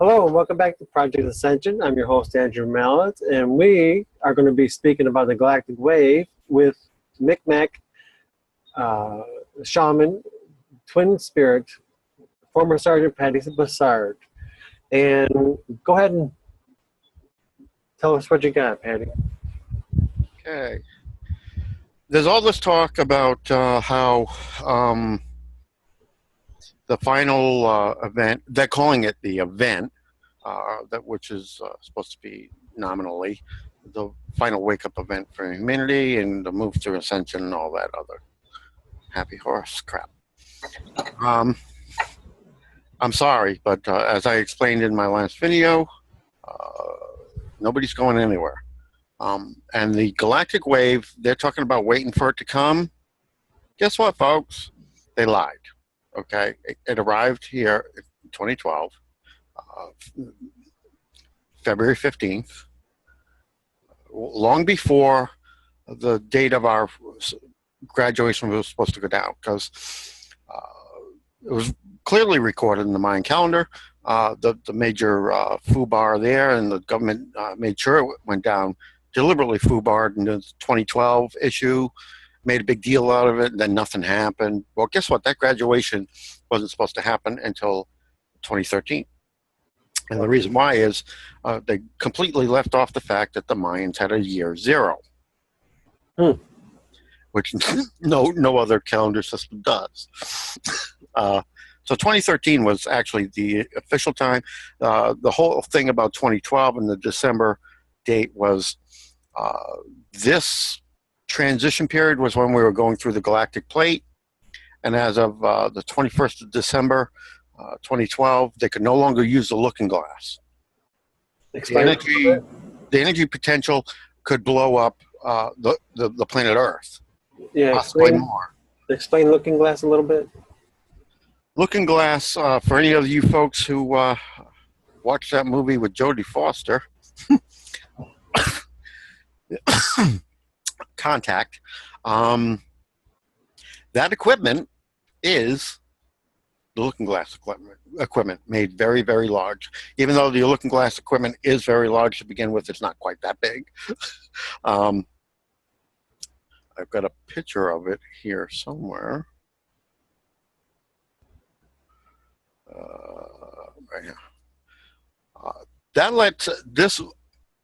Hello and welcome back to Project Ascension. I'm your host Andrew Mallet, and we are going to be speaking about the Galactic Wave with Micmac, shaman, twin spirit, former Sergeant Pattie Brassard. And go ahead and tell us what you got, Pattie. Okay. There's all this talk about how the final event, they're calling it the event, which is supposed to be nominally the final wake-up event for humanity and the move to ascension and all that other happy horse crap. I'm sorry, but as I explained in my last video, nobody's going anywhere. And the Galactic Wave, they're talking about waiting for it to come. Guess what, folks? They lied. Okay, it arrived here in 2012, February 15th, long before the date of our graduation was supposed to go down, because it was clearly recorded in the Mayan calendar. The major FUBAR there, and the government made sure it went down, deliberately FUBAR'd in the 2012 issue, made a big deal out of it, and then nothing happened. Well, guess what? That graduation wasn't supposed to happen until 2013. And the reason why is they completely left off the fact that the Mayans had a year zero, which no other calendar system does. So 2013 was actually the official time. The whole thing about 2012 and the December date was this transition period was when we were going through the galactic plate, and as of the 21st of December 2012, they could no longer use the looking glass. The energy potential could blow up the planet Earth. Yeah, explain looking glass a little bit. Looking glass, for any of you folks who watched that movie with Jodie Foster, Contact, that equipment is the looking glass equipment made very, very large. Even though the looking glass equipment is very large to begin with, it's not quite that big. I've got a picture of it here somewhere. Right here. That lets this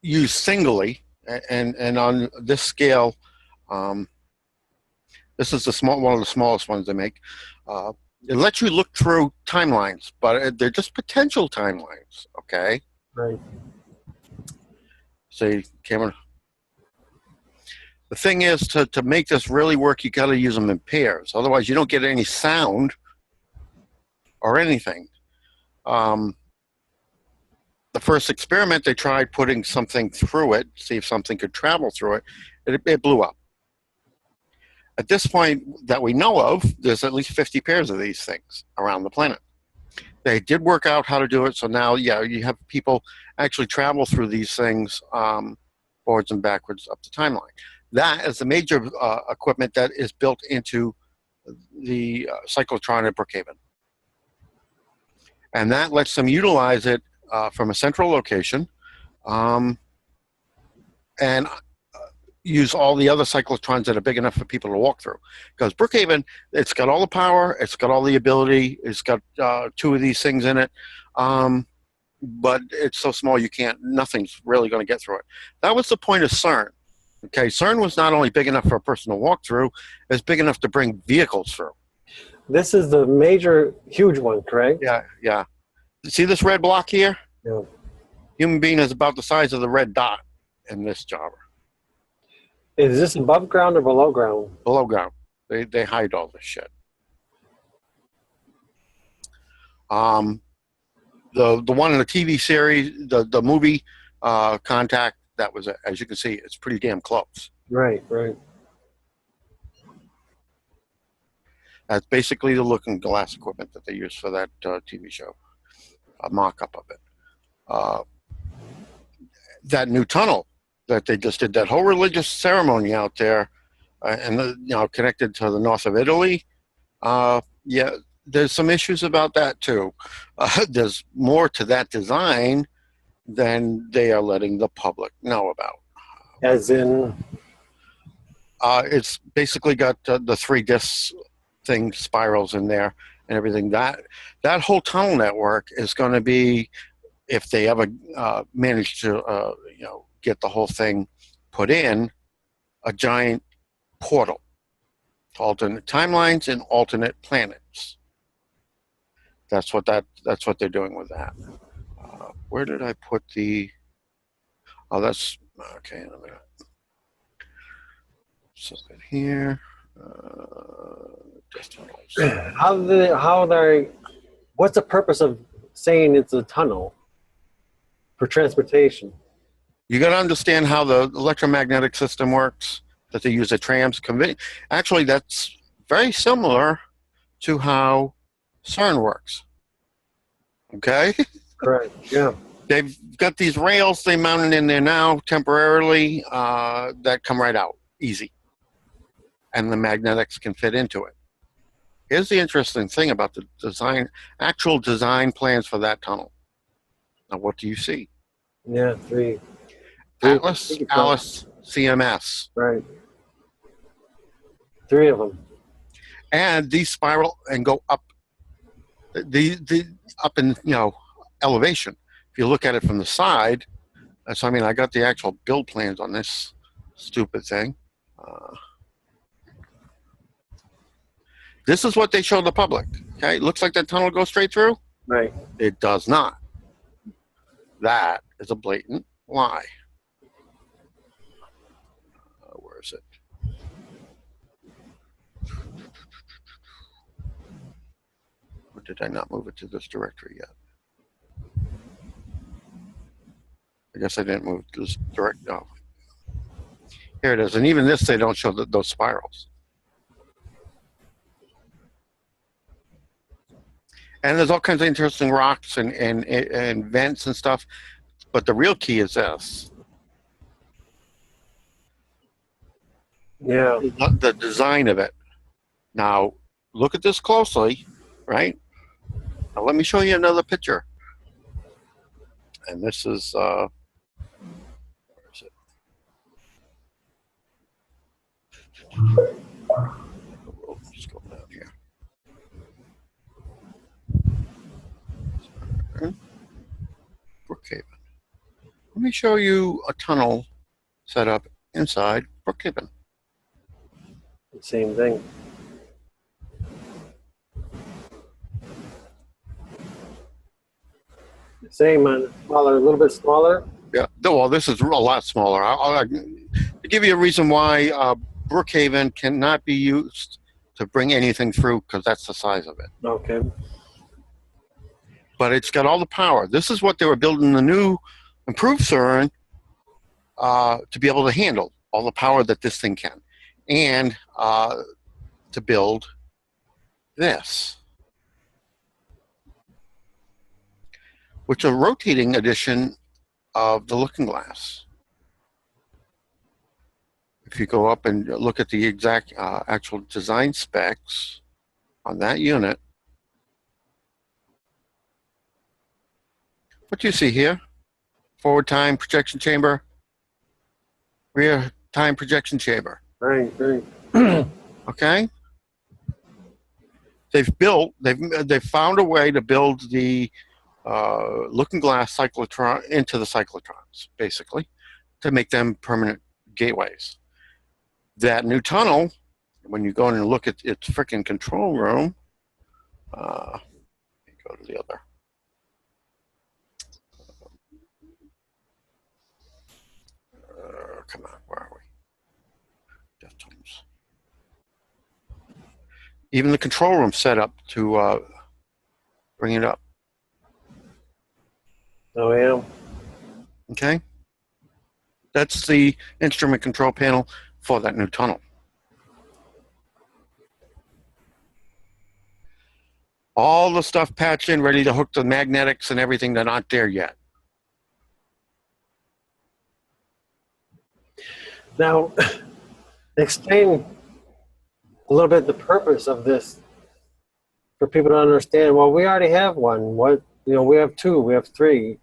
use singly, and on this scale, this is one of the smallest ones they make. It lets you look through timelines, but they're just potential timelines, okay? Right. See, Cameron? The thing is, to make this really work, you got to use them in pairs. Otherwise, you don't get any sound or anything. The first experiment, they tried putting something through it, see if something could travel through it. It blew up. At this point that we know of, there's at least 50 pairs of these things around the planet. They did work out how to do it, so now, yeah, you have people actually travel through these things forwards and backwards up the timeline. That is the major equipment that is built into the cyclotron at Brookhaven. And that lets them utilize it from a central location and use all the other cyclotrons that are big enough for people to walk through. Because Brookhaven, it's got all the power, it's got all the ability, it's got 2 of these things in it, but it's so small nothing's really going to get through it. That was the point of CERN. Okay, CERN was not only big enough for a person to walk through, it's big enough to bring vehicles through. This is the major, huge one, correct? Yeah, yeah. See this red block here? Yeah. Human being is about the size of the red dot in this jobber. Is this above ground or below ground? Below ground. They hide all this shit. The one in the TV series, the movie Contact, that was, as you can see, it's pretty damn close. Right, right. That's basically the looking glass equipment that they use for that TV show. A mock-up of it. That new tunnel that they just did, that whole religious ceremony out there, and connected to the north of Italy. Yeah, there's some issues about that too. There's more to that design than they are letting the public know about. As in, It's basically got the 3 disc thing spirals in there and everything. That whole tunnel network is going to be, if they ever manage to get the whole thing put in, a giant portal to alternate timelines and alternate planets. That's what they're doing with that. Where did I put the? Oh, that's okay. In a minute. So here. Just tunnels. What's the purpose of saying it's a tunnel for transportation? You got to understand how the electromagnetic system works, that they use the trams. Actually, that's very similar to how CERN works. Okay? Correct, yeah. They've got these rails they mounted in there now temporarily that come right out, easy. And the magnetics can fit into it. Here's the interesting thing about the actual design plans for that tunnel. Now, what do you see? Yeah, 3. Atlas, Alice, CMS. Right. 3 of them. And these spiral and go up. The up in elevation. If you look at it from the side, so I got the actual build plans on this stupid thing. This is what they show the public. Okay, it looks like that tunnel goes straight through. Right. It does not. That is a blatant lie. Where is it? Or did I not move it to this directory yet? I guess I didn't move to this direct. No. Here it is. And even this, they don't show those spirals. And there's all kinds of interesting rocks and vents and stuff. But the real key is this. Yeah. The design of it. Now, look at this closely, right? Now, let me show you another picture. And this is, where is it? We'll just go down here. Brookhaven. Let me show you a tunnel set up inside Brookhaven. Same thing. Same, man. Smaller, a little bit smaller. Yeah. Well, this is a lot smaller. I'll give you a reason why Brookhaven cannot be used to bring anything through, because that's the size of it. Okay. But it's got all the power. This is what they were building the new improved CERN to be able to handle all the power that this thing can, and to build this, which is a rotating edition of the Looking Glass. If you go up and look at the exact actual design specs on that unit, what do you see here? Forward time projection chamber, rear time projection chamber. Right, right. Okay? They've found a way to build the Looking Glass cyclotron into the cyclotrons, basically, to make them permanent gateways. That new tunnel, when you go in and look at its freaking control room, go to the other. Come on, where are we? Deftones. Even the control room set up to bring it up. Oh, yeah. Okay? That's the instrument control panel for that new tunnel. All the stuff patched in, ready to hook the magnetics and everything that aren't there yet. Now, explain a little bit the purpose of this for people to understand. Well, we already have one. What, you know, we have two, we have three.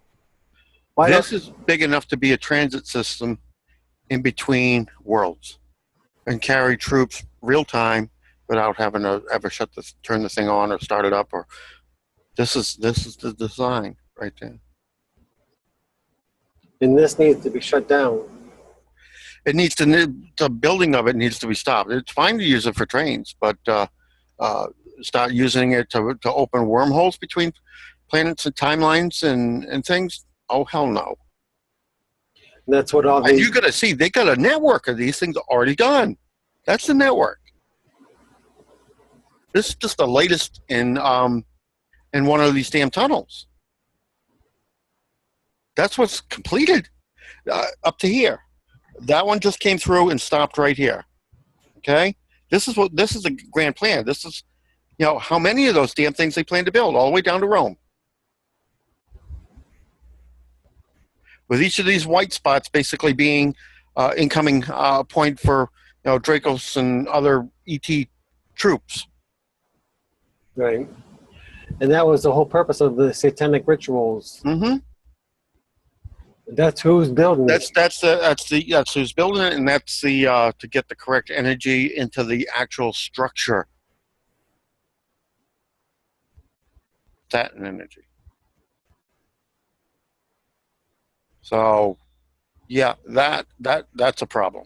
Why This don't, is big enough to be a transit system in between worlds and carry troops real time without having to ever turn the thing on or start it up. Or this is the design right there. and this needs to be shut down. It needs to, the building of it needs to be stopped. It's fine to use it for trains, but start using it to open wormholes between planets and timelines and things. Oh, hell no. And that's what all And these. you're going to see they got a network of these things already done. That's the network. This is just the latest in one of these damn tunnels. That's what's completed up to here. That one just came through and stopped right here. Okay, this is the grand plan. This is, you know, how many of those damn things they plan to build all the way down to Rome. With each of these white spots basically being incoming point for, you know, Dracos and other ET troops. Right. And that was the whole purpose of the satanic rituals. Mm-hmm. That's who's building it. That's who's building it, and that's the to get the correct energy into the actual structure. That and energy. So, yeah, that's a problem.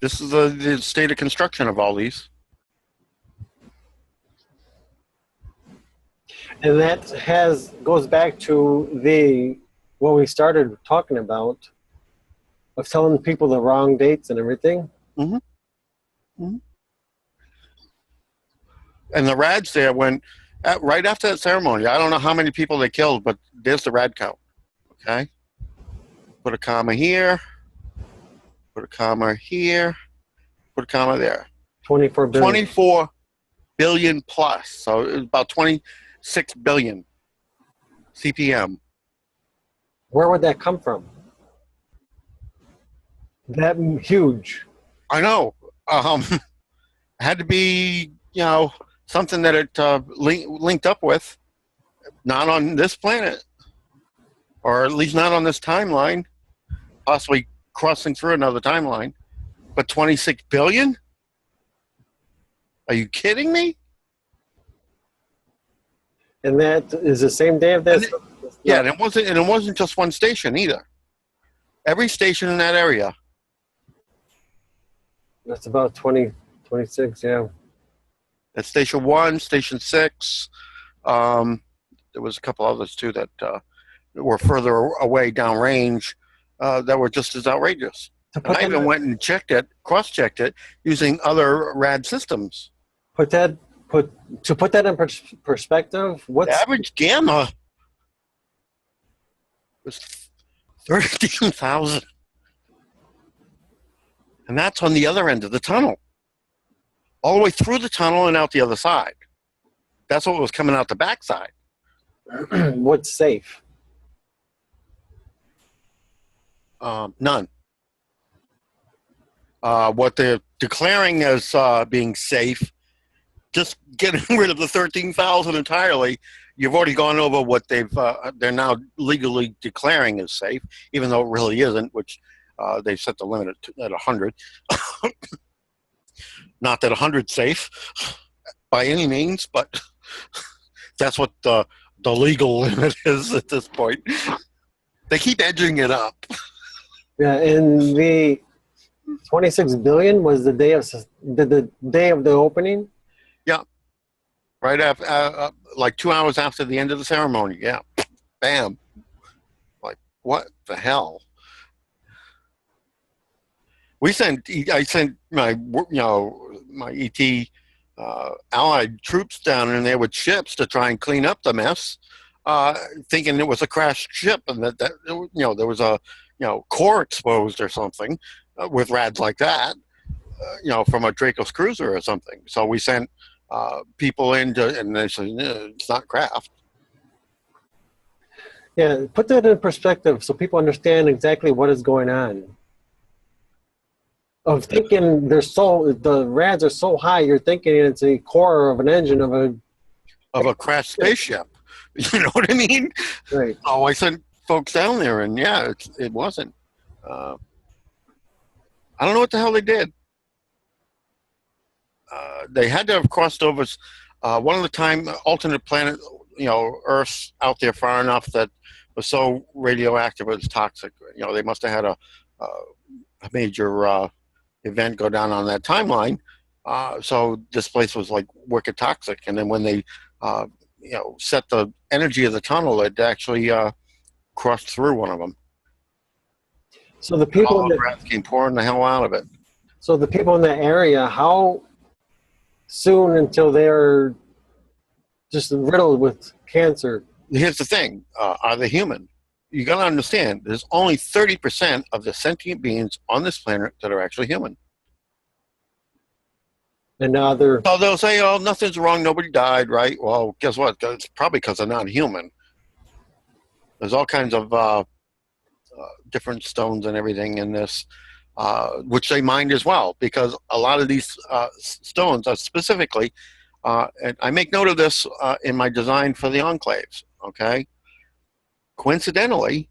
This is the state of construction of all these. And that goes back to what we started talking about, of telling people the wrong dates and everything. Mm-hmm. Mm-hmm. And the rads there went right after that ceremony. I don't know how many people they killed, but there's the rad count. Okay, put a comma here, put a comma here, put a comma there. 24 billion. 24 billion plus. So it was about 26 billion CPM. Where would that come from? That huge. I know. Had to be, you know, something that it linked up with. Not on this planet, or at least not on this timeline. Possibly crossing through another timeline. But 26 billion? Are you kidding me? And that is the same day of this? Yeah, and it wasn't just one station either. Every station in that area. That's about 20, 26, yeah. At Station 1, Station 6. There was a couple others too that were further away downrange that were just as outrageous. And I even went and cross-checked it using other rad systems. To put that in perspective, what's The average gamma was 13,000. And that's on the other end of the tunnel. All the way through the tunnel and out the other side. That's what was coming out the backside. what's safe? None. What they're declaring as being safe, just getting rid of the 13,000 entirely. You've already gone over what they're now legally declaring as safe, even though it really isn't, which they've set the limit at 100. Not that 100's safe by any means, but that's what the legal limit is at this point. They keep edging it up. Yeah, and the 26 billion was the day of the opening. Yeah, right after, like 2 hours after the end of the ceremony. Yeah, bam. Like, what the hell? I sent my ET allied troops down in there with ships to try and clean up the mess, thinking it was a crashed ship and that there was a core exposed or something with rads like that, from a Dracos cruiser or something. So we sent people in and they said, no, it's not craft. Yeah, put that in perspective so people understand exactly what is going on. Of thinking the rads are so high, you're thinking it's a core of an engine of a crashed spaceship. You know what I mean? right. So I sent folks down there, and yeah, it wasn't. I don't know what the hell they did. They had to have crossed over one of the time alternate planet, Earth's out there far enough that was so radioactive it was toxic. They must have had a major event go down on that timeline. So this place was like wicked toxic. And then when they, set the energy of the tunnel, it actually crossed through one of them. So the people all the rats came pouring the hell out of it. So the people in that area, how soon until they're just riddled with cancer? Here's the thing: are they human? You got to understand. There's only 30% of the sentient beings on this planet that are actually human. And now they're... So they'll say, "Oh, nothing's wrong. Nobody died, right?" Well, guess what? It's probably because they're not human. There's all kinds of different stones and everything in this, which they mined as well, because a lot of these stones are specifically, and I make note of this in my design for the enclaves, okay? Coincidentally,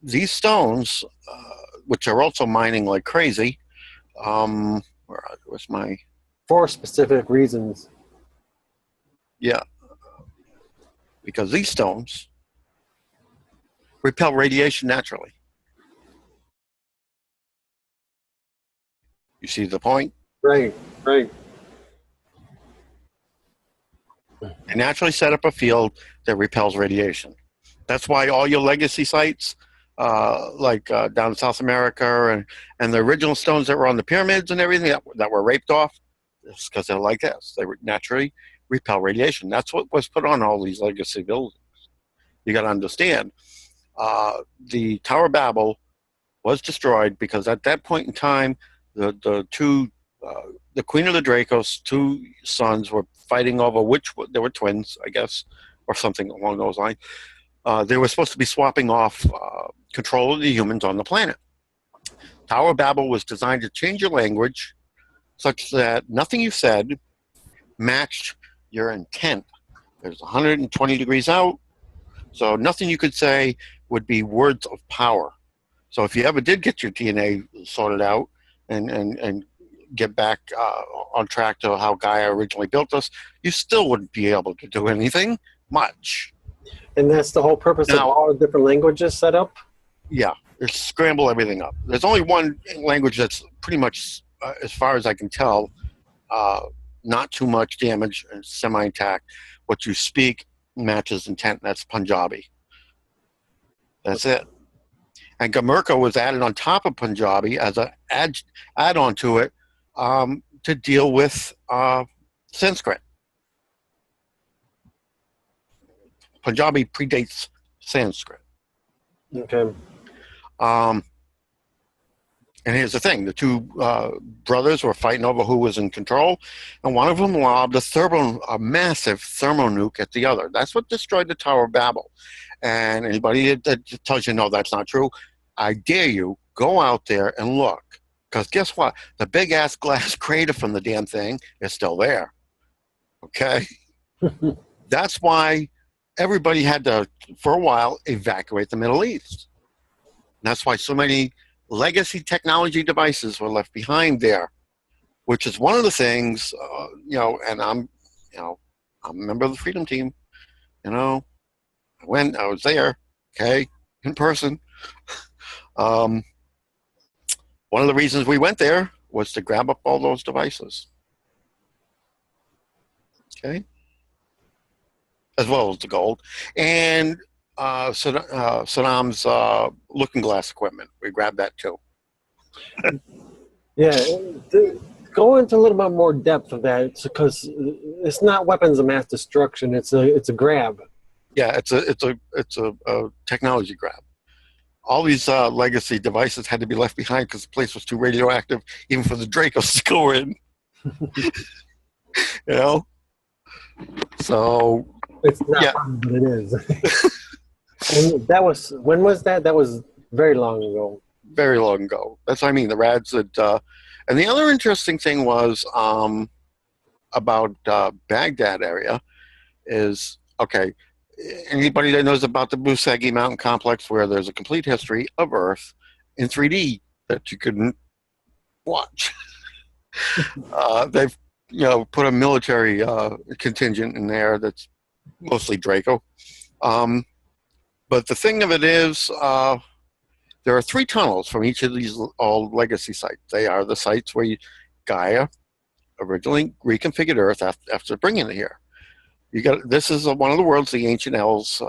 these stones, which are also mining like crazy, where's my... For specific reasons. Yeah. Because these stones repel radiation naturally. You see the point? Right, right. They naturally set up a field that repels radiation. That's why all your legacy sites, like down in South America and the original stones that were on the pyramids and everything that were raped off, it's because they're like this. They naturally repel radiation. That's what was put on all these legacy buildings. You got to understand. The Tower of Babel was destroyed because at that point in time, the Queen of the Dracos' two sons were fighting over they were twins, I guess, or something along those lines. They were supposed to be swapping off control of the humans on the planet. Tower of Babel was designed to change your language such that nothing you said matched your intent. It was 120 degrees out, so nothing you could say would be words of power. So if you ever did get your DNA sorted out and get back on track to how Gaia originally built us, you still wouldn't be able to do anything much. And that's the whole purpose of all the different languages set up? Yeah, it's scramble everything up. There's only one language that's pretty much, as far as I can tell, not too much damage and semi-intact. What you speak matches intent, and that's Punjabi. That's it. And Gurmukha was added on top of Punjabi as an add-on to it to deal with Sanskrit. Punjabi predates Sanskrit. Okay. And here's the thing. The two brothers were fighting over who was in control, and one of them lobbed a massive thermonuke at the other. That's what destroyed the Tower of Babel. And anybody that tells you, no, that's not true, I dare you, go out there and look. Because guess what? The big-ass glass crater from the damn thing is still there. Okay? That's why everybody had to, for a while, evacuate the Middle East. And that's why so many legacy technology devices were left behind there, which is one of the things, and I'm a member of the Freedom Team. I was there, okay, in person. One of the reasons we went there was to grab up all those devices. Okay. As well as the gold. And Saddam's looking glass equipment. We grabbed that too. Yeah. Go into a little bit more depth of that, because it's not weapons of mass destruction. It's a grab. Yeah, it's a technology grab. All these legacy devices had to be left behind because the place was too radioactive, even for the Dracos to go in. So it's not fun, but it is. And when was that? That was very long ago. very long ago. That's what I mean. The rads that, and the other interesting thing was about Baghdad area is, okay, anybody that knows about the Busegi Mountain Complex, where there's a complete history of Earth in 3D that you couldn't watch. They've put a military contingent in there that's mostly Draco. But the thing of it is, there are 3 tunnels from each of these old legacy sites. They are the sites where Gaia originally reconfigured Earth after bringing it here. This is one of the worlds, the ancient elves,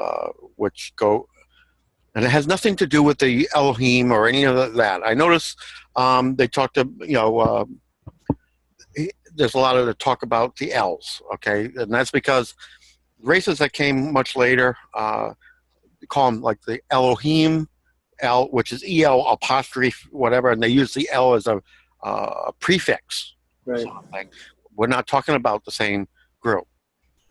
which go, and it has nothing to do with the Elohim or any of that. I notice they talked to, there's a lot of the talk about the elves, okay? And that's because races that came much later, call them like the Elohim, which is EL apostrophe whatever, and they use the L as a prefix. Right. Something. We're not talking about the same group.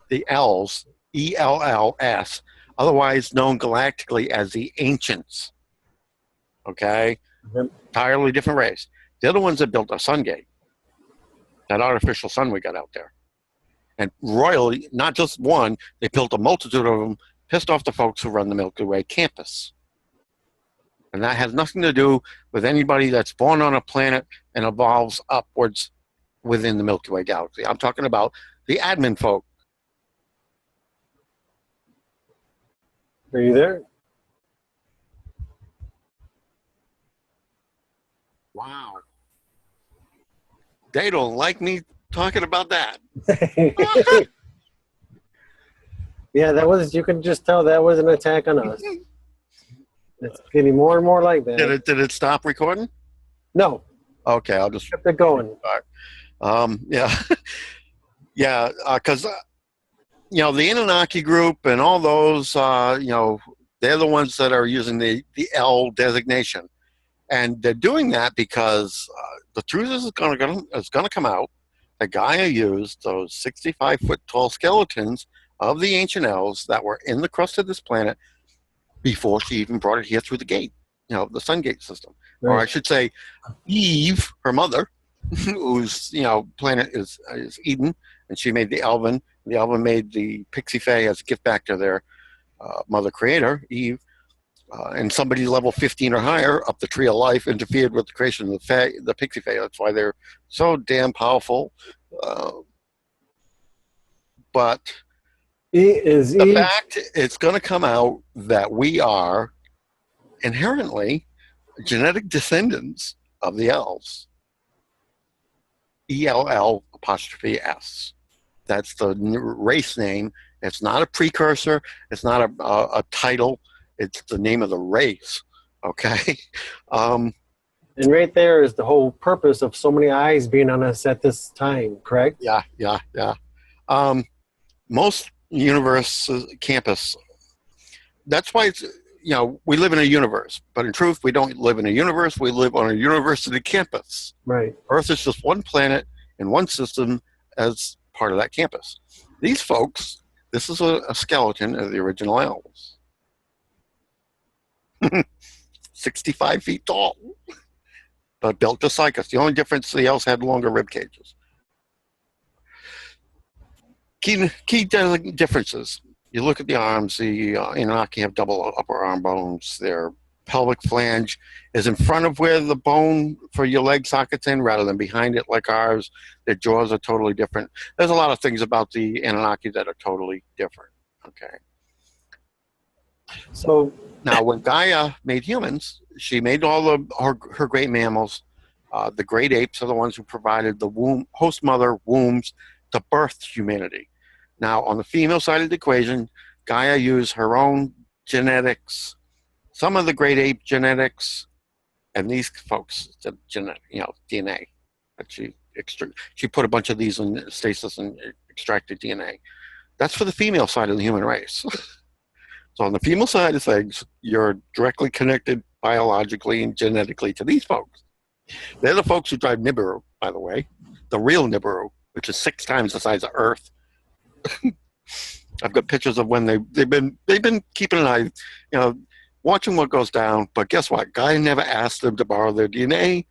The elves, ELLS, otherwise known galactically as the ancients. Okay? Yep. Entirely different race. They're the ones that built our sun gate. That artificial sun we got out there. And royally, not just one, they built a multitude of them, pissed off the folks who run the Milky Way campus. And that has nothing to do with anybody that's born on a planet and evolves upwards within the Milky Way galaxy. I'm talking about the admin folk. Are you there? Wow. They don't like me talking about that. Yeah, that was, you can just tell that was an attack on us. It's getting more and more like that. Did it stop recording? No. Okay, I'll just Kept it going. yeah. Yeah, because the Anunnaki group and all those, they're the ones that are using the L designation, and they're doing that because the truth is going to come out that Gaia used those 65-foot tall skeletons of the ancient elves that were in the crust of this planet before she even brought it here through the gate, the sun gate system. Right. Or I should say, Eve, her mother, whose planet is Eden, and she made the Elven. The Elven made the Pixie Fae as a gift back to their mother creator, Eve. And somebody level 15 or higher up the tree of life interfered with the creation of the Pixie Fae. That's why they're so damn powerful. But the fact it's going to come out that we are inherently genetic descendants of the elves. ELL''S. That's the race name. It's not a precursor. It's not a title. It's the name of the race. Okay. And right there is the whole purpose of so many eyes being on us at this time, correct? Yeah. Most campus, that's why it's, we live in a universe, but in truth, we don't live in a universe. We live on a university campus. Right. Earth is just one planet in one system as part of that campus. These folks, this is a skeleton of the original elves. 65 feet tall, but built just like us. The only difference, the elves had longer rib cages. Key differences. You look at the arms, the Anunnaki have double upper arm bones. Their pelvic flange is in front of where the bone for your leg socket's in rather than behind it like ours. Their jaws are totally different. There's a lot of things about the Anunnaki that are totally different. Okay. So now when Gaia made humans, she made all her great mammals. The great apes are the ones who provided the host mother wombs to birth humanity. Now, on the female side of the equation, Gaia used her own genetics, some of the great ape genetics, and these folks, DNA. That she put a bunch of these in stasis and extracted DNA. That's for the female side of the human race. So on the female side of things, you're directly connected biologically and genetically to these folks. They're the folks who drive Nibiru, by the way, the real Nibiru, which is 6 times the size of Earth. I've got pictures of when they've been keeping an eye. watching what goes down. But guess what? Guy never asked them to borrow their DNA.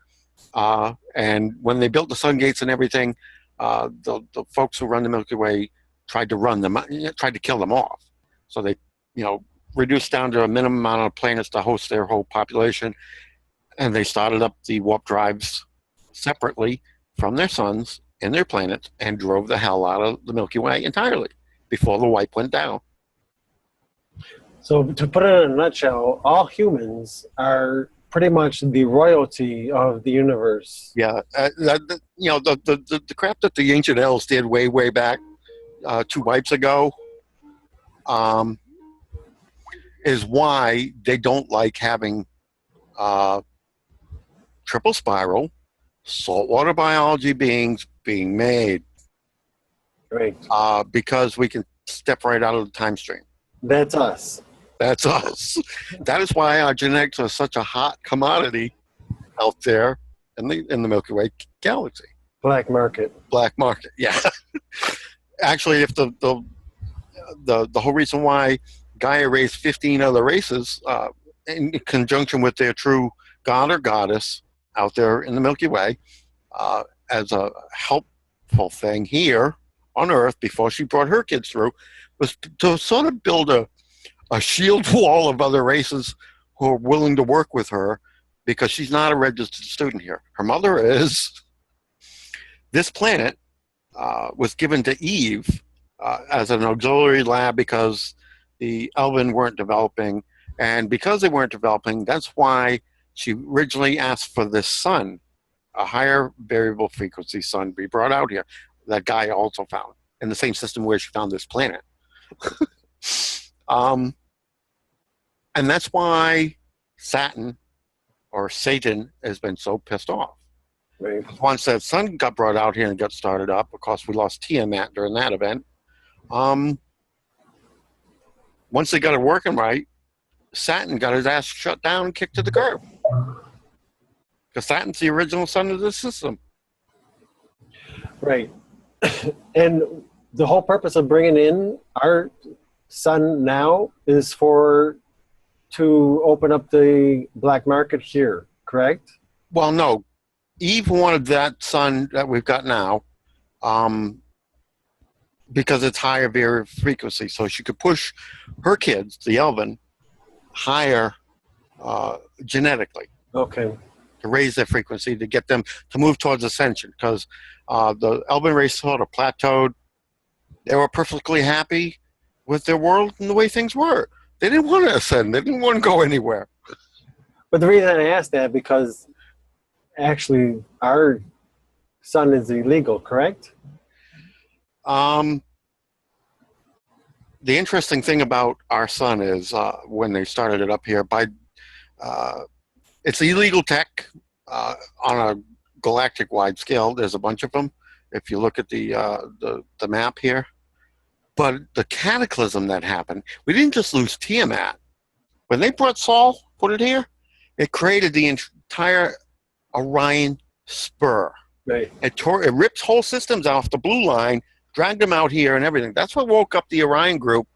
And when they built the sun gates and everything, the folks who run the Milky Way tried to kill them off. So they, reduced down to a minimum amount of planets to host their whole population. And they started up the warp drives separately from their suns and their planets and drove the hell out of the Milky Way entirely before the wipe went down. So to put it in a nutshell, all humans are pretty much the royalty of the universe. Yeah, the crap that the ancient elves did way back 2 wipes ago is why they don't like having triple spiral saltwater biology beings being made. Right. Because we can step right out of the time stream. That's us. That's us. That is why our genetics are such a hot commodity out there in the Milky Way galaxy. Black market. Black market, yeah. Actually, if the whole reason why Gaia raised 15 other races in conjunction with their true god or goddess out there in the Milky Way as a helpful thing here on Earth before she brought her kids through was to sort of build a shield wall of other races who are willing to work with her because she's not a registered student here. Her mother is. This planet was given to Eve as an auxiliary lab because the Elven weren't developing. And because they weren't developing, that's why she originally asked for this sun, a higher variable frequency sun, be brought out here. That guy also found in the same system where she found this planet. And that's why Satan or Satan has been so pissed off. Right. Once that sun got brought out here and got started up, of course we lost Tiamat during that event. Once they got it working right, Satan got his ass shut down and kicked to the curb. Because Satan's the original sun of the system. Right. And the whole purpose of bringing in our sun now is to open up the black market here, correct? Well, no. Eve wanted that sun that we've got now because it's higher variable frequency, so she could push her kids, the Elven, higher genetically. Okay. To raise their frequency, to get them to move towards ascension, because the Elven race sort of plateaued. They were perfectly happy with their world and the way things were. They didn't want to ascend. They didn't want to go anywhere. But the reason I asked that, because actually our sun is illegal, correct? The interesting thing about our sun is when they started it up here, it's illegal tech on a galactic-wide scale. There's a bunch of them if you look at the map here. But the cataclysm that happened, we didn't just lose Tiamat. When they brought Saul, put it here, it created the entire Orion spur. Right. It ripped whole systems off the blue line, dragged them out here and everything. That's what woke up the Orion group,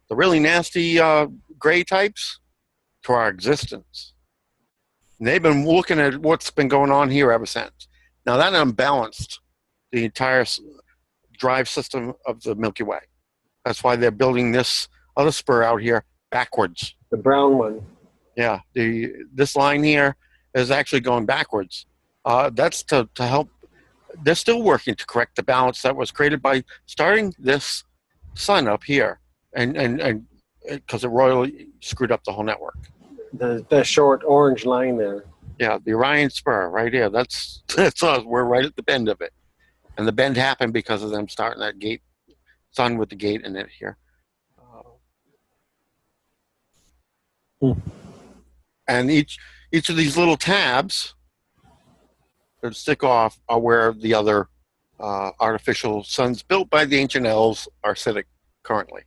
the really nasty gray types, to our existence. And they've been looking at what's been going on here ever since. Now that unbalanced the entire drive system of the Milky Way. That's why they're building this other spur out here backwards. The brown one. Yeah, this line here is actually going backwards. That's to help. They're still working to correct the balance that was created by starting this sun up here, and because it royally screwed up the whole network. The short orange line there. Yeah, the Orion spur right here. That's us. We're right at the bend of it, and the bend happened because of them starting that gate, sun with the gate in it here. And each of these little tabs that stick off are where the other artificial suns built by the ancient elves are sitting currently.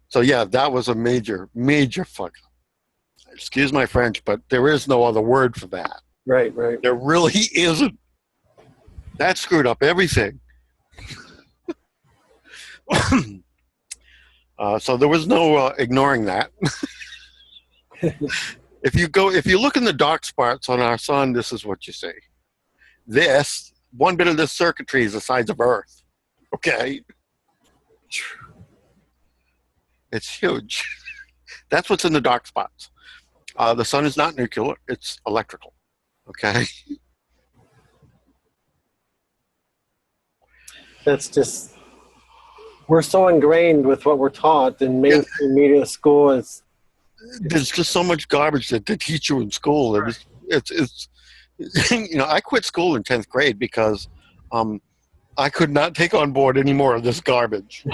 So yeah, that was a major fuck up. Excuse my French, but there is no other word for that. Right. There really isn't. That screwed up everything. So there was no ignoring that. If you look in the dark spots on our sun, this is what you see. This, one bit of this circuitry is the size of Earth. Okay? It's huge. That's what's in the dark spots. The sun is not nuclear, it's electrical. Okay? That's just, we're so ingrained with what we're taught in mainstream media school. There's just so much garbage that they teach you in school. It's you know, I quit school in 10th grade because I could not take on board any more of this garbage.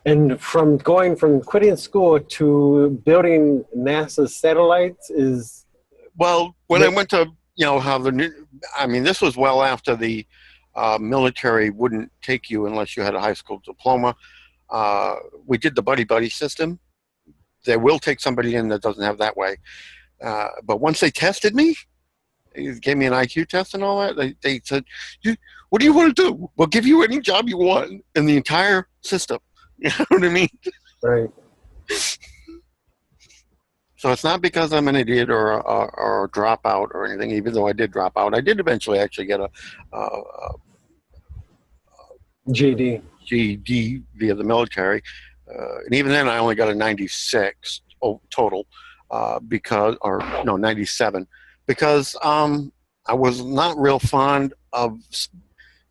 And from quitting school to building NASA's satellites is... Well, when I went to, you know, this was well after the military wouldn't take you unless you had a high school diploma. We did the buddy-buddy system. They will take somebody in that doesn't have that way. But once they tested me, they gave me an IQ test and all that, they said, what do you want to do? We'll give you any job you want in the entire system. You know what I mean? Right. So it's not because I'm an idiot or a dropout or anything, even though I did drop out. I did eventually actually get a GED via the military. And even then, I only got a 96 total, 97, because I was not real fond of,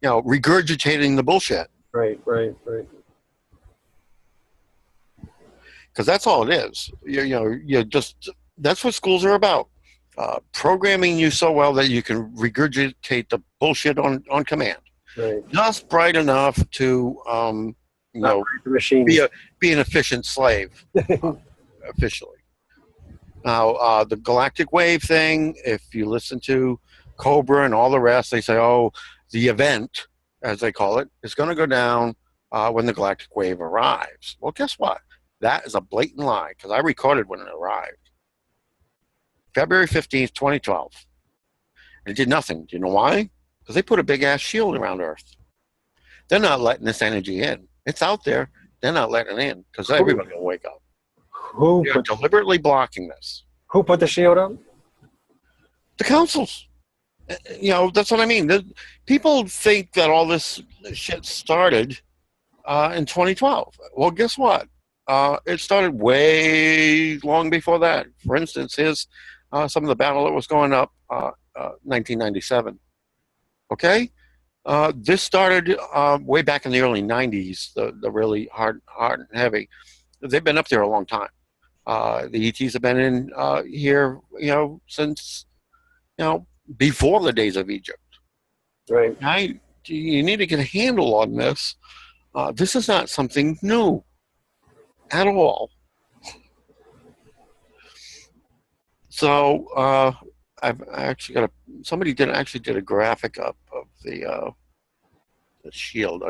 you know, regurgitating the bullshit. Right. Because that's all it is. That's what schools are about. Programming you so well that you can regurgitate the bullshit on command. Right. Just bright enough to, be an efficient slave, officially. Now, the galactic wave thing, if you listen to Cobra and all the rest, they say, oh, the event, as they call it, is going to go down when the galactic wave arrives. Well, guess what? That is a blatant lie, because I recorded when it arrived. February 15th, 2012. And it did nothing. Do you know why? Because they put a big-ass shield around Earth. They're not letting this energy in. It's out there. They're not letting it in, because everybody will wake up. They're deliberately blocking this. Who put the shield up? The councils. You know, that's what I mean. People think that all this shit started in 2012. Well, guess what? It started way long before that. For instance, here's some of the battle that was going up 1997. Okay? This started way back in the early 90s, the really hard and heavy. They've been up there a long time. The ETs have been in here, you know, since, you know, before the days of Egypt. Right. You need to get a handle on this. This is not something new at all. So I've actually got somebody did a graphic up of the shield.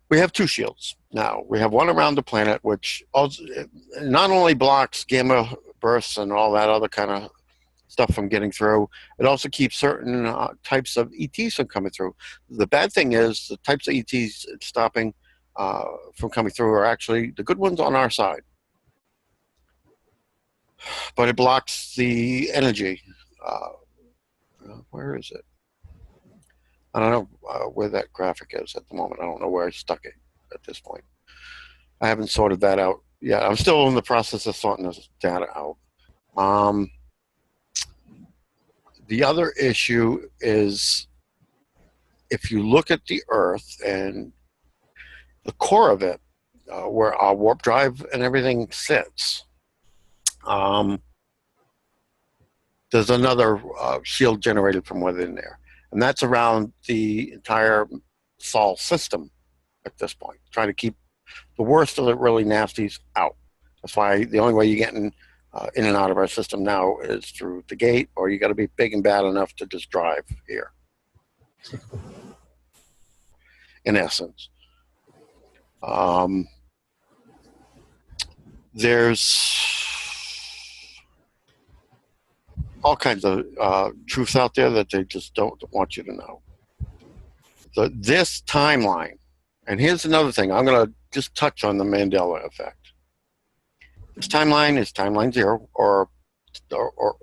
We have two shields now. We have one around the planet, which also not only blocks gamma bursts and all that other kind of stuff from getting through, it also keeps certain types of ETs from coming through. The bad thing is the types of ETs it's stopping from coming through are actually the good ones on our side. But it blocks the energy. Where is it? I don't know where that graphic is at the moment. I don't know where I stuck it at this point. I haven't sorted that out yet. I'm still in the process of sorting this data out. The other issue is if you look at the Earth and the core of it, where our warp drive and everything sits, there's another shield generated from within there. And that's around the entire Sol system at this point, trying to keep the worst of the really nasties out. That's why the only way you're getting in and out of our system now is through the gate, or you got to be big and bad enough to just drive here. In essence. all kinds of truths out there that they just don't want you to know. So this timeline, and here's another thing. I'm going to just touch on the Mandela effect. This timeline is timeline 0 or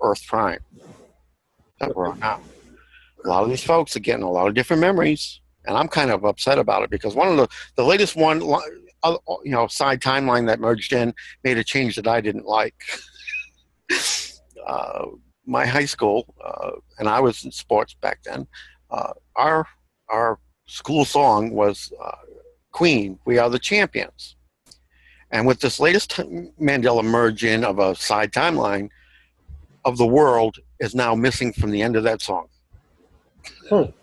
Earth Prime that we're on now. A lot of these folks are getting a lot of different memories, and I'm kind of upset about it because one of the latest one, side timeline that merged in made a change that I didn't like. My high school, and I was in sports back then, our school song was Queen, We Are the Champions. And with this latest Mandela merge in of a side timeline of the world is now missing from the end of that song. Go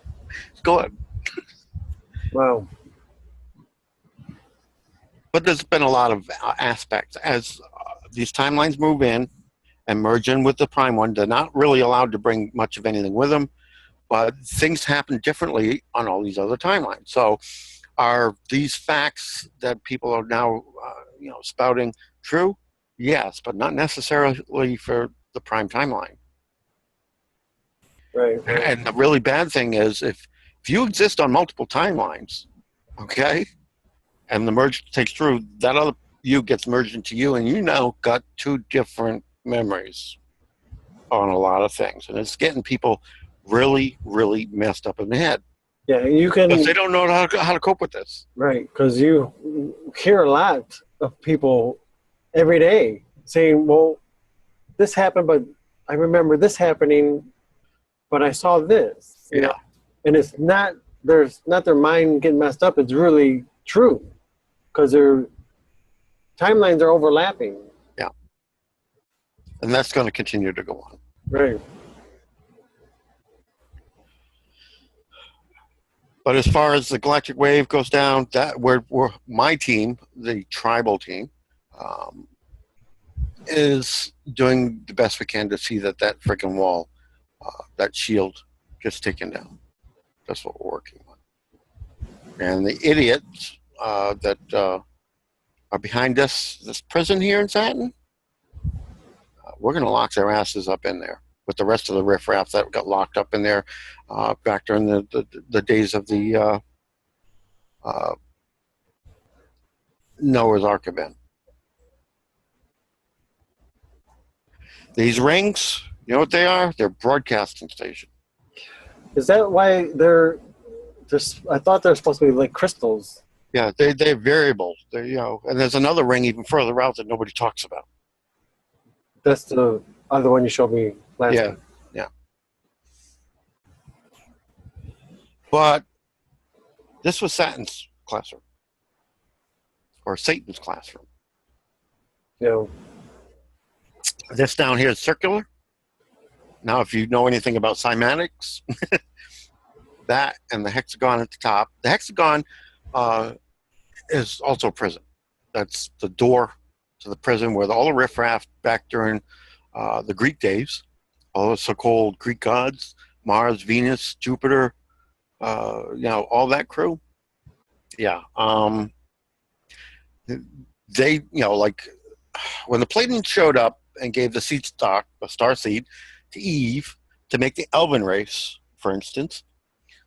ahead. Wow. But there's been a lot of aspects. As these timelines move in and merge in with the prime one, they're not really allowed to bring much of anything with them, but things happen differently on all these other timelines. So are these facts that people are now spouting true? Yes, but not necessarily for the prime timeline. Right. And the really bad thing is if you exist on multiple timelines, okay, and the merge takes through, that other you gets merged into you, and you now got two different memories on a lot of things. And it's getting people really, really messed up in the head. Yeah, you can. Because they don't know how to cope with this. Right, because you hear a lot of people every day saying, well, this happened, but I remember this happening, but I saw this. You know? And it's not, there's not their mind getting messed up. It's really true because their timelines are overlapping. Yeah. And that's going to continue to go on. Right. But as far as the galactic wave goes down, that we're my team, the tribal team, is doing the best we can to see that freaking wall, that shield, gets taken down. That's what we're working on. And the idiots that are behind this prison here in Satin, we're going to lock their asses up in there with the rest of the riffraff that got locked up in there back during the days of the Noah's Ark event. These rings, you know what they are? They're broadcasting station. Is that why they're just? I thought they're supposed to be like crystals. Yeah, they're variable. They're, and there's another ring even further out that nobody talks about. That's the other one you showed me last time. Yeah. But this was Satan's classroom. Or Satan's classroom. Yeah. This down here is circular. Now, if you know anything about cymatics, that and the hexagon at the top. The hexagon is also a prison. That's the door to the prison where all the riffraff back during the Greek days, all the so-called Greek gods, Mars, Venus, Jupiter, all that crew. Yeah. They, like when the Platonians showed up and gave the star seed to Eve to make the Elven race, for instance,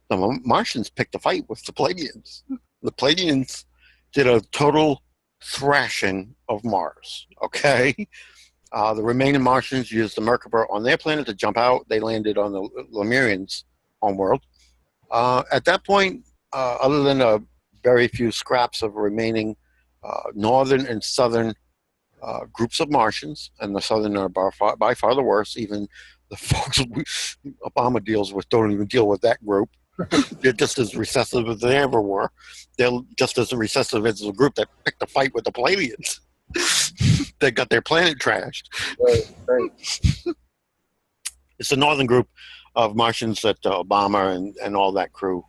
the Martians picked a fight with the Pleiadians. The Pleiadians did a total thrashing of Mars, okay? The remaining Martians used the Merkaba on their planet to jump out. They landed on the Lemurians' homeworld. At that point, other than a very few scraps of remaining northern and southern groups of Martians, and the southern are by far the worst. Even the folks Obama deals with don't even deal with that group. They're just as recessive as they ever were. They're just as recessive as the group that picked a fight with the Pleiadians. They got their planet trashed. Right. It's a northern group of Martians that Obama and all that crew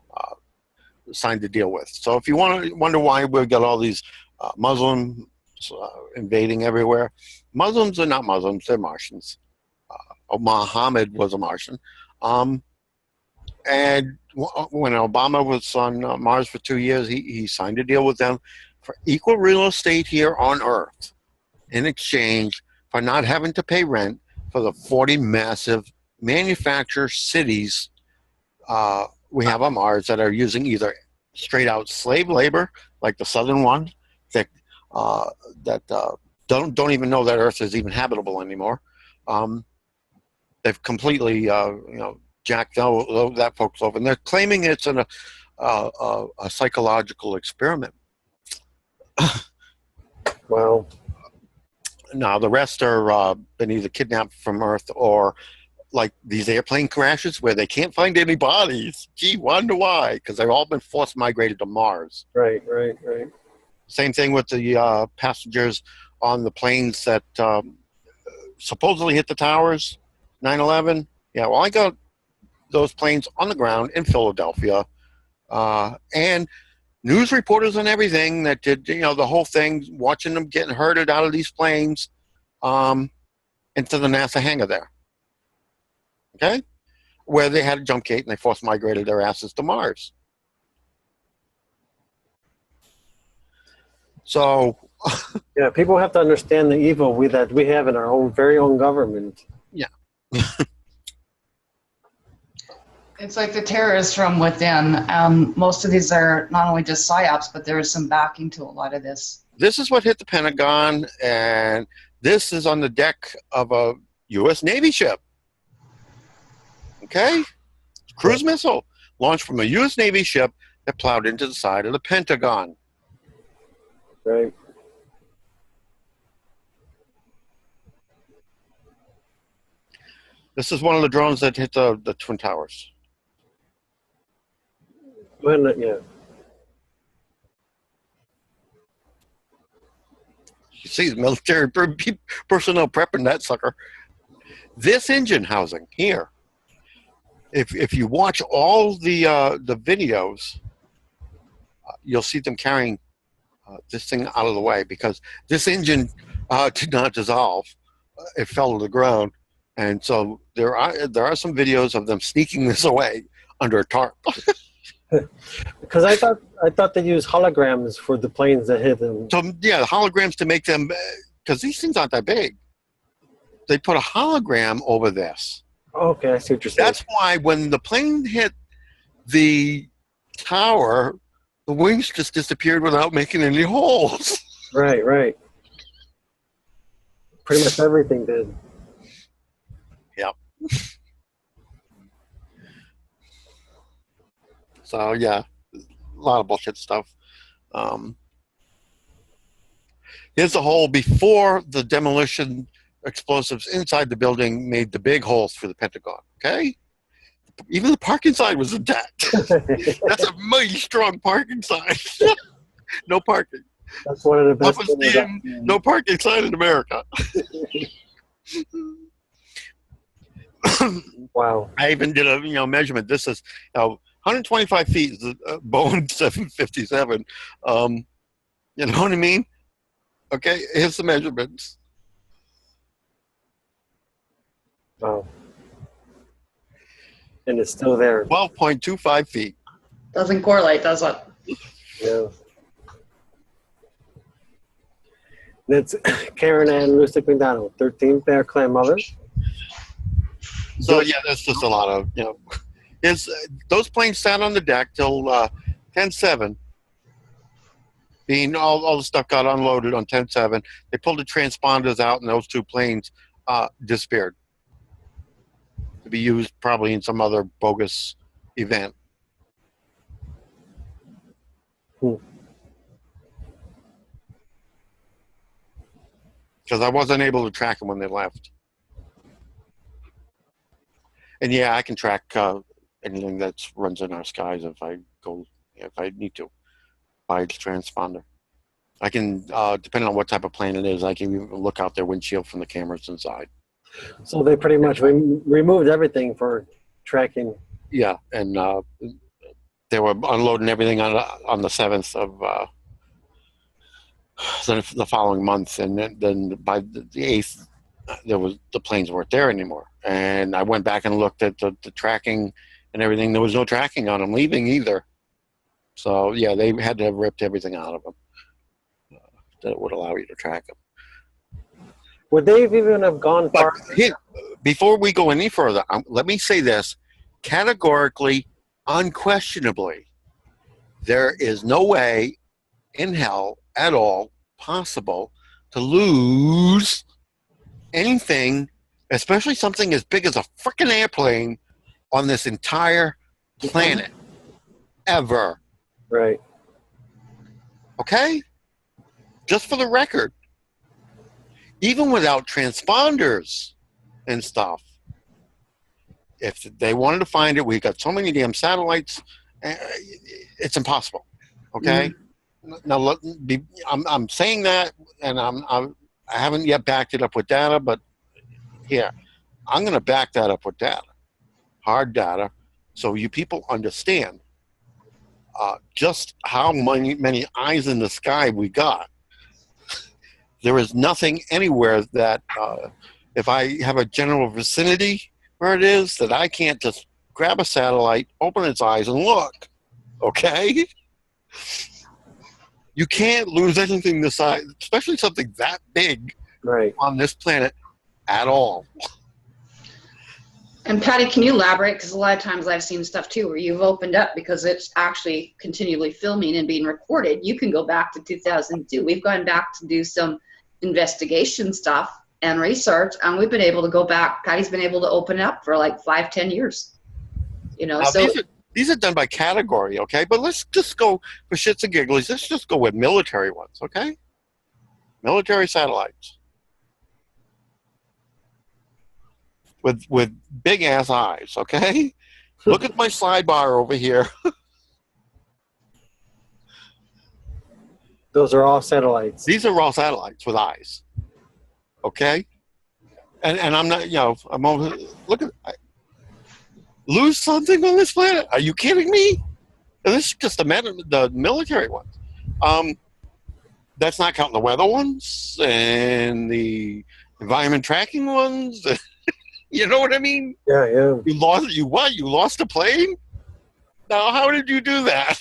signed to deal with. So if you wonder why we've got all these Muslims invading everywhere, Muslims are not Muslims, they're Martians. Muhammad was a Martian. And when Obama was on Mars for 2 years, he signed a deal with them for equal real estate here on Earth in exchange for not having to pay rent for the 40 massive manufacturer cities we have on Mars that are using either straight out slave labor, like the southern one, that don't even know that Earth is even habitable anymore. They've completely jacked that folks over, and they're claiming it's a psychological experiment. Wow. Now the rest are been either kidnapped from Earth or like these airplane crashes where they can't find any bodies. Gee, wonder why? Because they've all been forced migrated to Mars. Right. Same thing with the passengers on the planes that supposedly hit the towers, 9/11. Yeah, well, I got those planes on the ground in Philadelphia, and news reporters and everything that did, the whole thing, watching them getting herded out of these planes into the NASA hangar there. Okay? Where they had a jump gate and they force migrated their asses to Mars. So yeah, people have to understand the evil that we have in our own very own government. Yeah. It's like the terrorists from within. Most of these are not only just psyops, but there is some backing to a lot of this. This is what hit the Pentagon, and this is on the deck of a U.S. Navy ship. Okay? Cruise missile launched from a U.S. Navy ship that plowed into the side of the Pentagon. Right. This is one of the drones that hit the Twin Towers. Yeah. You see the military personnel prepping that sucker. This engine housing here, if you watch all the videos, you'll see them carrying this thing out of the way because this engine did not dissolve. It fell to the ground, and so there are some videos of them sneaking this away under a tarp. Because I thought they used holograms for the planes that hit them. So yeah, holograms to make them, because these things aren't that big. They put a hologram over this. Okay, I see what you're saying. That's why when the plane hit the tower, the wings just disappeared without making any holes. Right. Pretty much everything did. Yep. So yeah, a lot of bullshit stuff. Here's the hole before the demolition explosives inside the building made the big holes for the Pentagon. Okay, even the parking sign was intact. That's a mighty strong parking sign. No parking. That's one of the best things. No parking sign in America. Wow. I even did a measurement. This is 125 feet is a Boeing 757. You know what I mean? Okay, here's the measurements. Wow. And it's still there. 12.25 feet. Doesn't correlate, does it? Yeah. That's Karen and Lucyk McDonald, 13th their clan mothers. So yeah, that's just a lot of those planes sat on the deck till 10/7. Being all the stuff got unloaded on 10/7. They pulled the transponders out, and those two planes disappeared to be used probably in some other bogus event. Because I wasn't able to track them when they left. And yeah, I can track anything that runs in our skies if I need to, by transponder. I can, depending on what type of plane it is, I can even look out their windshield from the cameras inside. So they pretty much removed everything for tracking. Yeah, and they were unloading everything on the 7th of the following month, and then by the 8th, the planes weren't there anymore. And I went back and looked at the tracking and everything. There was no tracking on them leaving either. So yeah, they had to have ripped everything out of them that would allow you to track them. Would they even have gone far? before we go any further, let me say this categorically, unquestionably. There is no way in hell at all possible to lose anything, especially something as big as a freaking airplane, on this entire planet. Ever. Right. Okay? Just for the record. Even without transponders and stuff. If they wanted to find it, we've got so many damn satellites, it's impossible. Okay? Now, I'm saying that, and I haven't yet backed it up with data, but here, I'm going to back that up with data. Hard data, so you people understand just how many eyes in the sky we got. There is nothing anywhere that, if I have a general vicinity where it is, that I can't just grab a satellite, open its eyes, and look. Okay? You can't lose anything this size, especially something that big on this planet at all. And Patty, can you elaborate? Because a lot of times I've seen stuff too where you've opened up because it's actually continually filming and being recorded. You can go back to 2002. We've gone back to do some investigation stuff and research, and we've been able to go back. Patty's been able to open up for like 5-10 years. You know, now, so these are done by category, okay? But let's just go for shits and giggles. Let's just go with military ones, okay? Military satellites. With big ass eyes, okay? Look at my sidebar over here. Those are all satellites. These are all satellites with eyes, okay? And I'm not, you know, I'm over. Look at, lose something on this planet? Are you kidding me? And this is just the military ones. That's not counting the weather ones and the environment tracking ones. You know what I mean? Yeah. You lost a plane? Now, how did you do that?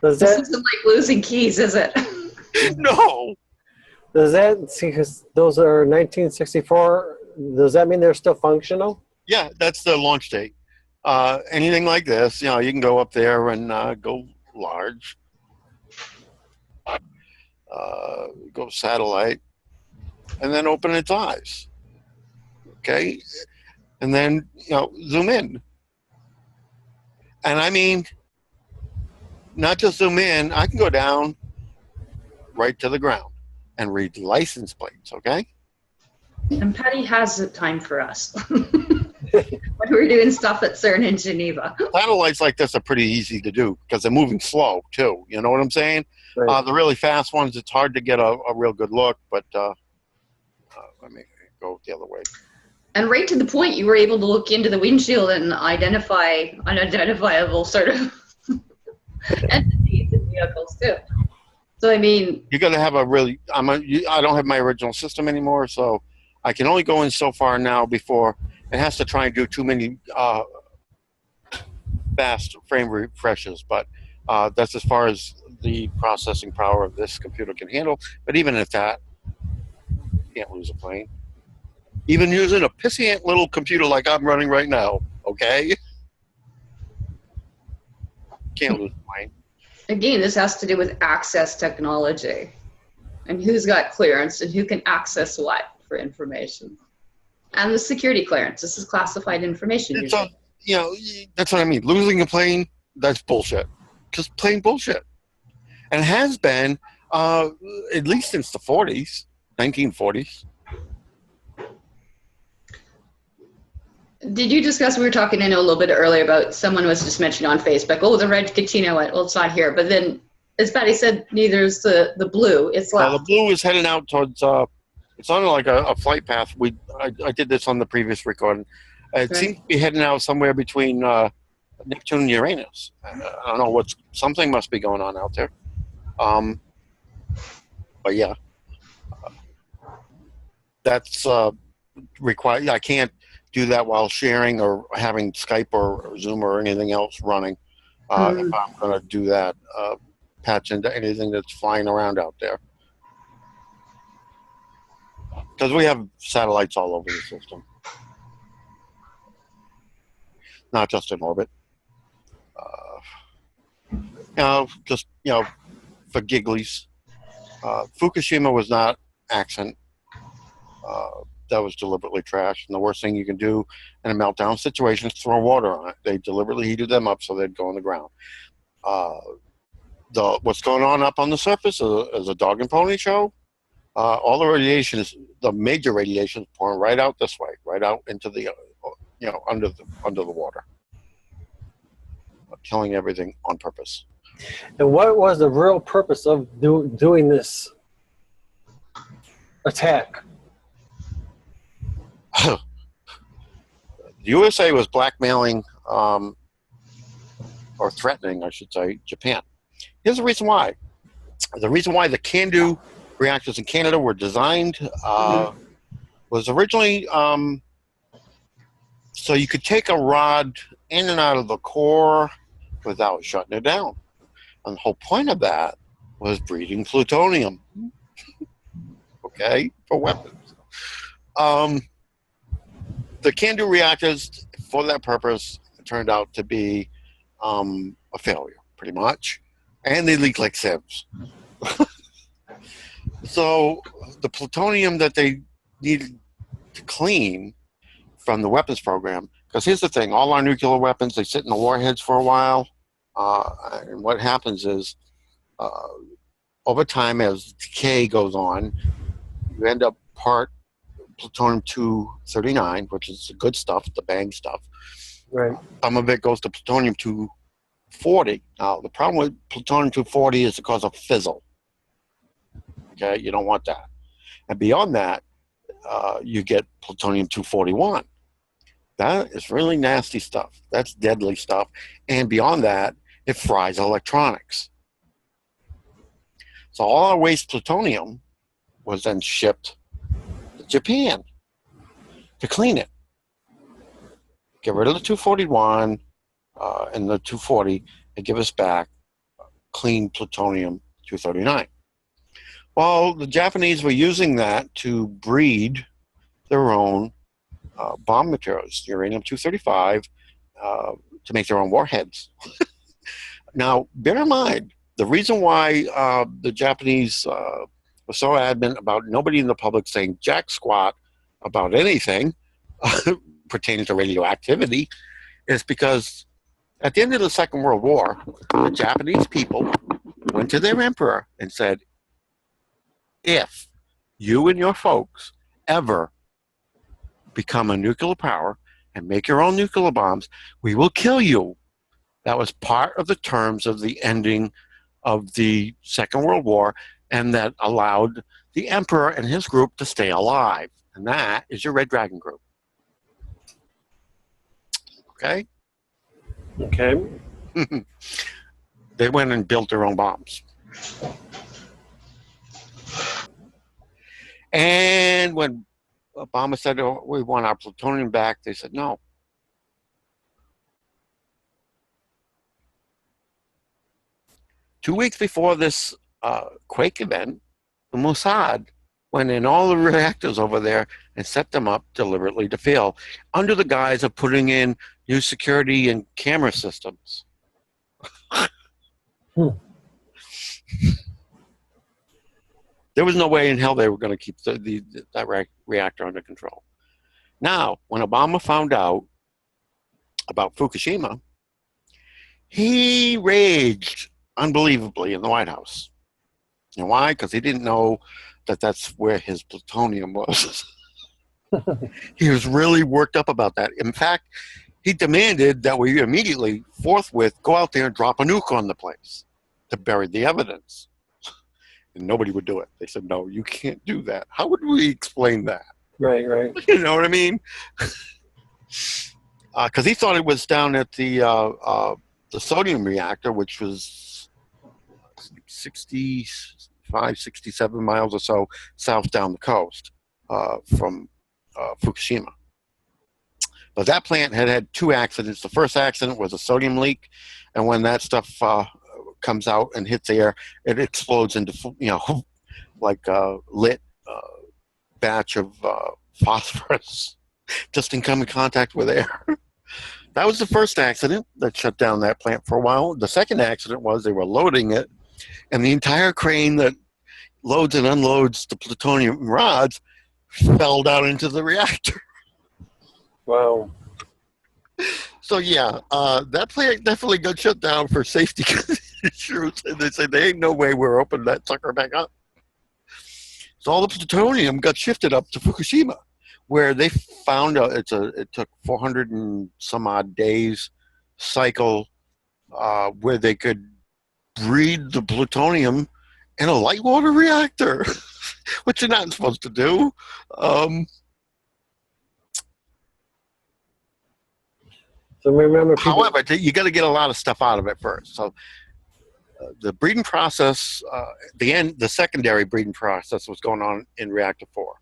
Does this that isn't like losing keys, is it? No. see? Because those are 1964. Does that mean they're still functional? Yeah, that's the launch date. Anything like this, you know, you can go up there and go large, go satellite, and then open its eyes. Okay, and then, you know, zoom in. And I mean, not just zoom in, I can go down right to the ground and read license plates, okay? And Patty has the time for us when we're doing stuff at CERN in Geneva. Satellites like this are pretty easy to do because they're moving slow, too. You know what I'm saying? Right. The really fast ones, it's hard to get a real good look, but let me go the other way. And right to the point, you were able to look into the windshield and identify unidentifiable sort of entities in vehicles too. So I mean, You got to have a really. I don't have my original system anymore, so I can only go in so far now before it has to try and do too many fast frame refreshes. But that's as far as the processing power of this computer can handle. But even at that, you can't lose a plane. Even using a pissant little computer like I'm running right now, okay? Can't lose a plane. again, this has to do with access technology and who's got clearance and who can access what for information. And the security clearance. This is classified information. It's you know, that's what I mean. Losing a plane, that's bullshit. Just plain bullshit. And has been at least since the 40s, 1940s. Did you discuss, we were talking, I know, a little bit earlier about someone was just mentioning on Facebook, oh, the red Kachina went, well, it's not here. But then, as Patty said, neither is the blue. It's left. The blue is heading out towards, it's on like a flight path. I did this on the previous recording. It seems to be heading out somewhere between Neptune and Uranus. I don't know, something must be going on out there. But yeah. That's required. I can't do that while sharing or having Skype or Zoom or anything else running. If I'm going to do that, patch into anything that's flying around out there. Because we have satellites all over the system. not just in orbit. Just for gigglies. Fukushima was not accident. That was deliberately trashed. And the worst thing you can do in a meltdown situation is throw water on it. They deliberately heated them up so they'd go on the ground. What's going on up on the surface is a dog and pony show. All the radiation the major radiation is pouring right out this way, right out into the, under the water, killing everything on purpose. And what was the real purpose of doing this attack? The USA was blackmailing, or threatening, I should say, Japan. Here's the reason why. The reason why the CANDU reactors in Canada were designed was originally so you could take a rod in and out of the core without shutting it down. And the whole point of that was breeding plutonium, okay, for weapons. The CANDU reactors, for that purpose, turned out to be a failure, pretty much. And they leaked like sieves. So the plutonium that they needed to clean from the weapons program, because here's the thing, all our nuclear weapons, they sit in the warheads for a while. And what happens is, over time, as decay goes on, you end up part plutonium-239, which is the good stuff, the bang stuff. Right. Some of it goes to plutonium-240. Now, the problem with plutonium-240 is it causes a fizzle. Okay, you don't want that. And beyond that, you get plutonium-241. That is really nasty stuff. That's deadly stuff. And beyond that, it fries electronics. So all our waste plutonium was then shipped to Japan to clean it. Get rid of the 241 and the 240 and give us back clean plutonium-239. Well, the Japanese were using that to breed their own bomb materials, uranium-235, to make their own warheads. Now, bear in mind, the reason why the Japanese were so adamant about nobody in the public saying jack squat about anything pertaining to radioactivity is because at the end of the Second World War, the Japanese people went to their emperor and said, if you and your folks ever become a nuclear power and make your own nuclear bombs, we will kill you. That was part of the terms of the ending of the Second World War, and that allowed the emperor and his group to stay alive. And that is your Red Dragon group. Okay? Okay. They went and built their own bombs. And when Obama said, oh, we want our plutonium back, they said no. 2 weeks before this Quake event, the Mossad went in all the reactors over there and set them up deliberately to fail under the guise of putting in new security and camera systems. There was no way in hell they were going to keep that reactor under control. Now, when Obama found out about Fukushima, he raged unbelievably in the White House. You know why? Because he didn't know that that's where his plutonium was. He was really worked up about that. In fact, he demanded that we immediately, forthwith, go out there and drop a nuke on the place to bury the evidence. And nobody would do it. They said, no, you can't do that. How would we explain that? Right, right. You know what I mean? Because he thought it was down at the sodium reactor, which was 65, 67 miles or so south down the coast from Fukushima. But that plant had had two accidents. The first accident was a sodium leak, and when that stuff comes out and hits the air, it explodes into, like a lit batch of phosphorus just in come in contact with air. That was the first accident that shut down that plant for a while. The second accident was they were loading it, and the entire crane that loads and unloads the plutonium rods fell down into the reactor. Wow. So yeah, that plant definitely got shut down for safety issues, and they said there ain't no way we're opening that sucker back up. So all the plutonium got shifted up to Fukushima, where they found it took 400 and some odd days cycle where they could breed the plutonium in a light water reactor, which you're not supposed to do. So remember, However, you got to get a lot of stuff out of it first. So the breeding process, the secondary breeding process was going on in reactor 4,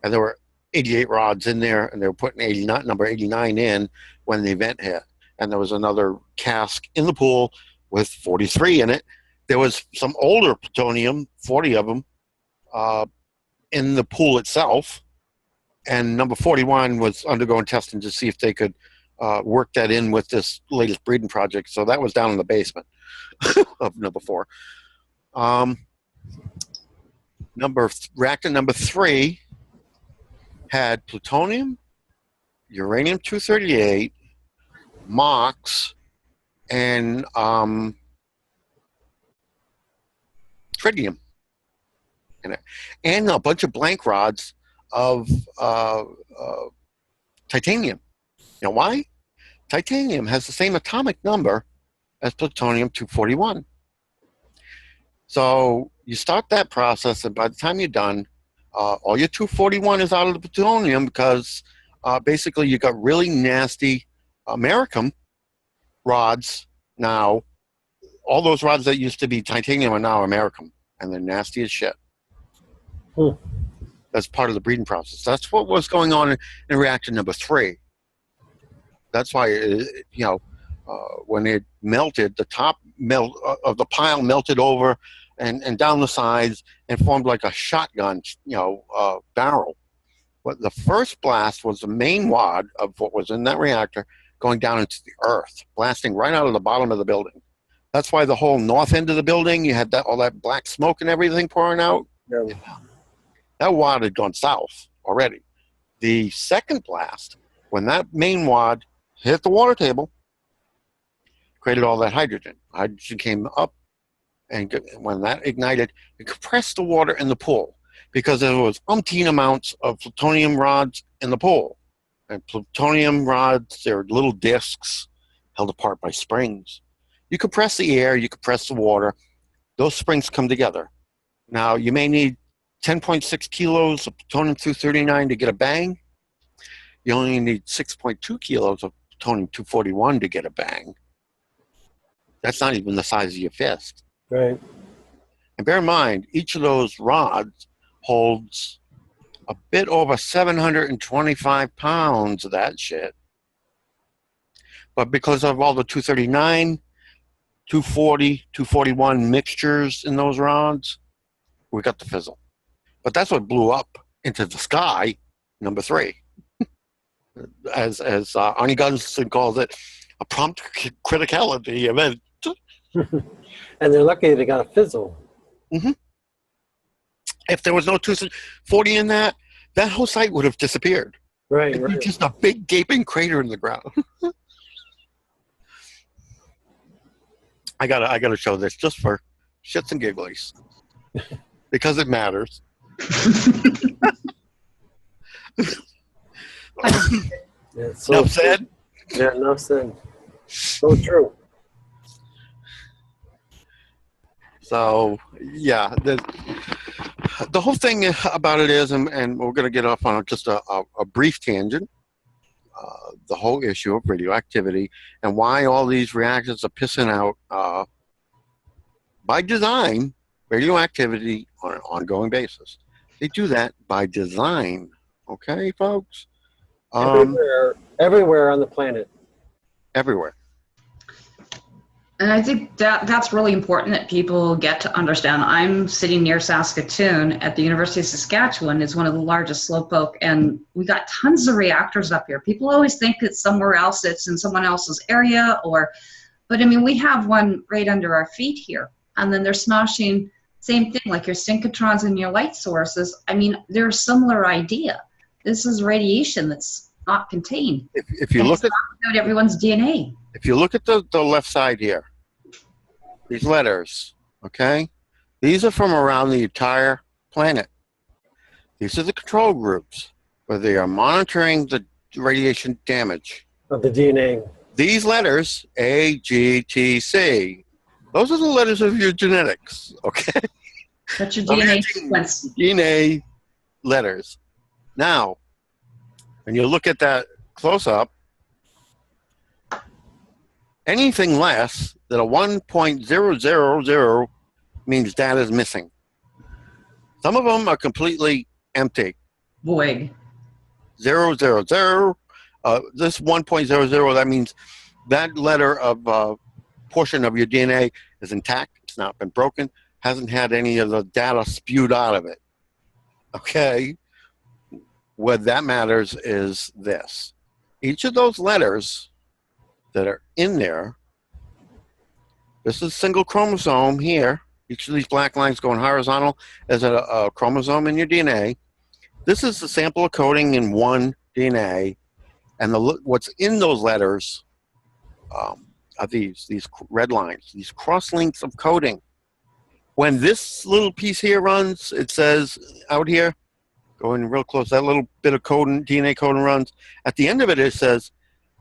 and there were 88 rods in there, and they were putting number 89 in when the event hit. And there was another cask in the pool with 43 in it. There was some older plutonium, 40 of them, in the pool itself. And number 41 was undergoing testing to see if they could work that in with this latest breeding project. So that was down in the basement of number 4. Reactor number 3 had plutonium, uranium-238, MOX, and tritium in it, and a bunch of blank rods of titanium. You know why? Titanium has the same atomic number as plutonium-241. So you start that process, and by the time you're done, all your 241 is out of the plutonium because basically you got really nasty American rods now. All those rods that used to be titanium are now American, and they're nasty as shit. That's part of the breeding process. That's what was going on in reactor number 3. That's why, when it melted, the top of the pile melted over and down the sides and formed like a shotgun, barrel. But the first blast was the main wad of what was in that reactor going down into the earth, blasting right out of the bottom of the building. That's why the whole north end of the building, you had all that black smoke and everything pouring out. Yeah. That wad had gone south already. The second blast, when that main wad hit the water table, created all that hydrogen. Hydrogen came up, and when that ignited, it compressed the water in the pool because there was umpteen amounts of plutonium rods in the pool. And plutonium rods, they're little discs held apart by springs. You compress the air, you compress the water, those springs come together. Now, you may need 10.6 kilos of plutonium-239 to get a bang. You only need 6.2 kilos of plutonium-241 to get a bang. That's not even the size of your fist. Right. And bear in mind, each of those rods holds a bit over 725 pounds of that shit. But because of all the 239, 240, 241 mixtures in those rods, we got the fizzle. But that's what blew up into the sky, number 3. As Arnie Gunson calls it, a prompt criticality event. And they're lucky they got a fizzle. Mm-hmm. If there was no 240 in that whole site would have disappeared. Right, It'd right. be just a big gaping crater in the ground. I gotta show this just for shits and gigglies because it matters. Yeah, so Enough said. Yeah, enough said. So true. So yeah, the whole thing about it is, and we're going to get off on just a brief tangent, the whole issue of radioactivity and why all these reactors are pissing out, by design, radioactivity on an ongoing basis. They do that by design. Okay, folks? Everywhere on the planet. Everywhere. And I think that's really important that people get to understand. I'm sitting near Saskatoon at the University of Saskatchewan. It's one of the largest slowpoke, and we got tons of reactors up here. People always think it's somewhere else, it's in someone else's area, but I mean, we have one right under our feet here. And then they're smashing, same thing, like your synchrotrons and your light sources. I mean, they're a similar idea. This is radiation that's not contained. If you look at everyone's DNA. If you look at the left side here, these letters, okay? These are from around the entire planet. These are the control groups where they are monitoring the radiation damage. Of the DNA. These letters, A, G, T, C, those are the letters of your genetics, okay? That's your DNA sequence. DNA letters. Now, when you look at that close-up, anything less than a 1.000 means data is missing. Some of them are completely empty. Void. 000. This 1.00, that means that letter of portion of your DNA is intact. It's not been broken. Hasn't had any of the data spewed out of it. Okay? What that matters is this. Each of those letters that are in there, this is a single chromosome here. Each of these black lines going horizontal as a chromosome in your DNA. This is the sample of coding in one DNA, and what's in those letters are these red lines, these cross links of coding. When this little piece here runs, it says out here, going real close, that little bit of coding, DNA coding runs. At the end of it, it says,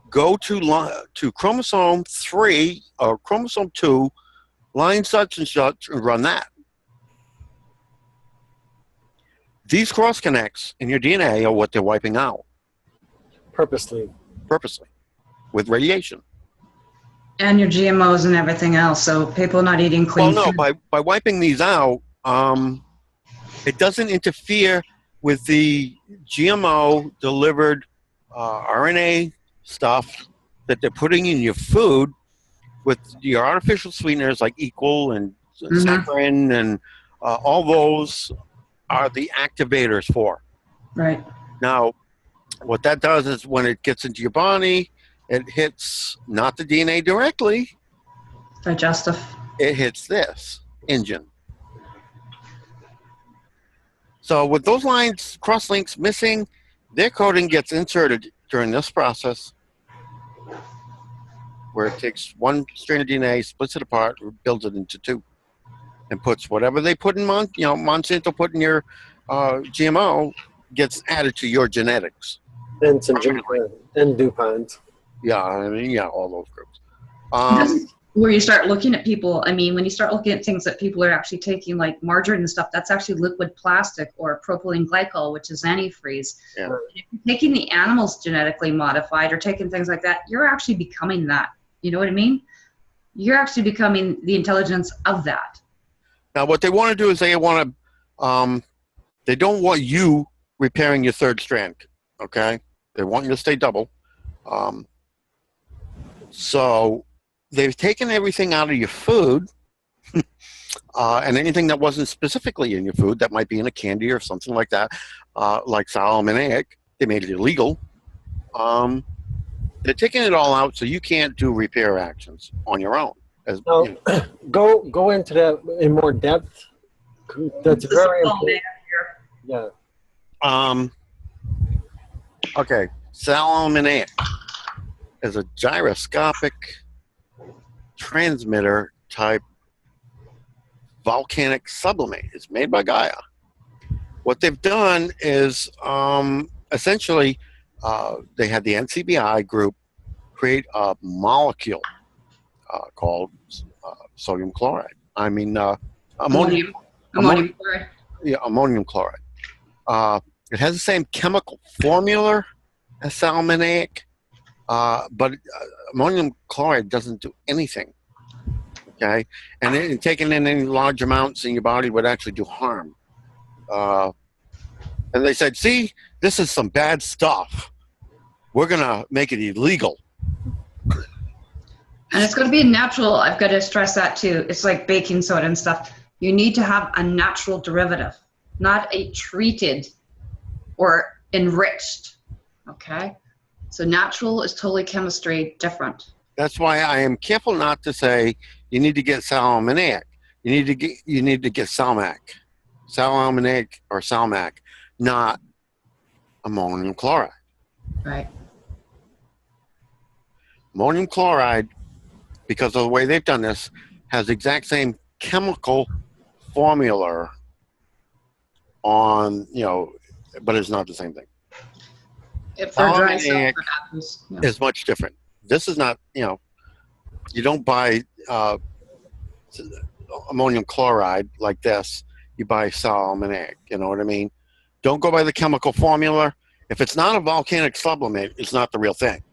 go to chromosome 3 or chromosome 2, line such and such, and run that. These cross connects in your DNA are what they're wiping out. Purposely, with radiation. And your GMOs and everything else, so people not eating clean Well, no, food. by wiping these out, it doesn't interfere with the GMO-delivered RNA stuff that they're putting in your food with your artificial sweeteners like Equal and saccharin, and all those are the activators for. Right. Now, what that does is when it gets into your body, it hits not the DNA directly. Digestive. It hits this engine. So with those lines, cross links missing, their coding gets inserted during this process where it takes one strand of DNA, splits it apart, builds it into two, and puts whatever they put in Monsanto put in your GMO gets added to your genetics. and Syngenta, and DuPont. Yeah, I mean, yeah, all those groups. Where you start looking at people, I mean, when you start looking at things that people are actually taking, like margarine and stuff, that's actually liquid plastic or propylene glycol, which is antifreeze. Yeah. If you're taking the animals genetically modified or taking things like that, you're actually becoming that. You know what I mean? You're actually becoming the intelligence of that. Now, what they want to do is they want to, they don't want you repairing your third strand, okay? They want you to stay double. So they've taken everything out of your food, and anything that wasn't specifically in your food that might be in a candy or something like that, like salmonaic, they made it illegal. They're taking it all out so you can't do repair actions on your own. Now, go into that in more depth. That's very important. Yeah. Okay, salmonaic is a gyroscopic transmitter type volcanic sublimate. It's made by Gaia. What they've done is essentially they had the NCBI group create a molecule called sodium chloride. I mean ammonium chloride. Yeah, ammonium chloride. It has the same chemical formula as salmonaic, but ammonium chloride doesn't do anything. Okay, and taking in any large amounts in your body would actually do harm. And they said, "See, this is some bad stuff. We're gonna make it illegal." And it's got to be natural. I've got to stress that too. It's like baking soda and stuff. You need to have a natural derivative, not a treated or enriched. Okay? So natural is totally chemistry different. That's why I am careful not to say you need to get salmoniac. You need to get salmac. Salmoniac or salmac, not ammonium chloride. Right. Ammonium chloride, because of the way they've done this, has the exact same chemical formula on, but it's not the same thing. For dry Salmoniac yeah. is much different. This is not, you don't buy ammonium chloride like this. You buy salmoniac, you know what I mean? Don't go by the chemical formula. If it's not a volcanic sublimate, it's not the real thing.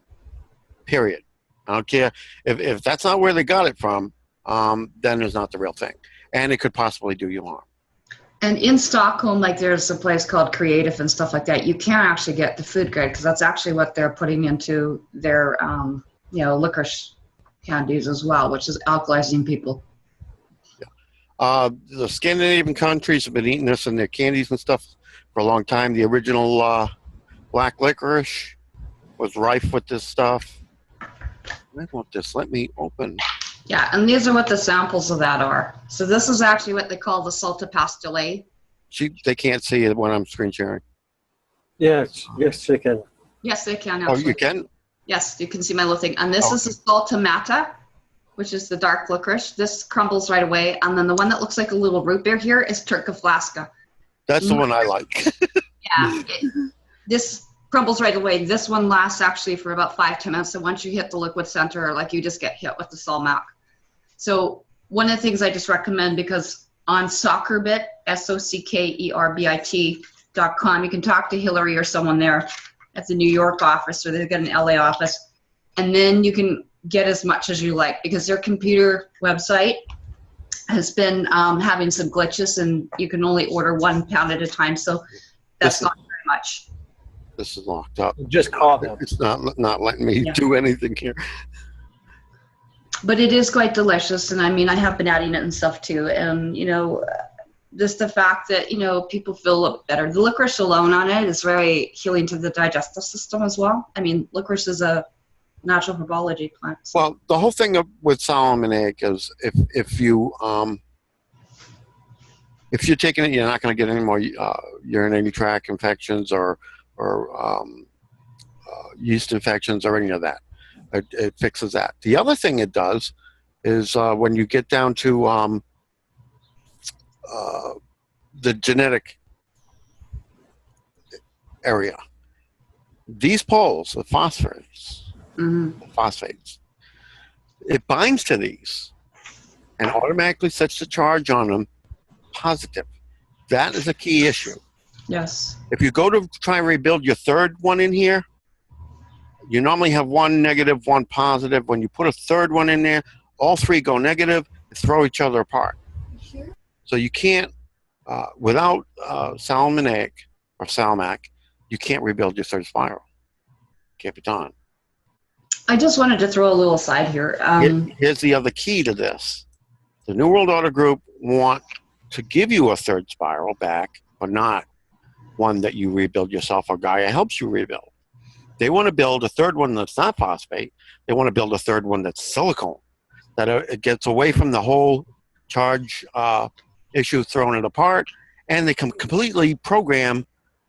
Period. I don't care. If that's not where they got it from, then it's not the real thing. And it could possibly do you harm. And in Stockholm, like there's a place called Creative and stuff like that, you can't actually get the food grade because that's actually what they're putting into their, licorice candies as well, which is alkalizing people. Yeah. The Scandinavian countries have been eating this in their candies and stuff for a long time. The original black licorice was rife with this stuff. I want this. Let me open. Yeah, and these are what the samples of that are. So this is actually what they call the salta pastille. They can't see it when I'm screen sharing. Yes, they can. Yes, they can. Actually. Oh, you can? Yes, you can see my little thing. And this is the salta mata, which is the dark licorice. This crumbles right away. And then the one that looks like a little root beer here is Turca flasca. That's the one I like. Yeah, this crumbles right away. This one lasts actually for about 5-10 minutes. So once you hit the liquid center, like you just get hit with the Salmac. So one of the things I just recommend, because on Soccerbit, SOCKERBIT.com, you can talk to Hillary or someone there at the New York office, or they've got an LA office, and then you can get as much as you like, because their computer website has been having some glitches, and you can only order 1 pound at a time. So that's not very much. This is locked up. Just call them. It's not letting me do anything here. But it is quite delicious, and I mean, I have been adding it and stuff too, and just the fact that people feel better. The licorice alone on it is very healing to the digestive system as well. I mean, licorice is a natural herbology plant. So. Well, the whole thing with salmoniac is if you're taking it, you're not going to get any more urinary tract infections or yeast infections or any of that. It fixes that. The other thing it does is when you get down to the genetic area, these poles, the phosphates, it binds to these and automatically sets the charge on them positive. That is a key issue. Yes. If you go to try and rebuild your third one in here, you normally have 1 negative, 1 positive. When you put a third one in there, all 3 go negative and throw each other apart. Sure. So you can't, without salmoniac or salmac, you can't rebuild your third spiral. Can't be done. I just wanted to throw a little aside here. Here's the other key to this. The New World Order group want to give you a third spiral back, but not one that you rebuild yourself or Gaia helps you rebuild. They want to build a third one that's not phosphate. They want to build a third one that's silicone, that it gets away from the whole charge issue, throwing it apart, and they can completely program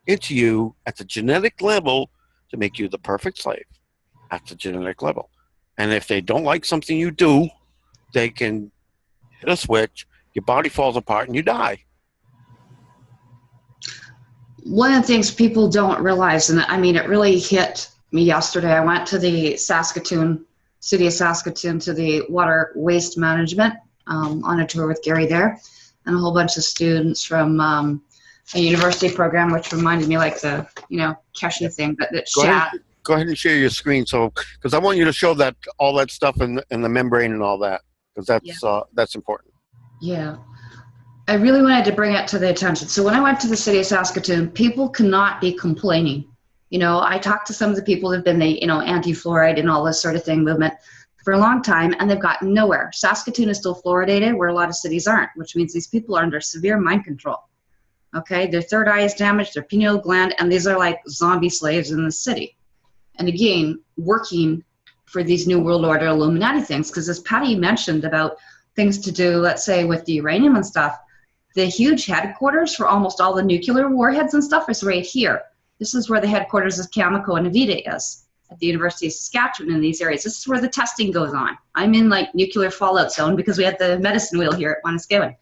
into you at the genetic level to make you the perfect slave at the genetic level. And if they don't like something you do, they can hit a switch, your body falls apart, and you die. One of the things people don't realize, and I mean, it really hit me yesterday. I went to the city of Saskatoon, to the water waste management on a tour with Gary there, and a whole bunch of students from a university program, which reminded me like the, Keshe thing, but that Go ahead and share your screen, because I want you to show that all that stuff in the membrane and all that, because that's important. Yeah. I really wanted to bring it to the attention. So when I went to the city of Saskatoon, people cannot be complaining. I talked to some of the people that have been the, anti-fluoride and all this sort of thing movement. for a long time, and they've gotten nowhere. Saskatoon is still fluoridated, where a lot of cities aren't, which means these people are under severe mind control. Okay, their third eye is damaged, their pineal gland, and these are like zombie slaves in the city. And again, working for these New World Order Illuminati things, because as Pattie mentioned about things to do, let's say, with the uranium and stuff, the huge headquarters for almost all the nuclear warheads and stuff is right here. This is where the headquarters of Cameco and Avita is, at the University of Saskatchewan in these areas. This is where the testing goes on. I'm in like nuclear fallout zone because we had the medicine wheel here at Wanuskewin.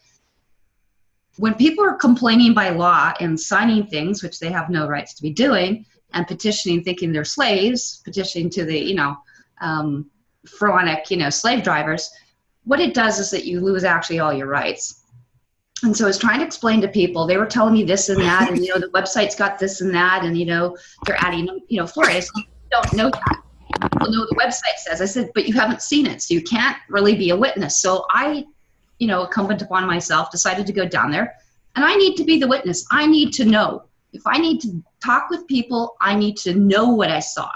When people are complaining by law and signing things, which they have no rights to be doing, and petitioning thinking they're slaves, petitioning to the, pharaonic, slave drivers, what it does is that you lose actually all your rights. And so I was trying to explain to people, they were telling me this and that, and, the website's got this and that, and, they're adding, fluoride. I said, you don't know that. People know the website says. I said, but you haven't seen it, so you can't really be a witness. So I, incumbent upon myself, decided to go down there, and I need to be the witness. I need to know. If I need to talk with people, I need to know what I saw.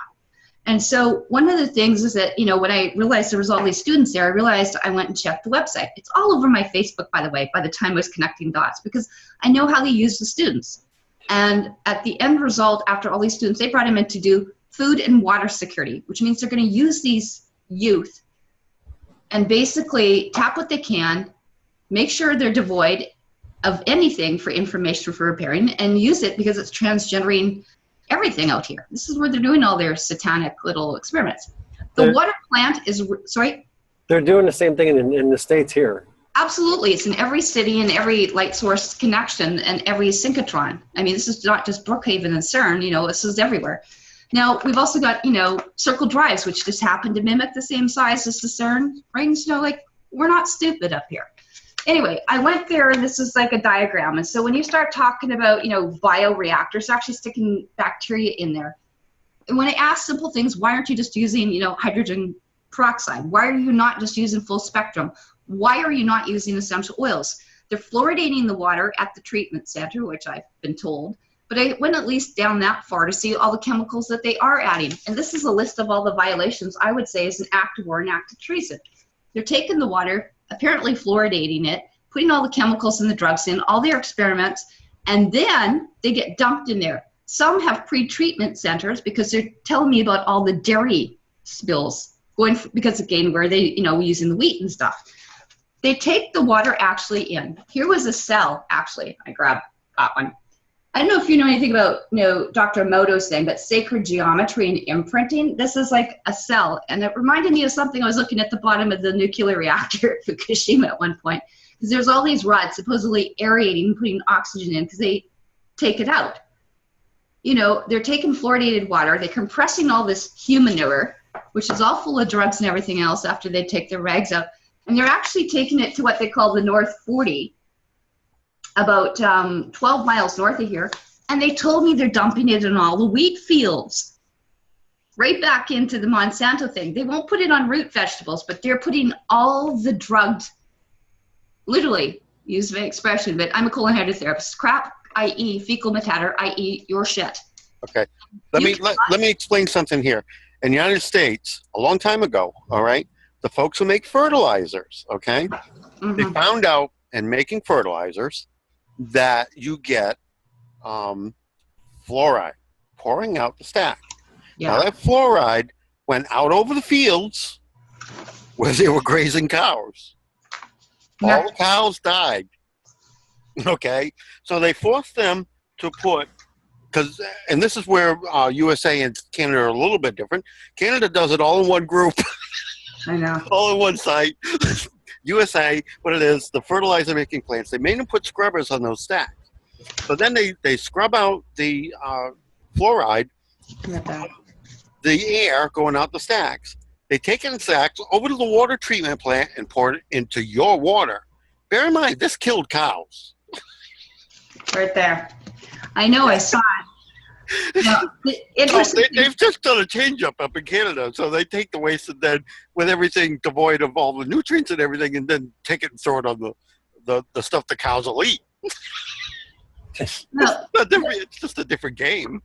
And so one of the things is that, when I realized there was all these students there, I realized I went and checked the website. It's all over my Facebook, by the way, by the time I was connecting dots, because I know how they use the students. And at the end result, after all these students, they brought them in to do food and water security, which means they're going to use these youth and basically tap what they can, make sure they're devoid of anything for information for repairing, and use it because it's transgendering everything out here. This is where they're doing all their satanic little experiments. The water plant is, sorry? They're doing the same thing in the States here. Absolutely. It's in every city and every light source connection and every synchrotron. I mean, this is not just Brookhaven and CERN, this is everywhere. Now, we've also got, circle drives, which just happen to mimic the same size as the CERN rings. We're not stupid up here. Anyway, I went there, and this is like a diagram. And so when you start talking about, bioreactors, actually sticking bacteria in there. And when I ask simple things, why aren't you just using, hydrogen peroxide? Why are you not just using full spectrum? Why are you not using essential oils? They're fluoridating the water at the treatment center, which I've been told. But I went at least down that far to see all the chemicals that they are adding. And this is a list of all the violations I would say is an act of war, an act of treason. They're taking the water, apparently fluoridating it, putting all the chemicals and the drugs in, all their experiments, and then they get dumped in there. Some have pre-treatment centers because they're telling me about all the dairy spills because again, where they, using the wheat and stuff. They take the water actually in. Here was a cell, actually. I grabbed that one. I don't know if you know anything about, Dr. Emoto's thing, but sacred geometry and imprinting. This is like a cell, and it reminded me of something I was looking at the bottom of the nuclear reactor at Fukushima at one point, because there's all these rods supposedly aerating, putting oxygen in, because they take it out. They're taking fluoridated water, they're compressing all this human manure, which is all full of drugs and everything else after they take their rags out, and they're actually taking it to what they call the North 40, about 12 miles north of here, and they told me they're dumping it in all the wheat fields, right back into the Monsanto thing. They won't put it on root vegetables, but they're putting all the drugged, literally, use the expression, but I'm a colon hydrotherapist, crap, i.e. fecal matter, i.e. your shit. Okay, let me explain something here. In the United States, a long time ago, all right, the folks who make fertilizers, okay, they found out in making fertilizers that you get fluoride pouring out the stack. Yeah. Now that fluoride went out over the fields where they were grazing cows. Yeah. All the cows died. Okay, so they forced them to put, and this is where USA and Canada are a little bit different. Canada does it all in one group. I know. All in one site. USA, what it is, the fertilizer making plants, they made them put scrubbers on those stacks. So then they scrub out the fluoride, the air going out the stacks. They take it in sacks over to the water treatment plant and pour it into your water. Bear in mind, this killed cows. Right there. I know, I saw it. They've just done a change up in Canada, so they take the waste and then with everything devoid of all the nutrients and everything, and then take it and throw it on the stuff the cows will eat. It's just a different game.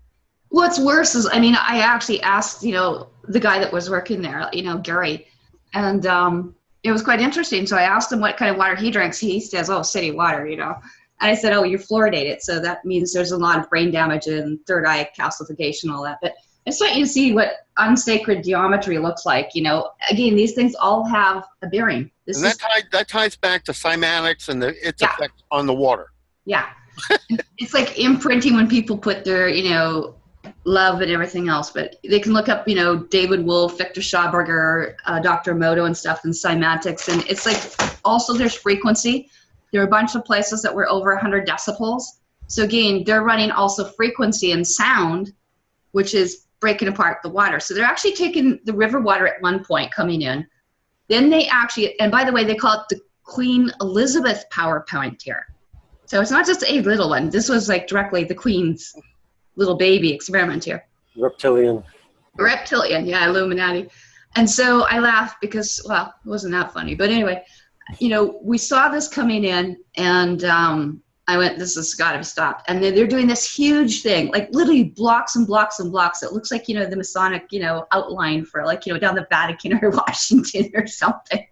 What's worse is, I actually asked, the guy that was working there, Gary, And it was quite interesting. So I asked him what kind of water he drinks. He says, oh, city water, you know. And I said, oh, you're fluoridated. So that means there's a lot of brain damage and third eye calcification, all that. But I just want you to see what unsacred geometry looks like. You know, again, these things all have a bearing. And that ties back to cymatics and its effect on the water. Yeah. It's like imprinting when people put their, you know, love and everything else. But they can look up, you know, David Wolf, Victor Schauberger, Dr. Moto and stuff, and cymatics. And it's like also there's frequency. There are a bunch of places that were over 100 decibels. So again, they're running also frequency and sound, which is breaking apart the water. So they're actually taking the river water at one point coming in. Then they actually, and by the way, they call it the Queen Elizabeth power plant here. So it's not just a little one. This was like directly the Queen's little baby experiment here. Reptilian, yeah, Illuminati. And so I laughed because, well, it wasn't that funny. But anyway, you know, we saw this coming in, and I went, this has got to be stopped. And then they're doing this huge thing, like literally blocks and blocks and blocks. It looks like, you know, the Masonic, you know, outline for like, you know, down the Vatican or Washington or something.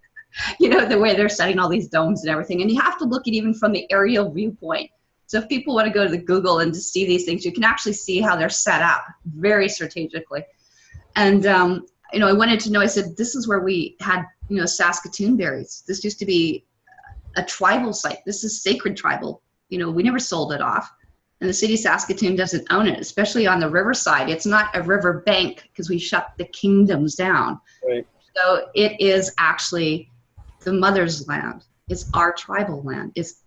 You know, the way they're setting all these domes and everything. And you have to look at even from the aerial viewpoint. So if people want to go to the Google and just see these things, you can actually see how they're set up very strategically. And, you know, I wanted to know, I said, this is where we had, you know, Saskatoon berries. This used to be a tribal site. This is sacred tribal. You know, we never sold it off. And the city of Saskatoon doesn't own it, especially on the riverside. It's not a river bank because we shut the kingdoms down. right? So it is actually the mother's land. It's our tribal land. It's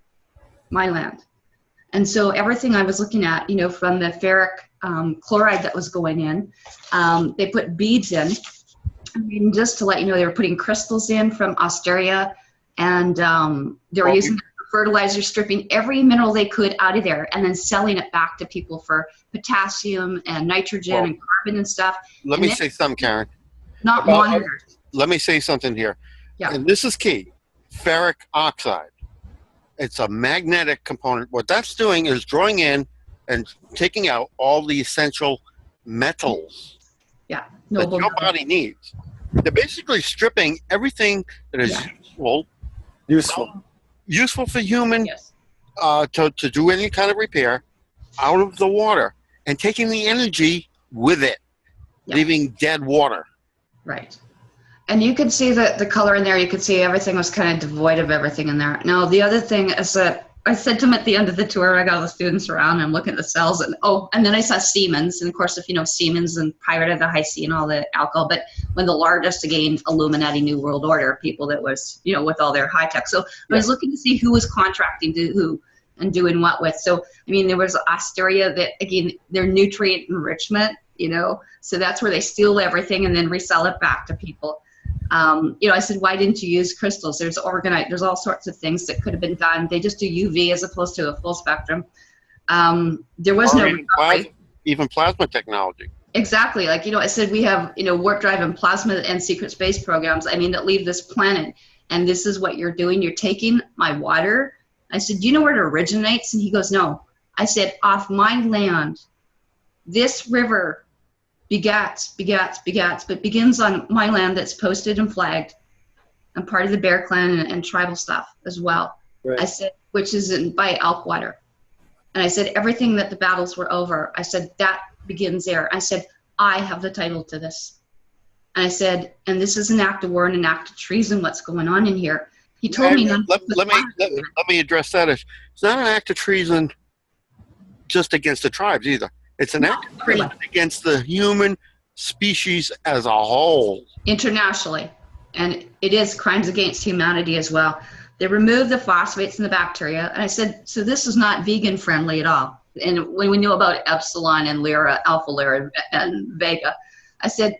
my land. And so everything I was looking at, you know, from the ferric chloride that was going in, they put beads in. I mean, just to let you know, they were putting crystals in from Australia, and they were using fertilizer, stripping every mineral they could out of there, and then selling it back to people for potassium and nitrogen and carbon and stuff. Let me say something, Karen. Not monitored. Let me say something here. Yeah. And this is key. Ferric oxide. It's a magnetic component. What that's doing is drawing in and taking out all the essential metals Yeah. that your body needs. They're basically stripping everything that is useful for human Yes. to do any kind of repair out of the water and taking the energy with it, leaving dead water. Right. And you could see the color in there. You could see everything was kind of devoid of everything in there. Now, the other thing is that I said to him at the end of the tour, I got all the students around, and I'm looking at the cells, and and then I saw Siemens. And of course, if you know Siemens and Pirate of the High Sea and all the alcohol, but when the largest, again, Illuminati New World Order, people that was, you know, with all their high tech. So I was looking to see who was contracting to who and doing what with. So, I mean, there was Asteria that, again, their nutrient enrichment, you know, so that's where they steal everything and then resell it back to people. You know, I said, why didn't you use crystals? There's organite, there's all sorts of things that could have been done. They just do UV as opposed to a full spectrum. There was no even plasma technology. Exactly. Like, you know, I said, we have, you know, warp drive and plasma and secret space programs, I mean, that leave this planet. And this is what you're doing. You're taking my water. I said, do you know where it originates? And he goes, no. I said, off my land, this river begats, but begins on my land that's posted and flagged. I'm part of the Bear Clan and tribal stuff as well. Right. I said, which is by elk water. And I said, everything that the battles were over, I said, that begins there. I said, I have the title to this. And I said, and this is an act of war and an act of treason, what's going on in here. He told me. Let me address that. It's not an act of treason just against the tribes either. It's an act of treason against the human species as a whole. Internationally. And it is crimes against humanity as well. They removed the phosphates and the bacteria. And I said, so this is not vegan friendly at all. And when we knew about Epsilon and Lyra, Alpha Lyra and Vega, I said,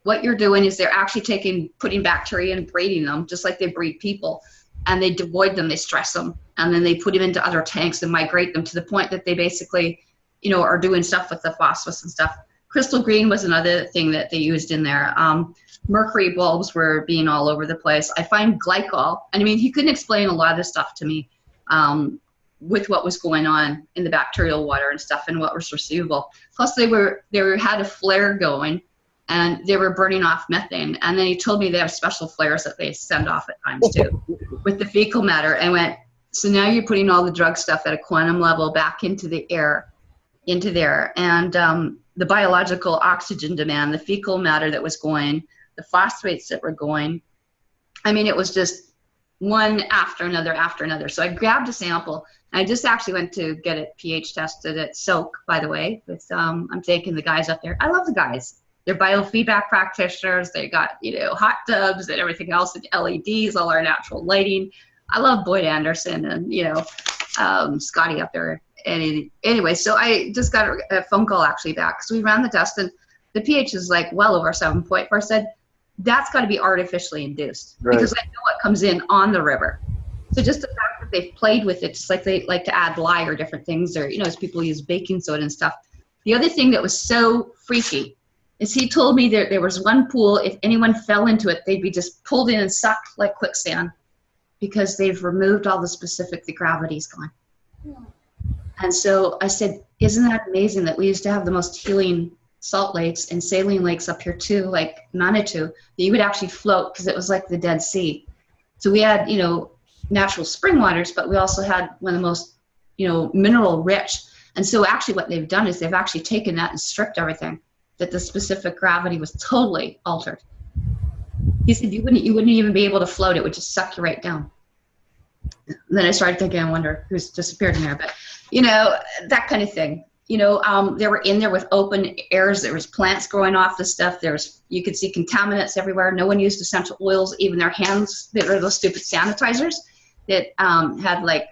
what you're doing is they're actually putting bacteria and breeding them, just like they breed people. And they devoid them, they stress them. And then they put them into other tanks and migrate them to the point that they basically, you know, are doing stuff with the phosphorus and stuff. Crystal green was another thing that they used in there. Mercury bulbs were being all over the place. I find glycol, and I mean, he couldn't explain a lot of this stuff to me with what was going on in the bacterial water and stuff and what was receivable. Plus they had a flare going, and they were burning off methane. And then he told me they have special flares that they send off at times too with the fecal matter. And went, so now you're putting all the drug stuff at a quantum level back into the air, into there. And the biological oxygen demand, the fecal matter that was going, the phosphates that were going. I mean, it was just one after another after another. So I grabbed a sample. I just actually went to get it pH tested at SOAK, by the way. With, I'm taking the guys up there. I love the guys. They're biofeedback practitioners. They got, hot tubs and everything else, and LEDs, all our natural lighting. I love Boyd Anderson and, Scotty up there. And anyway, so I just got a phone call actually back. So we ran the test, and the pH is like well over 7.4. I said, that's got to be artificially induced, right, because I know what comes in on the river. So just the fact that they've played with it, just like they like to add lye or different things, or, as people use baking soda and stuff. The other thing that was so freaky is he told me there was one pool, if anyone fell into it, they'd be just pulled in and sucked like quicksand because they've removed all the gravity's gone. Yeah. And so I said, isn't that amazing that we used to have the most healing salt lakes and saline lakes up here too, like Manitou, that you would actually float because it was like the Dead Sea. So we had, natural spring waters, but we also had one of the most, mineral rich. And so actually what they've done is they've actually taken that and stripped everything, that the specific gravity was totally altered. He said you wouldn't even be able to float, it would just suck you right down. And then I started thinking, I wonder who's disappeared in there, but that kind of thing. They were in there with open airs. There was plants growing off the stuff. You could see contaminants everywhere. No one used essential oils. Even their hands, they were those stupid sanitizers that had like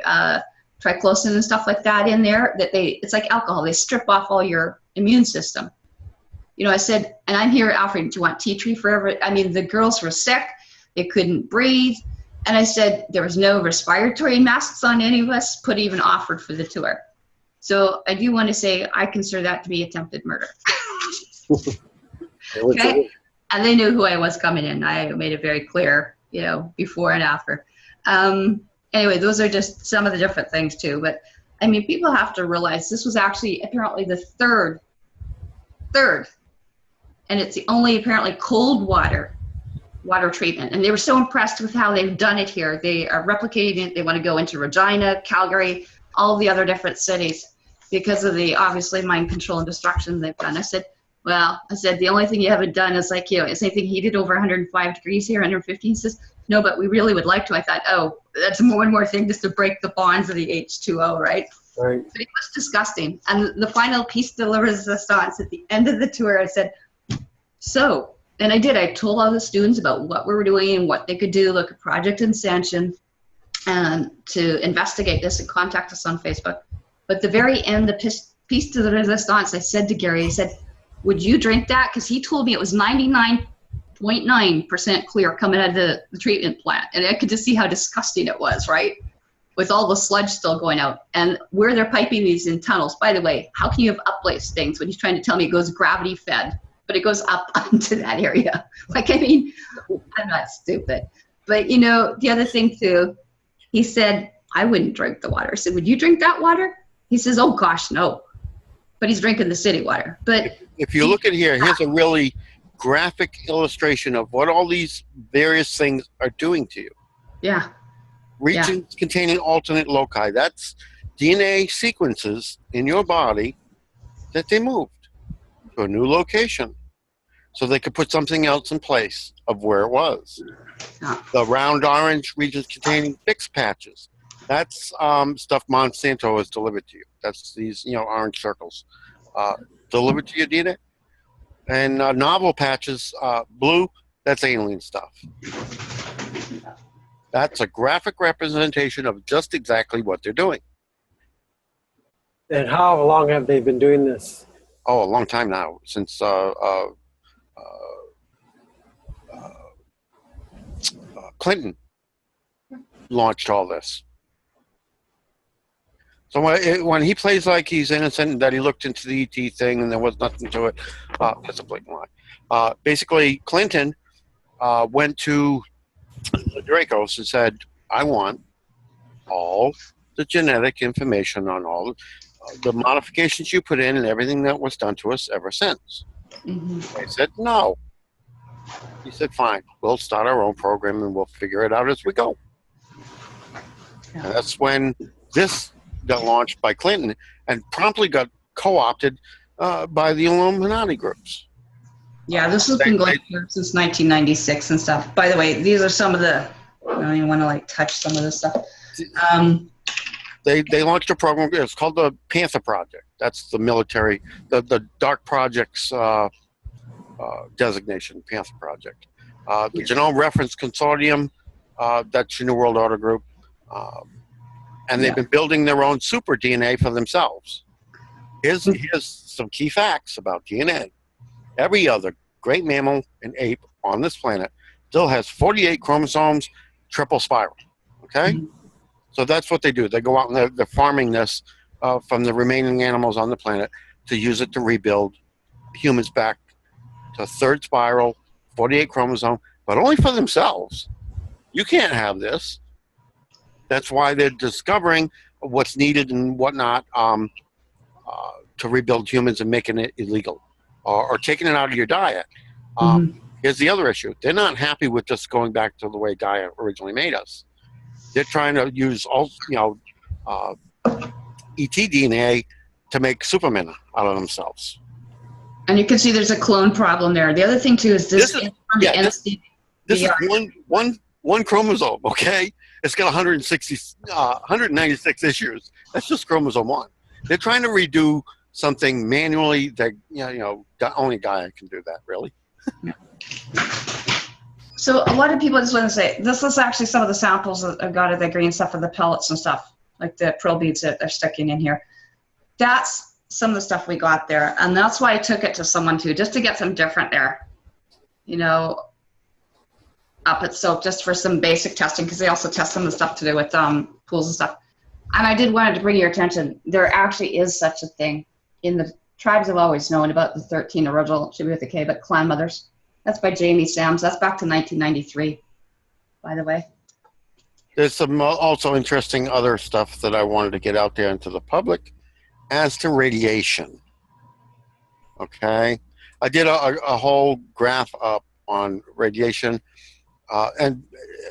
triclosan and stuff like that in there. It's like alcohol. They strip off all your immune system. I said, and I'm here, Alfred, do you want tea tree forever? I mean, the girls were sick. They couldn't breathe. And I said, there was no respiratory masks on any of us, even offered for the tour. So I do want to say I consider that to be attempted murder. Okay? And they knew who I was coming in. I made it very clear, before and after. Anyway, those are just some of the different things too. But I mean, people have to realize this was actually apparently the third, and it's the only apparently cold water treatment. And they were so impressed with how they've done it here. They are replicating it. They want to go into Regina, Calgary, all the other different cities because of the obviously mind control and destruction they've done. I said, the only thing you haven't done is like, is anything heated over 105 degrees here, 115? He says, no, but we really would like to. I thought, oh, that's one more thing just to break the bonds of the H2O, right? Right. But it was disgusting. And the final piece de la resistance at the end of the tour, I said, and I did. I told all the students about what we were doing and what they could do, look at Project Incenssion, and to investigate this and contact us on Facebook. But the very end, the piece de la resistance, I said to Gary, I said, would you drink that? Because he told me it was 99.9% clear coming out of the treatment plant. And I could just see how disgusting it was, right? With all the sludge still going out. And where they're piping these in tunnels. By the way, how can you have uplaced things when he's trying to tell me it goes gravity fed, but it goes up onto that area? Like, I mean, I'm not stupid. But, the other thing too, he said, I wouldn't drink the water. I said, would you drink that water? He says, oh gosh, no. But he's drinking the city water. But if you look at here's a really graphic illustration of what all these various things are doing to you. Yeah. Regions containing alternate loci. That's DNA sequences in your body that they moved to a new location so they could put something else in place of where it was. Yeah. The round orange regions containing fixed patches. That's stuff Monsanto has delivered to you. That's these, orange circles delivered to your DNA. And novel patches, blue, that's alien stuff. That's a graphic representation of just exactly what they're doing. And how long have they been doing this? Oh, a long time now, since Clinton launched all this. So when he plays like he's innocent, that he looked into the ET thing and there was nothing to it, that's a blatant lie. Basically, Clinton went to the Dracos and said, I want all the genetic information on all the modifications you put in and everything that was done to us ever since. Mm-hmm. They said no. He said, fine, we'll start our own program and we'll figure it out as we go. Yeah. And that's when this got launched by Clinton and promptly got co-opted by the Illuminati groups. Yeah, this has been going on since 1996 and stuff. By the way, these are some of the, I don't even want to like touch some of this stuff. They launched a program, it's called the Panther Project. That's the military, the Dark Project's designation, Panther Project. The Genome Reference Consortium, that's your New World Order group. And they've been building their own super DNA for themselves. Here's some key facts about DNA. Every other great mammal and ape on this planet still has 48 chromosomes, triple spiral. Okay? Mm-hmm. So that's what they do. They go out and they're farming this from the remaining animals on the planet to use it to rebuild humans back to third spiral, 48 chromosome, but only for themselves. You can't have this. That's why they're discovering what's needed and whatnot to rebuild humans and making it illegal or taking it out of your diet. Here's the other issue. They're not happy with just going back to the way Gaia originally made us. They're trying to use ET DNA to make Supermen out of themselves. And you can see there's a clone problem there. The other thing too is this is one chromosome, okay? It's got 196 issues. That's just chromosome 1. They're trying to redo something manually that, only Gaia can do that, really. So a lot of people just want to say, this is actually some of the samples that I've got of the green stuff, of the pellets and stuff, like the pearl beads that they're sticking in here. That's some of the stuff we got there. And that's why I took it to someone too, just to get some different there, up at SOAP, just for some basic testing, because they also test some of the stuff to do with pools and stuff. And I did want to bring your attention, there actually is such a thing. In the tribes have always known about the 13 original, should be with a K, but clan mothers. That's by Jamie Sams. That's back to 1993, by the way. There's some also interesting other stuff that I wanted to get out there into the public as to radiation. Okay? I did a whole graph up on radiation, and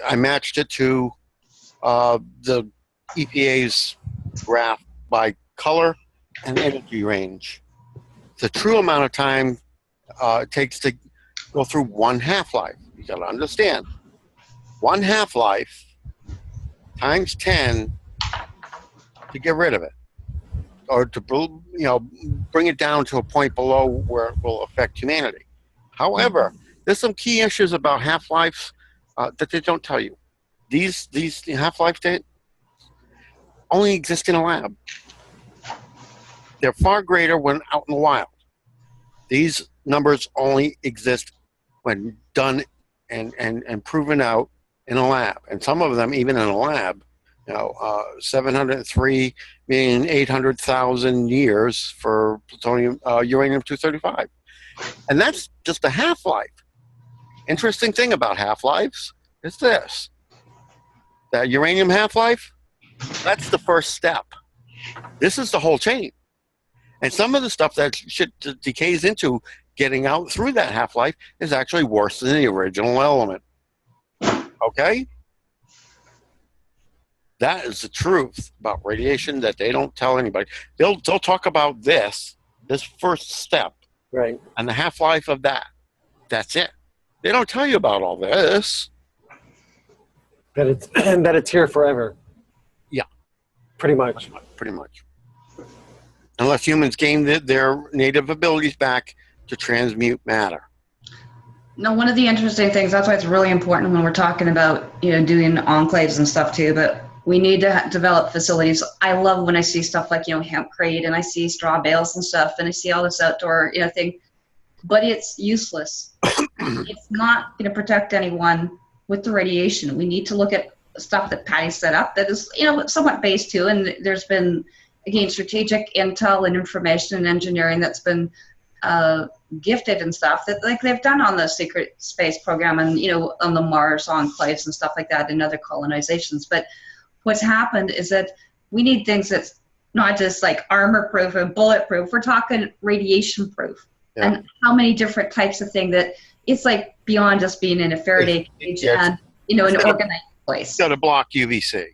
I matched it to the EPA's graph by color and energy range. The true amount of time it takes to go through one half-life. You got to understand. One half-life times 10 to get rid of it, or to bring it down to a point below where it will affect humanity. However, there's some key issues about half-lives that they don't tell you. These half-life dates only exist in a lab. They're far greater when out in the wild. These numbers only exist when done and proven out in a lab. And some of them, even in a lab, 703,800,000 years for plutonium, uranium-235. And that's just a half-life. Interesting thing about half-lives is this. That uranium half-life, that's the first step. This is the whole chain. And some of the stuff that shit decays into getting out through that half-life is actually worse than the original element. Okay? That is the truth about radiation that they don't tell anybody. They'll talk about this first step, right, and the half-life of that. That's it. They don't tell you about all this. That it's here forever. Yeah. Pretty much. Pretty much. Unless humans gain their native abilities back to transmute matter. No, one of the interesting things, that's why it's really important when we're talking about, doing enclaves and stuff too, but we need to develop facilities. I love when I see stuff like, hempcrete, and I see straw bales and stuff, and I see all this outdoor, thing, but it's useless. It's not going to protect anyone with the radiation. We need to look at stuff that Pattie set up that is, somewhat based too, and there's been, again, strategic intel and information and engineering that's been gifted and stuff that like they've done on the secret space program and on the Mars enclaves and stuff like that and other colonizations. But what's happened is that we need things that's not just like armor proof and bulletproof. We're talking radiation proof. Yeah. And how many different types of thing that it's like beyond just being in a Faraday cage and, you know, an organized place. It's got to block UVC.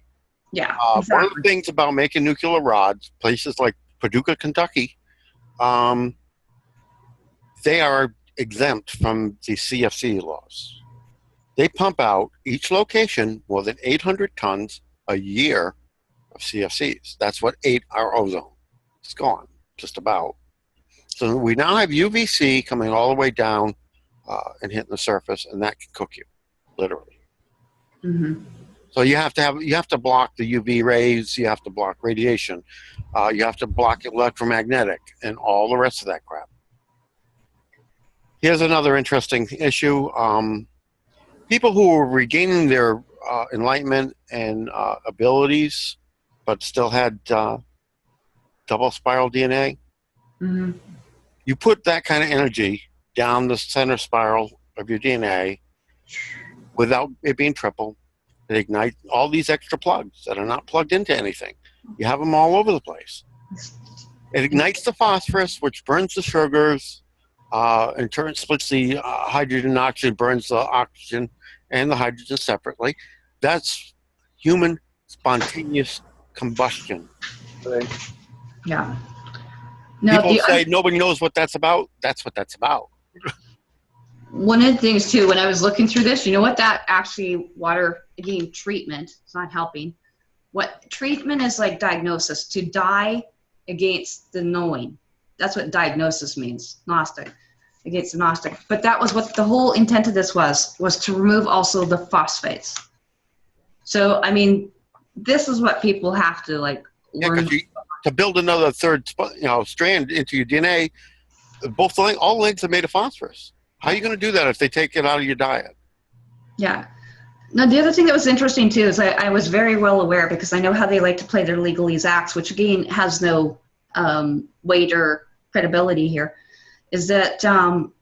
Yeah, One exactly. of the things about making nuclear rods, places like Paducah, Kentucky, they are exempt from the CFC laws. They pump out each location more than 800 tons a year of CFCs. That's what ate our ozone. It's gone, just about. So we now have UVC coming all the way down and hitting the surface, and that can cook you, literally. Mm-hmm. So you have to block the UV rays, you have to block radiation, you have to block electromagnetic, and all the rest of that crap. Here's another interesting issue. People who were regaining their enlightenment and abilities, but still had double spiral DNA, Mm-hmm. you put that kind of energy down the center spiral of your DNA without it being triple, it ignites all these extra plugs that are not plugged into anything. You have them all over the place. It ignites the phosphorus, which burns the sugars, in turn splits the hydrogen and oxygen, burns the oxygen and the hydrogen separately. That's human spontaneous combustion. Yeah. Now, People say nobody knows what that's about. That's what that's about. one of the things too, when I was looking through this, you know what that actually water, again, treatment, it's not helping. What treatment is like diagnosis, to die against the knowing. That's what diagnosis means, Gnostic, against the Gnostic. But that was what the whole intent of this was to remove also the phosphates. So, I mean, this is what people have to like learn. To build another third, strand into your DNA, all legs are made of phosphorus. How are you going to do that if they take it out of your diet? Yeah. Now, the other thing that was interesting, too, is I was very well aware, because I know how they like to play their legalese acts, which, again, has no weight or credibility here, is that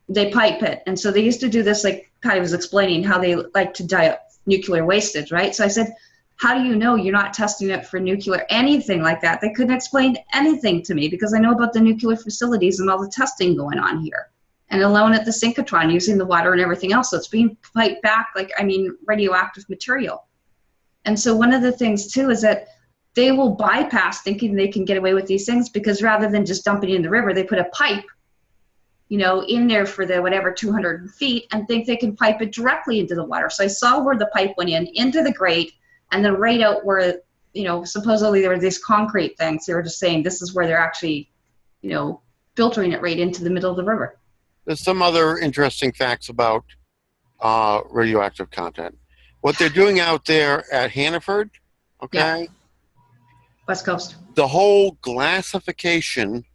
they pipe it. And so they used to do this, like Patty was explaining, how they like to die nuclear wastage, right? So I said, how do you know you're not testing it for nuclear anything like that? They couldn't explain anything to me, because I know about the nuclear facilities and all the testing going on here. And alone at the synchrotron, using the water and everything else, so it's being piped back, radioactive material. And so one of the things, too, is that they will bypass thinking they can get away with these things, because rather than just dumping it in the river, they put a pipe, in there for the 200 feet, and think they can pipe it directly into the water. So I saw where the pipe went into the grate, and then right out where, supposedly there were these concrete things. They were just saying this is where they're actually, filtering it right into the middle of the river. There's some other interesting facts about radioactive content. What they're doing out there at Hannaford, okay? Yeah. West Coast. The whole glassification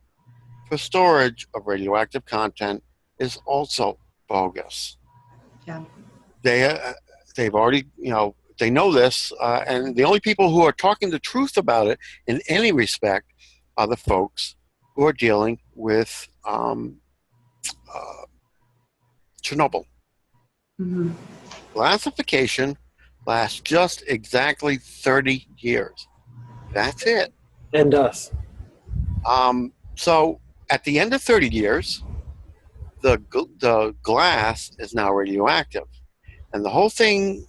for storage of radioactive content is also bogus. Yeah. They've already, they know this, and the only people who are talking the truth about it in any respect are the folks who are dealing with Chernobyl. Mm-hmm. Glassification lasts just exactly 30 years. That's it. And us. So at the end of 30 years, the glass is now radioactive, and the whole thing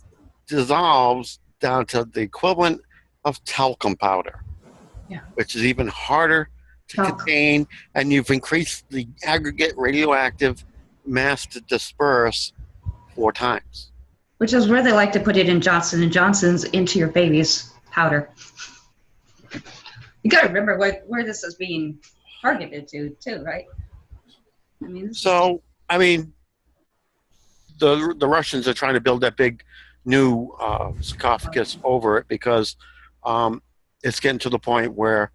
dissolves down to the equivalent of talcum powder, which is even harder to contain, and you've increased the aggregate radioactive mass to disperse 4 times. Which is where they like to put it in Johnson & Johnson's into your baby's powder. You got to remember where this is being targeted to, too, right? The Russians are trying to build that big new sarcophagus over it, because it's getting to the point where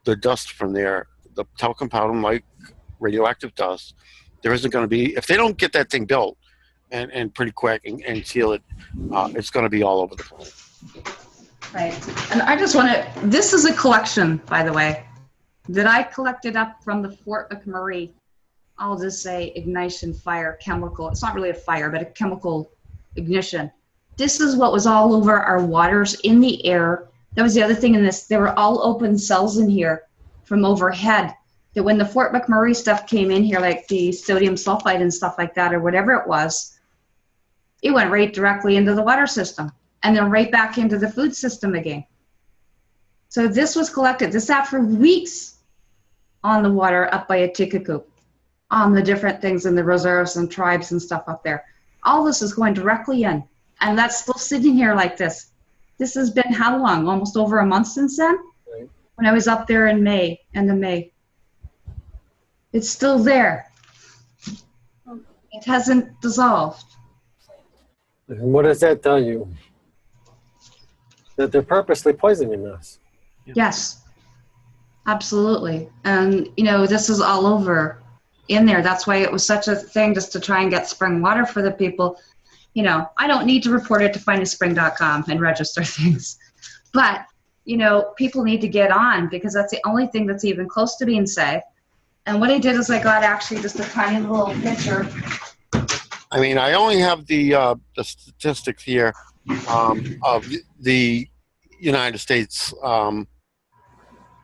the dust from there, the talcum powder, like radioactive dust, there isn't going to be, if they don't get that thing built and pretty quick and seal it, it's going to be all over the place. Right. And I just want to, this is a collection, by the way, that I collected up from the Fort McMurray, I'll just say ignition fire chemical. It's not really a fire, but a chemical ignition. This is what was all over our waters, in the air. That was the other thing in this. There were all open cells in here from overhead. that when the Fort McMurray stuff came in here, like the sodium sulfide and stuff like that, or whatever it went right directly into the water system and then right back into the food system again. So this was collected. This sat for weeks on the water up by Atikaku, on the different things in the reserves and tribes and stuff up there. All this is going directly in, and that's still sitting here like this. This has been how long? Almost over a month since then? Right. When I was up there in May, end of May. It's still there. It hasn't dissolved. And what does that tell you? That they're purposely poisoning us. Yes, absolutely. And, you know, this is all over in there. That's why it was such a thing just to try and get spring water for the people. You know, I don't need to report it to findaspring.com and register things. But, you know, people need to get on because that's the only thing that's even close to being safe. And what I did is I got actually just a tiny little picture. I mean, I only have the statistics here of the United States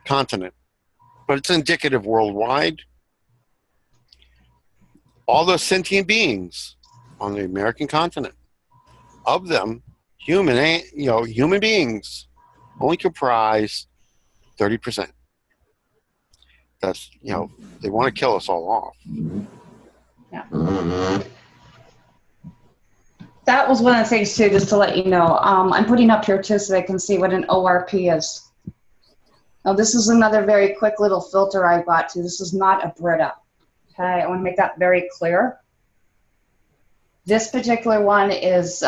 continent, but it's indicative worldwide. All the sentient beings on the American continent, of them, human beings only comprise 30%. That's, they want to kill us all off. Yeah. That was one of the things too, just to let you know. I'm putting up here too so they can see what an ORP is. Now this is another very quick little filter I got too. This is not a Brita. Okay, I want to make that very clear. This particular one is,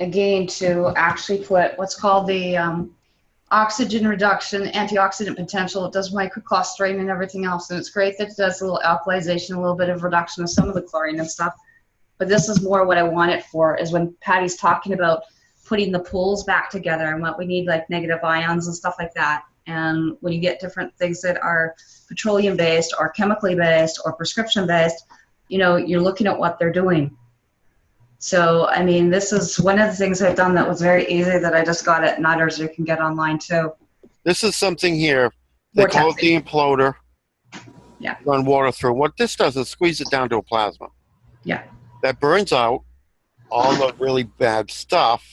again, to actually put what's called the oxygen reduction, antioxidant potential. It does microclostering and everything else, and it's great that it does a little alkalization, a little bit of reduction of some of the chlorine and stuff. But this is more what I want it for, is when Patty's talking about putting the pools back together and what we need, like negative ions and stuff like that. And when you get different things that are petroleum-based or chemically-based or prescription-based, you know, you're looking at what they're doing. So, I mean, this is one of the things I've done that was very easy that I just got at Nutters. You can get online, too. This is something here. They call it the imploder. Yeah. Run water through. What this does is squeeze it down to a plasma. Yeah. That burns out all the really bad stuff,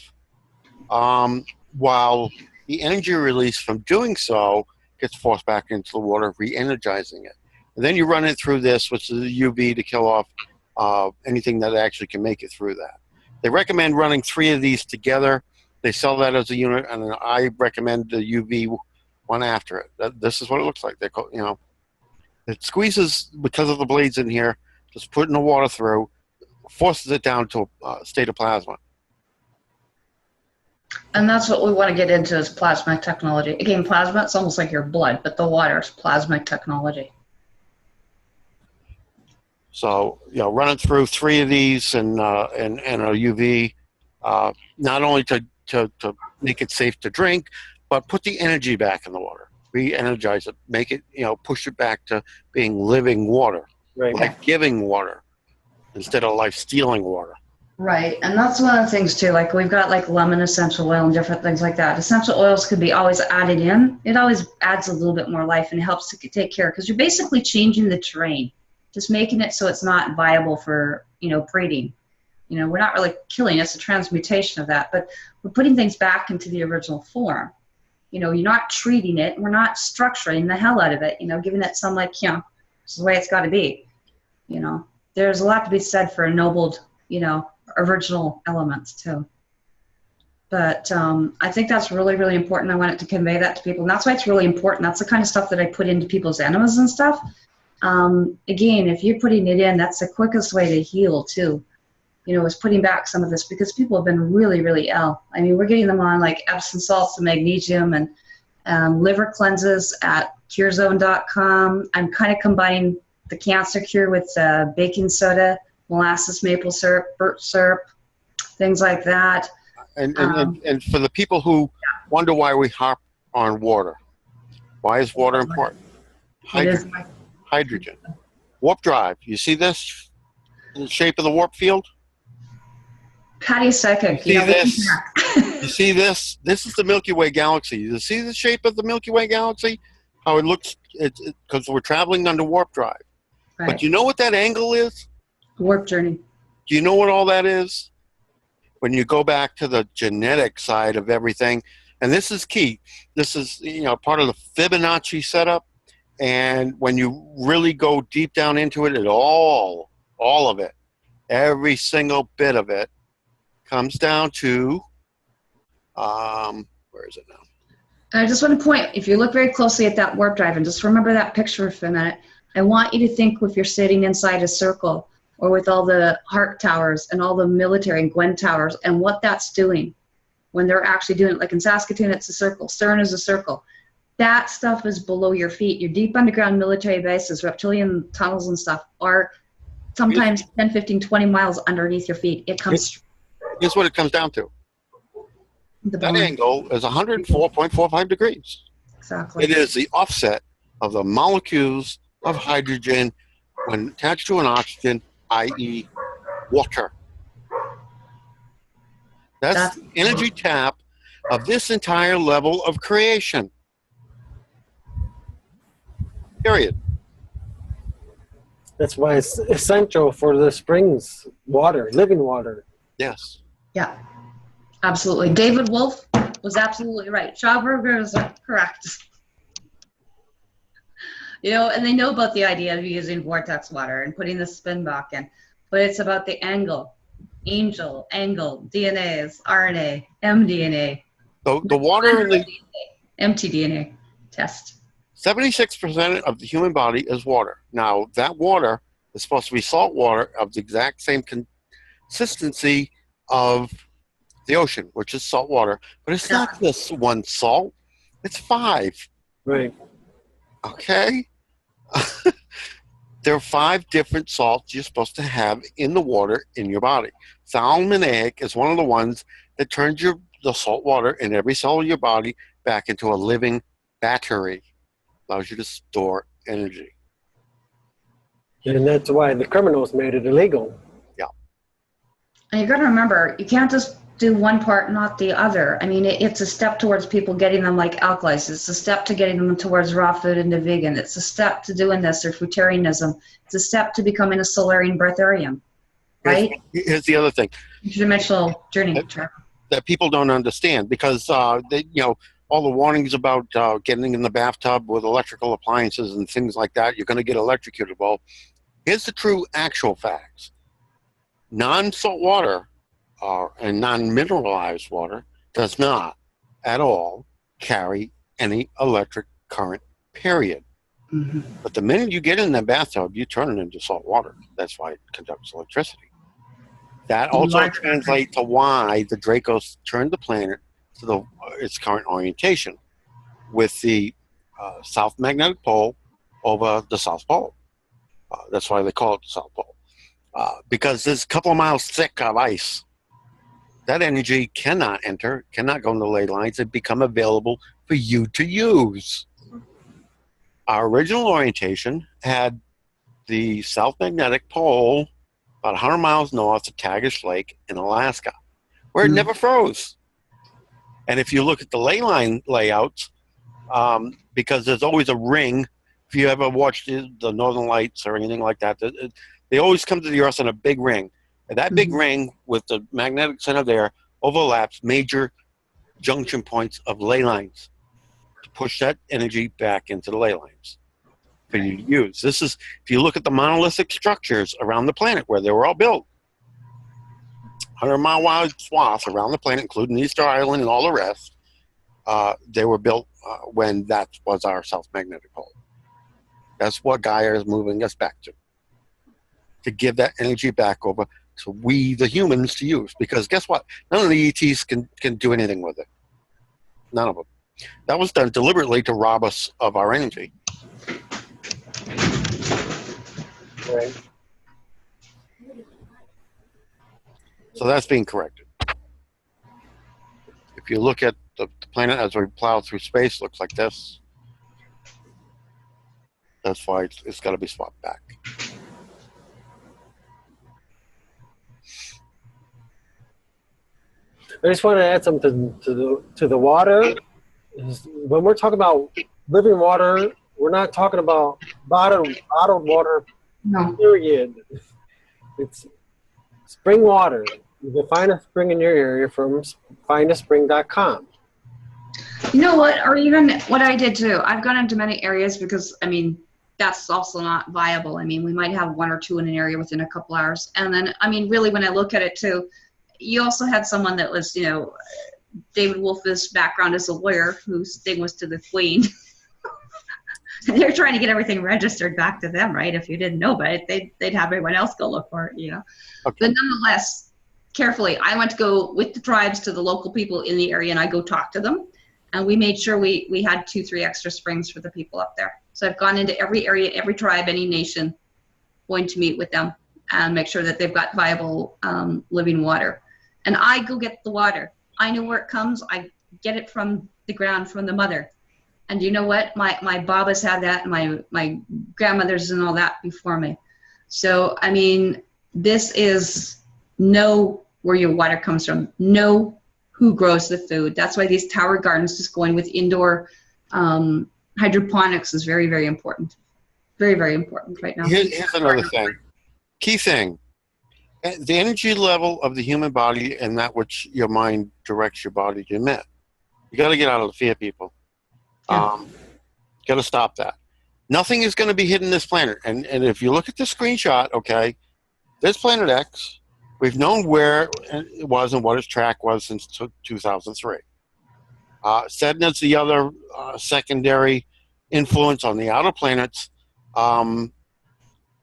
while the energy release from doing so gets forced back into the water, re-energizing it. And then you run it through this, which is the UV, to kill off anything that actually can make it through that. They recommend running 3 of these together. They sell that as a unit, and I recommend the UV one after it. This is what it looks like. They call, it squeezes, because of the blades in here, just putting the water through, forces it down to a state of plasma. And that's what we want to get into, is plasma technology. Again, plasma, it's almost like your blood, but the water is plasma technology. So, running through 3 of these and a UV, not only to make it safe to drink, but put the energy back in the water, re-energize it, make it, push it back to being living water, Right. life-giving water, instead of life-stealing water. Right, and that's one of the things too, like we've got like lemon essential oil and different things like that. Essential oils could be always added in. It always adds a little bit more life and helps to take care, because you're basically changing the terrain, just making it so it's not viable for, breeding. We're not really killing, it's a transmutation of that, but we're putting things back into the original form. You're not treating it, we're not structuring the hell out of it, giving it some this is the way it's got to be. There's a lot to be said for ennobled, original elements too. But I think that's really, really important. I wanted to convey that to people, and that's why it's really important. That's the kind of stuff that I put into people's enemas and stuff. Again, if you're putting it in, that's the quickest way to heal too, is putting back some of this, because people have been really, really ill. I mean, we're getting them on like Epsom salts and magnesium and liver cleanses at curezone.com. I'm kind of combining the cancer cure with baking soda, molasses, maple syrup, birch syrup, things like that. And for the people who wonder why we harp on water, why is water important? Hydrogen. Warp drive. You see this? The shape of the warp field? Patty's psychic. You see this? You see this? This is the Milky Way galaxy. You see the shape of the Milky Way galaxy? how it looks, because we're traveling under warp drive. Right. But you know what that angle is? Warp journey. Do you know what all that is? When you go back to the genetic side of everything, and this is key. This is, you know, part of the Fibonacci setup. And when you really go deep down into it, all of it, every single bit of it comes down to, where is it now? I just want to point, if you look very closely at that warp drive, and just remember that picture for a minute, I want you to think if you're sitting inside a circle, or with all the HARC towers and all the military and Gwen towers, and what that's doing when they're actually doing it. Like in Saskatoon, it's a circle. CERN is a circle. That stuff is below your feet. Your deep underground military bases, reptilian tunnels and stuff are sometimes 10, 15, 20 miles underneath your feet. It comes. Here's what it comes down to. That angle is 104.45 degrees. Exactly. It is the offset of the molecules of hydrogen when attached to an oxygen, i.e. water. That's the energy tap of this entire level of creation. Period. That's why it's essential for the springs water, living water. Yes. Yeah, absolutely. David Wolf was absolutely right. Schauberger is correct. You know, and they know about the idea of using vortex water and putting the spin back in, but it's about the angle, angle, DNAs, RNA, mDNA. The water in the mtDNA test. 76% of the human body is water. Now, that water is supposed to be salt water of the exact same consistency of the ocean, which is salt water. But it's not just one salt. It's 5. Right. Okay? There are 5 different salts you're supposed to have in the water in your body. Salmonic is one of the ones that turns the salt water in every cell of your body back into a living battery. Allows you to store energy. And that's why the criminals made it illegal. Yeah. And you got to remember, you can't just do one part, not the other. I mean, it's a step towards people getting them like Alkalizing. It's a step to getting them towards raw food into vegan. It's a step to doing this, or fruitarianism. It's a step to becoming a Solarian breatharian, right? Here's the other thing. Interdimensional journey. That people don't understand, because they, you know, all the warnings about getting in the bathtub with electrical appliances and things like that, you're going to get electrocuted. Well, here's the true actual facts. Non-salt water and non-mineralized water does not at all carry any electric current, period. Mm-hmm. But the minute you get in the bathtub, you turn it into salt water. That's why it conducts electricity. That also translates to why the Dracos turned the planet to its current orientation, with the south magnetic pole over the South Pole. That's why they call it the South Pole. Because there's a couple of miles thick of ice. That energy cannot enter, cannot go into ley lines and become available for you to use. Our original orientation had the south magnetic pole about 100 miles north of Tagish Lake in Alaska, where it never froze. And if you look at the ley line layouts, because there's always a ring, if you ever watched the Northern Lights or anything like that, they always come to the Earth in a big ring. And that big ring with the magnetic center there overlaps major junction points of ley lines to push that energy back into the ley lines for you to use. This is, if you look at the monolithic structures around the planet where they were all built, 100-mile wide swath around the planet, including Easter Island and all the rest, they were built when that was our south magnetic pole. That's what Gaia is moving us back to give that energy back over to we, the humans, to use. Because guess what? None of the ETs can do anything with it. None of them. That was done deliberately to rob us of our energy. Right. So that's being corrected. If you look at the planet as we plow through space, it looks like this. That's why it's got to be swapped back. I just want to add something to the water. When we're talking about living water, we're not talking about bottled water, No. period. It's spring water. You can find a spring in your area from findaspring.com. You know what? Or even what I did too. I've gone into many areas because, I mean, that's also not viable. I mean, we might have one or two in an area within a couple hours. And then, I mean, really, when I look at it too, you also had someone that was, you know, David Wolf's background as a lawyer whose thing was to the Queen. They're trying to get everything registered back to them, right? If you didn't know about it, they'd have everyone else go look for it, you know. Okay. But nonetheless, carefully, I went to go with the tribes to the local people in the area, and I go talk to them. And we made sure we had 2-3 extra springs for the people up there. So I've gone into every area, every tribe, any nation, going to meet with them and make sure that they've got viable living water. And I go get the water. I know where it comes. I get it from the ground, from the mother. And you know what? My babas had that, and my grandmothers and all that before me. So, I mean, this is know where your water comes from. Know who grows the food. That's why these tower gardens, just going with indoor hydroponics, is very, very important. Very, very important right now. Here's another thing. Key thing. The energy level of the human body and that which your mind directs your body to emit. You got to get out of the fear, people. Yeah. Got to stop that. Nothing is going to be hidden this planet. And if you look at the screenshot, okay, there's Planet X. We've known where it was and what its track was since 2003. Sedna's the other secondary influence on the outer planets and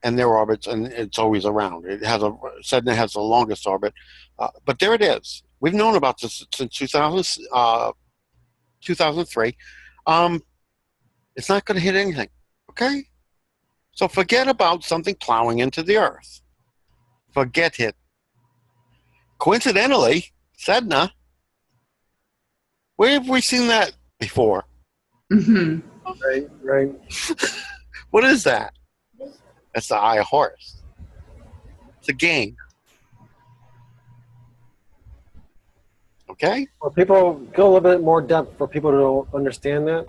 their orbits, and it's always around. Sedna has the longest orbit, but there it is. We've known about this since 2003. It's not going to hit anything, okay? So forget about something plowing into the Earth. Forget it. Coincidentally, Sedna, where have we seen that before? Mm-hmm. Right. What is that? That's the Eye of Horus. It's a game. Okay? Well, people go a little bit more depth for people to understand that.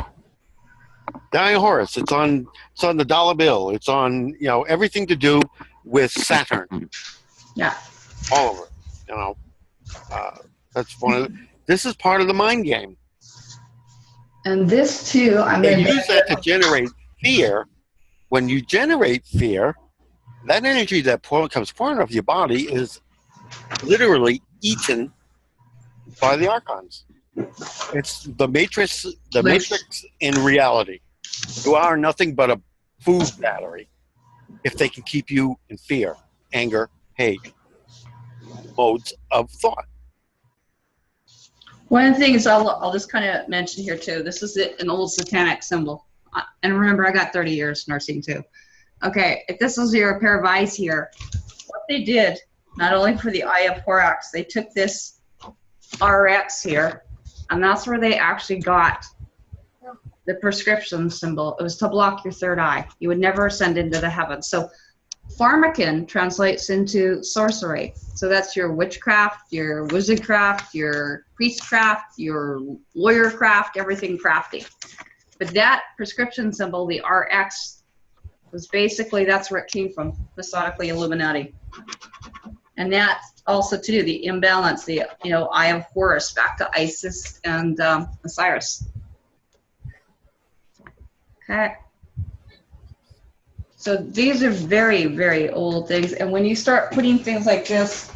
The Eye of Horus. It's on the dollar bill. It's on, you know, everything to do with Saturn. Yeah. All over it. You know, that's one of the, this is part of the mind game. And this too, I'm They going use that to generate fear. When you generate fear, that energy that comes pouring off your body is literally eaten by the archons. It's the matrix in reality. You are nothing but a food battery if they can keep you in fear, anger, hate, modes of thought. One of the things I'll just kind of mention here too, this is an old satanic symbol. And remember, I got 30 years nursing too. Okay, if this was your pair of eyes here, what they did, not only for the Eye of Horus, they took this RX here, and that's where they actually got the prescription symbol. It was to block your third eye. You would never ascend into the heavens. So pharmacan translates into sorcery. So that's your witchcraft, your wizardcraft, your priestcraft, your lawyercraft, everything crafty. But that prescription symbol, the RX, was basically, that's where it came from, Massonically Illuminati. And that's also to do the imbalance, the Eye of Horus, back to Isis and Osiris. Okay. So these are very, very old things. And when you start putting things like this,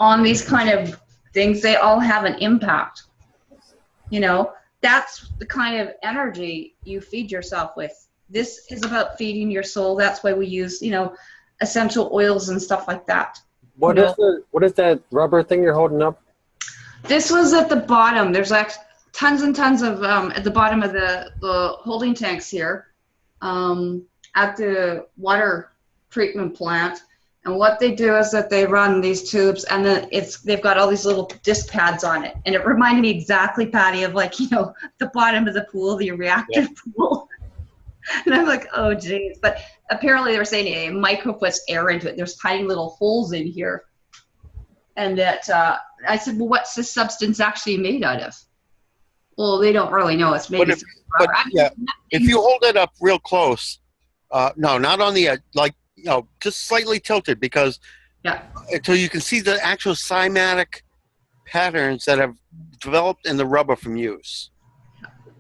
on these kind of things, they all have an impact. That's the kind of energy you feed yourself with. This is about feeding your soul. That's why we use, essential oils and stuff like that. What is that rubber thing you're holding up? This was at the bottom. There's like tons and tons of at the bottom of the holding tanks here at the water treatment plant. And what they do is that they run these tubes, and then they've got all these little disc pads on it. And it reminded me exactly, Patty, of the bottom of the pool, the reactor pool. And I'm like, oh, geez. But apparently they were saying it microputs air into it. There's tiny little holes in here. And that I said, well, what's this substance actually made out of? Well, they don't really know. It's maybe. But yeah, if you hold it up real close, no, not on the edge, like, just slightly tilted, because until you can see the actual cymatic patterns that have developed in the rubber from use.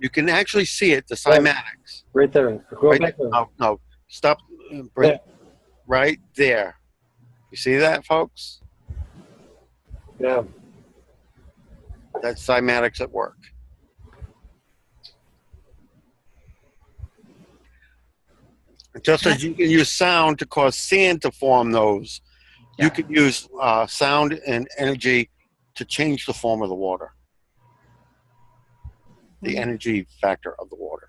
You can actually see it, the cymatics. Right there. Go Right back there. there. No, stop. Right there. You see that, folks? Yeah. That's cymatics at work. Just as you can use sound to cause sand to form those, you can use sound and energy to change the form of the water. The energy factor of the water.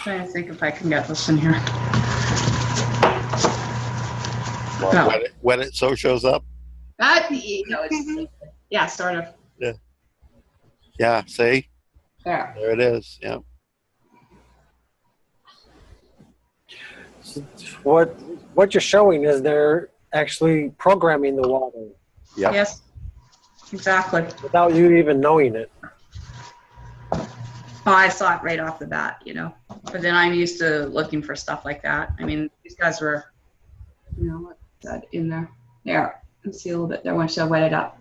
Trying to think if I can get this in here. Wet it so it shows up? Yeah, sort of. Yeah. Yeah, see? Yeah. There it is, yeah. What you're showing is they're actually programming the water. Yep. Yes, exactly. Without you even knowing it. Oh, I saw it right off the bat, But then I'm used to looking for stuff like that. I mean, these guys were, what's that in there? There. Let's see a little bit there once I wet it up.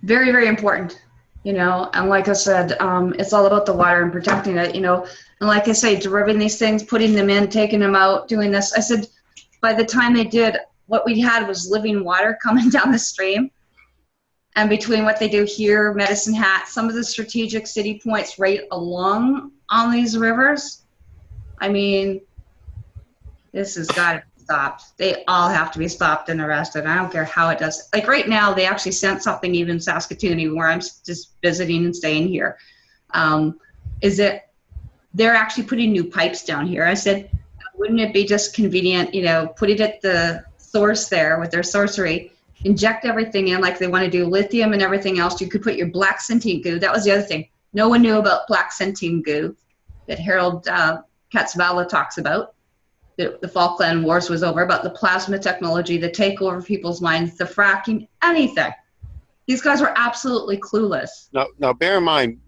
Very, very important, and like I said, it's all about the water and protecting it, and like I say, deriving these things, putting them in, taking them out, doing this. I said, by the time they did, what we had was living water coming down the stream. And between what they do here, Medicine Hat, some of the strategic city points right along on these rivers, I mean, this has got to be stopped. They all have to be stopped and arrested. I don't care how it does. Like right now, they actually sent something even Saskatoon, where I'm just visiting and staying here. Is that they're actually putting new pipes down here. I said, wouldn't it be just convenient, put it at the source there with their sorcery, inject everything in like they want to do, lithium and everything else. You could put your black sentient goo. That was the other thing. No one knew about black sentient goo that Harold Katzvala talks about. The Falkland Wars was over, about the plasma technology, the take over people's minds, the fracking, anything. These guys were absolutely clueless. Now bear in mind,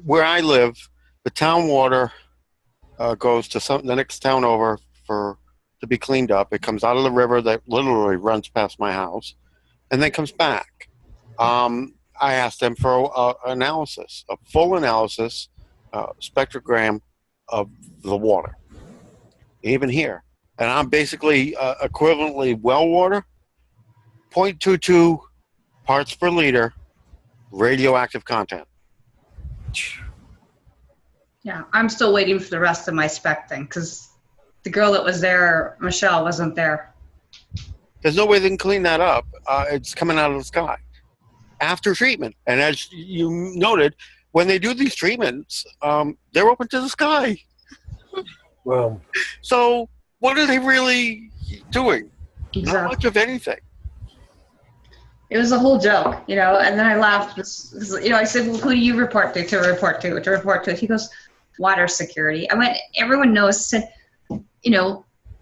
where I live, the town water goes to the next town over to be cleaned up. It comes out of the river that literally runs past my house, and then comes back. I asked them for analysis, a full analysis, spectrogram of the water, even here. And I'm basically equivalently well water, 0.22 parts per liter radioactive content. Yeah, I'm still waiting for the rest of my spec thing, because the girl that was there, Michelle, wasn't there. There's no way they can clean that up. It's coming out of the sky after treatment. And as you noted, when they do these treatments, they're open to the sky. Well, so what are they really doing? Exactly. Not much of anything. It was a whole joke, and then I laughed. I said, well, who do you report to report to? He goes, water security. I went, everyone knows. I said,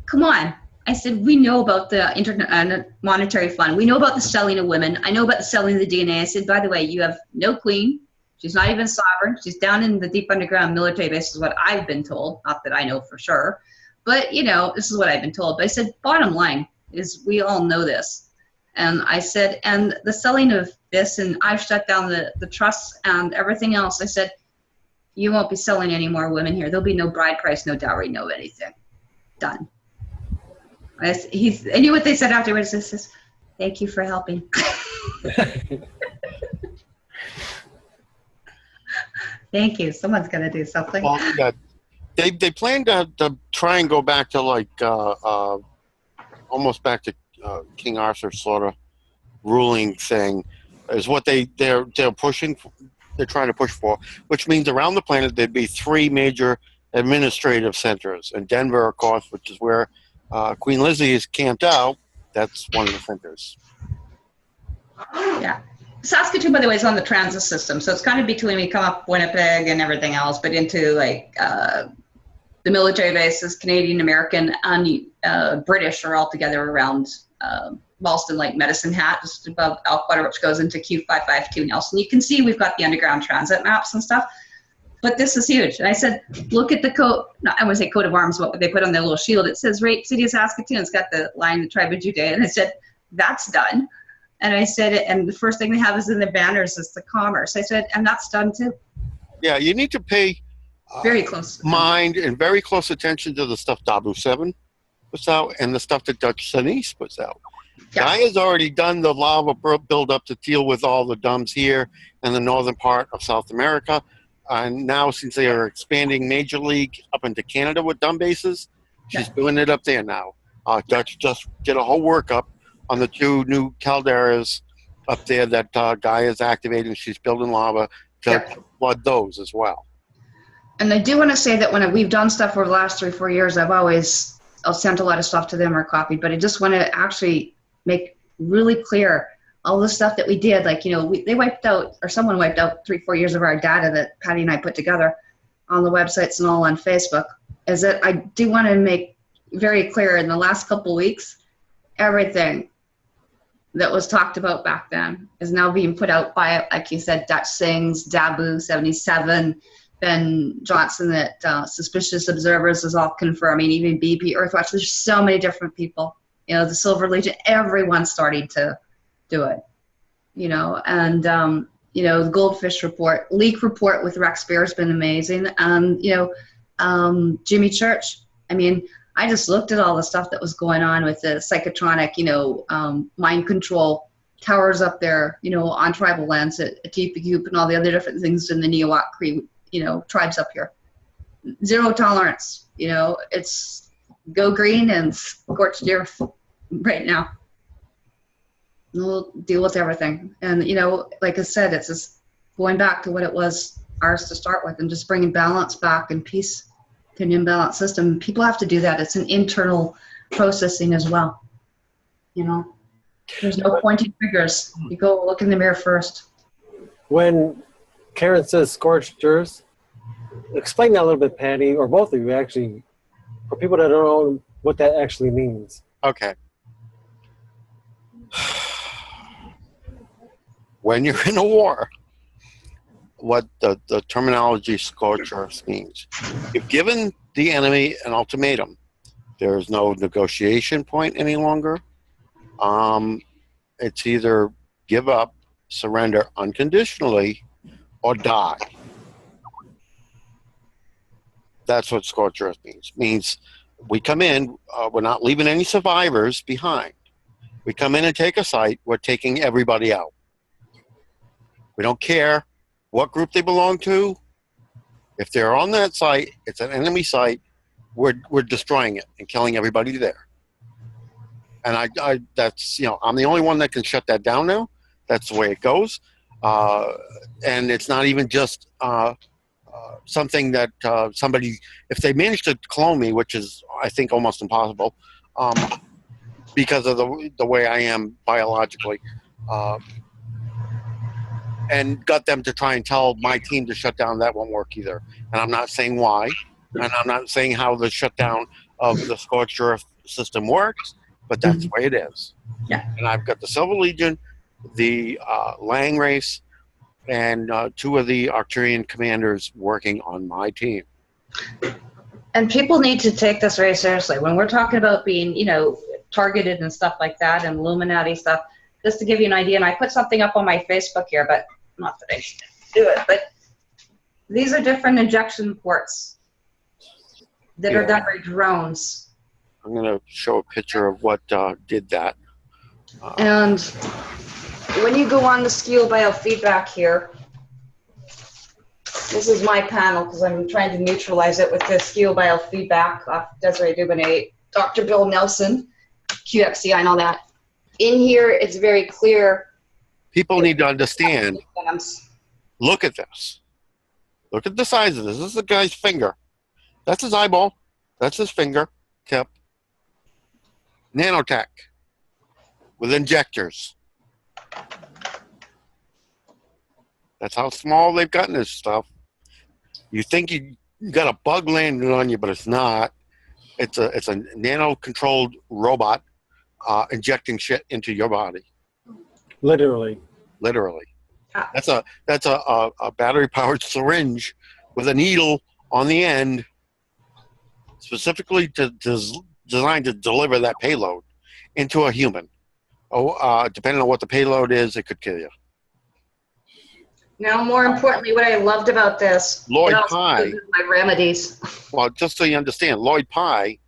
come on. I said, we know about the Internet Monetary Fund. We know about the selling of women. I know about the selling of the DNA. I said, by the way, you have no queen. She's not even sovereign. She's down in the deep underground military base, is what I've been told. Not that I know for sure. But, this is what I've been told. But I said, bottom line is we all know this. And I said, and the selling of this, and I've shut down the trusts and everything else. I said, you won't be selling any more women here. There'll be no bride price, no dowry, no anything. Done. I knew what they said afterwards. It says, thank you for helping. Thank you. Someone's going to do something. Well, yeah, they plan to try and go back to almost back to King Arthur sort of ruling thing, is what they're pushing. They're trying to push for, which means around the planet there'd be 3 major administrative centers. And Denver, of course, which is where Queen Lizzie is camped out, that's one of the centers. Yeah. Saskatoon, by the way, is on the transit system, so it's kind of between we come up Winnipeg and everything else, but into the military bases, Canadian, American, and British are all together around Ralston Lake Medicine Hat, just above Elkwater, which goes into Q552 Nelson. You can see we've got the underground transit maps and stuff, but this is huge. And I said, look at the coat, I want to say coat of arms, what they put on their little shield. It says, Rape City of Saskatoon. It's got the line, the tribe of Judea. And I said, that's done. And I said, and the first thing they have is in the banners is the commerce. I said, and that's done too. Yeah, you need to pay Very close. mind and very close attention to the stuff Dabu 7 puts out and the stuff that Dutch Sunnis puts out. Yeah. Guy has already done the lava build-up to deal with all the dumbs here in the northern part of South America. And now, since they are expanding Major League up into Canada with dumb bases, she's doing it up there now. Dutch just did a whole workup on the 2 new calderas up there that Guy is activating. She's building lava to flood those as well. And I do want to say that when we've done stuff over the last 3-4 years, I'll send a lot of stuff to them or copied, but I just want to actually make really clear all the stuff that we did. Like, you know, they wiped out, or someone wiped out 3-4 years of our data that Patty and I put together on the websites and all on Facebook, is that I do want to make very clear in the last couple weeks, everything that was talked about back then is now being put out by, like you said, Dutch Sings, Dabu 77, Ben Johnson, that Suspicious Observers is all confirming, even BP, Earthwatch. There's so many different people. You know, the Silver Legion, everyone's starting to do it. You know, and, you know, the Goldfish Report, Leak Report with Rex Bear has been amazing. You know, Jimmy Church. I mean, I just looked at all the stuff that was going on with the psychotronic, you know, mind control towers up there, you know, on tribal lands at Teepecoop and all the other different things in the Neowak Cree, you know, tribes up here. Zero tolerance, you know, it's go green and scorched earth right now. We'll deal with everything. And, you know, like I said, it's just going back to what it was ours to start with and just bringing balance back and peace to an imbalanced system. People have to do that. It's an internal processing as well. You know, there's no pointing fingers. You go look in the mirror first. When Karen says scorched earth, explain that a little bit, Patty, or both of you actually, for people that don't know what that actually means. Okay. When you're in a war, what the terminology scorched earth means, you've given the enemy an ultimatum. There is no negotiation point any longer. It's either give up, surrender unconditionally, or die. That's what scorched earth means. Means we come in, we're not leaving any survivors behind. We come in and take a site, we're taking everybody out. We don't care what group they belong to. If they're on that site, it's an enemy site, we're destroying it and killing everybody there. And I that's, you know, I'm the only one that can shut that down now. That's the way it goes. And it's not even just something that somebody, if they manage to clone me, which is, I think, almost impossible, because of the way I am biologically, and got them to try and tell my team to shut down, that won't work either. And I'm not saying why, and I'm not saying how the shutdown of the scorched earth system works, but that's the way it is. Yeah. And I've got the Silver Legion, the Lang race, and 2 of the Arcturian commanders working on my team. And people need to take this very seriously. When we're talking about being, you know, targeted and stuff like that, and Illuminati stuff, just to give you an idea, and I put something up on my Facebook here, but not that I should do it, but these are different injection ports that are done by drones. I'm going to show a picture of what did that. And when you go on the skill biofeedback here, this is my panel because I'm trying to neutralize it with the skill biofeedback off Desiree Dubonnet, Dr. Bill Nelson, QXCI and all that. In here, it's very clear. People need to understand. Look at this. Look at the size of this. This is the guy's finger. That's his eyeball. That's his finger tip. Nanotech with injectors. That's how small they've gotten this stuff. You think you got a bug landing on you, but it's not. It's a nano-controlled robot injecting shit into your body. Literally. That's a battery-powered syringe with a needle on the end, specifically designed to deliver that payload into a human. Depending on what the payload is, it could kill you. Now, more importantly, what I loved about this, Lloyd it also Pye. included my remedies. Well, just so you understand, Lloyd Pye,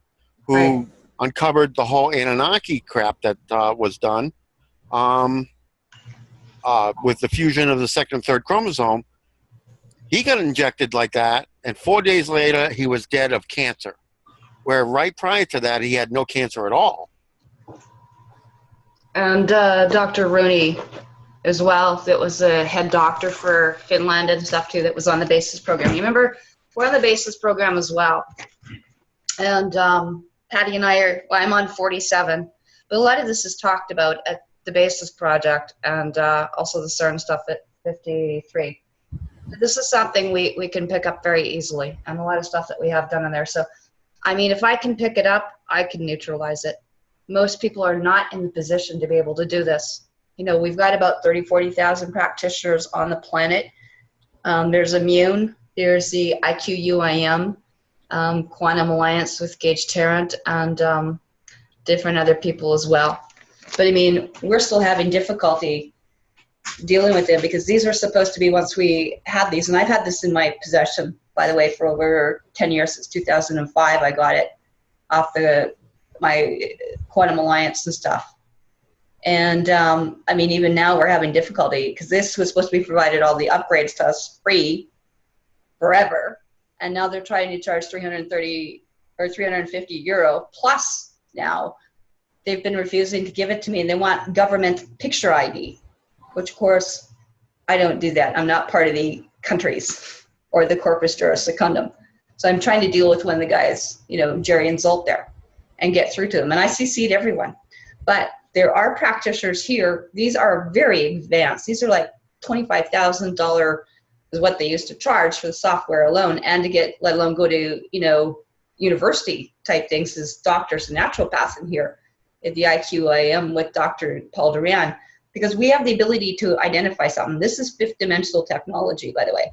who uncovered the whole Anunnaki crap that was done with the fusion of the second and third chromosome, he got injected like that, and 4 days later, he was dead of cancer. Where right prior to that, he had no cancer at all. And Dr. Rooney as well, that was a head doctor for Finland and stuff too, that was on the basis program. You remember, we're on the basis program as well. And Pattie and I'm on 47, but a lot of this is talked about at the basis project and also the CERN stuff at 53. This is something we can pick up very easily, and a lot of stuff that we have done in there. So, I mean, if I can pick it up, I can neutralize it. Most people are not in the position to be able to do this. You know, we've got about 40,000 practitioners on the planet. There's Immune, there's the IQUIM, Quantum Alliance with Gage Tarrant, and different other people as well. But I mean, we're still having difficulty dealing with them because these are supposed to be once we had these, and I've had this in my possession, by the way, for over 10 years, since 2005. I got it off my Quantum Alliance and stuff. And I mean, even now we're having difficulty because this was supposed to be provided all the upgrades to us free forever. And now they're trying to charge 330 or 350 euro plus now. They've been refusing to give it to me, and they want government picture ID, which of course I don't do that. I'm not part of the countries or the corpus juris secundum. So I'm trying to deal with one of the guys, you know, Jerry and Zolt there, and get through to them. And I CC'd everyone. But there are practitioners here. These are very advanced. These are like $25,000 is what they used to charge for the software alone, and to get, let alone go to, you know, university type things as doctors and naturopaths in here at the IQIM with Dr. Paul Duran, because we have the ability to identify something. This is fifth dimensional technology, by the way.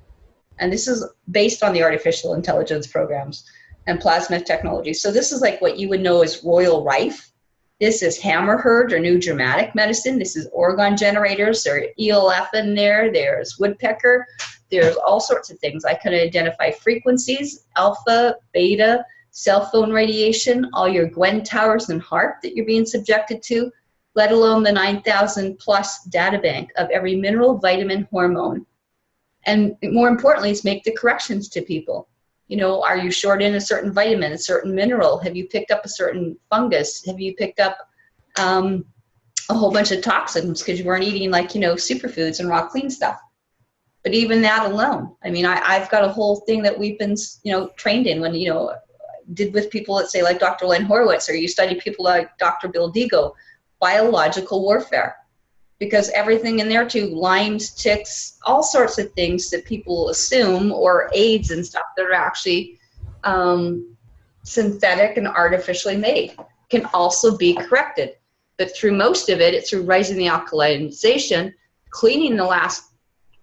And this is based on the artificial intelligence programs and plasma technology. So this is like what you would know as royal rife. This is hammerherd or new dramatic medicine. This is organ generators. There's ELF in there. There's woodpecker. There's all sorts of things. I can identify frequencies, alpha, beta, cell phone radiation, all your Gwen towers and HARP that you're being subjected to, let alone the 9,000 plus data bank of every mineral, vitamin, hormone. And more importantly, is make the corrections to people. You know, are you short in a certain vitamin, a certain mineral? Have you picked up a certain fungus? Have you picked up a whole bunch of toxins because you weren't eating, like, you know, superfoods and raw clean stuff? But even that alone, I mean, I've got a whole thing that we've been, you know, trained in when, you know, did with people that say like Dr. Len Horowitz, or you study people like Dr. Bill Deagle, biological warfare. Because everything in there too, limes, ticks, all sorts of things that people assume, or AIDS and stuff that are actually synthetic and artificially made, can also be corrected. But through most of it, it's through raising the alkalization, cleaning the last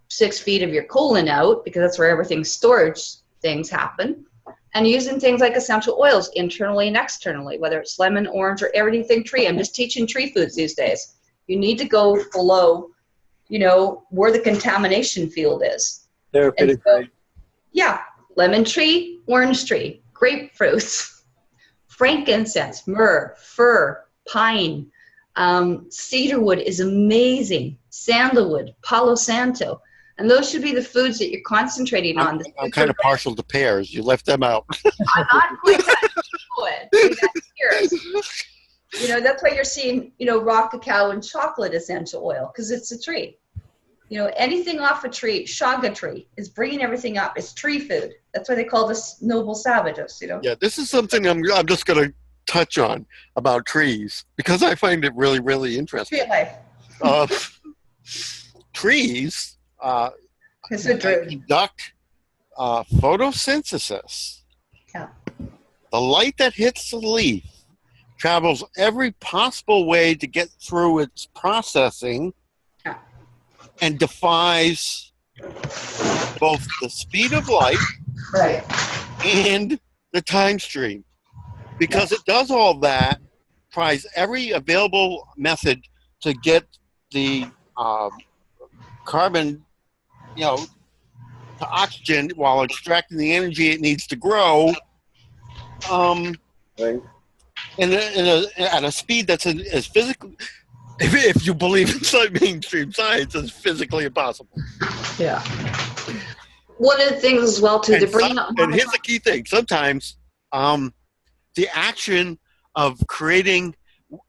6 feet of your colon out, because that's where everything's storage things happen, and using things like essential oils internally and externally, whether it's lemon, orange, or everything tree. I'm just teaching tree foods these days. You need to go below, you know, where the contamination field is. Therapeutic. So, yeah, lemon tree, orange tree, grapefruits, frankincense, myrrh, fir, pine, cedarwood is amazing, sandalwood, palo santo. And those should be the foods that you're concentrating on. I'm kind of partial to pears. You left them out. I'm not going to do it. You know, that's why you're seeing, you know, raw cacao and chocolate essential oil, because it's a tree. You know, anything off a tree, shaga tree, is bringing everything up. It's tree food. That's why they call this noble savages, you know. Yeah, this is something I'm just going to touch on about trees, because I find it really, really interesting. Tree life. Trees conduct photosynthesis. Yeah. The light that hits the leaf travels every possible way to get through its processing and defies both the speed of light Right. and the time stream. Because it does all that, tries every available method to get the carbon, to oxygen while extracting the energy it needs to grow. Right. At a speed that's as physical, if you believe in mainstream science, is physically impossible. Yeah. One of the things as well too, the brain. And here's the key thing: sometimes the action of creating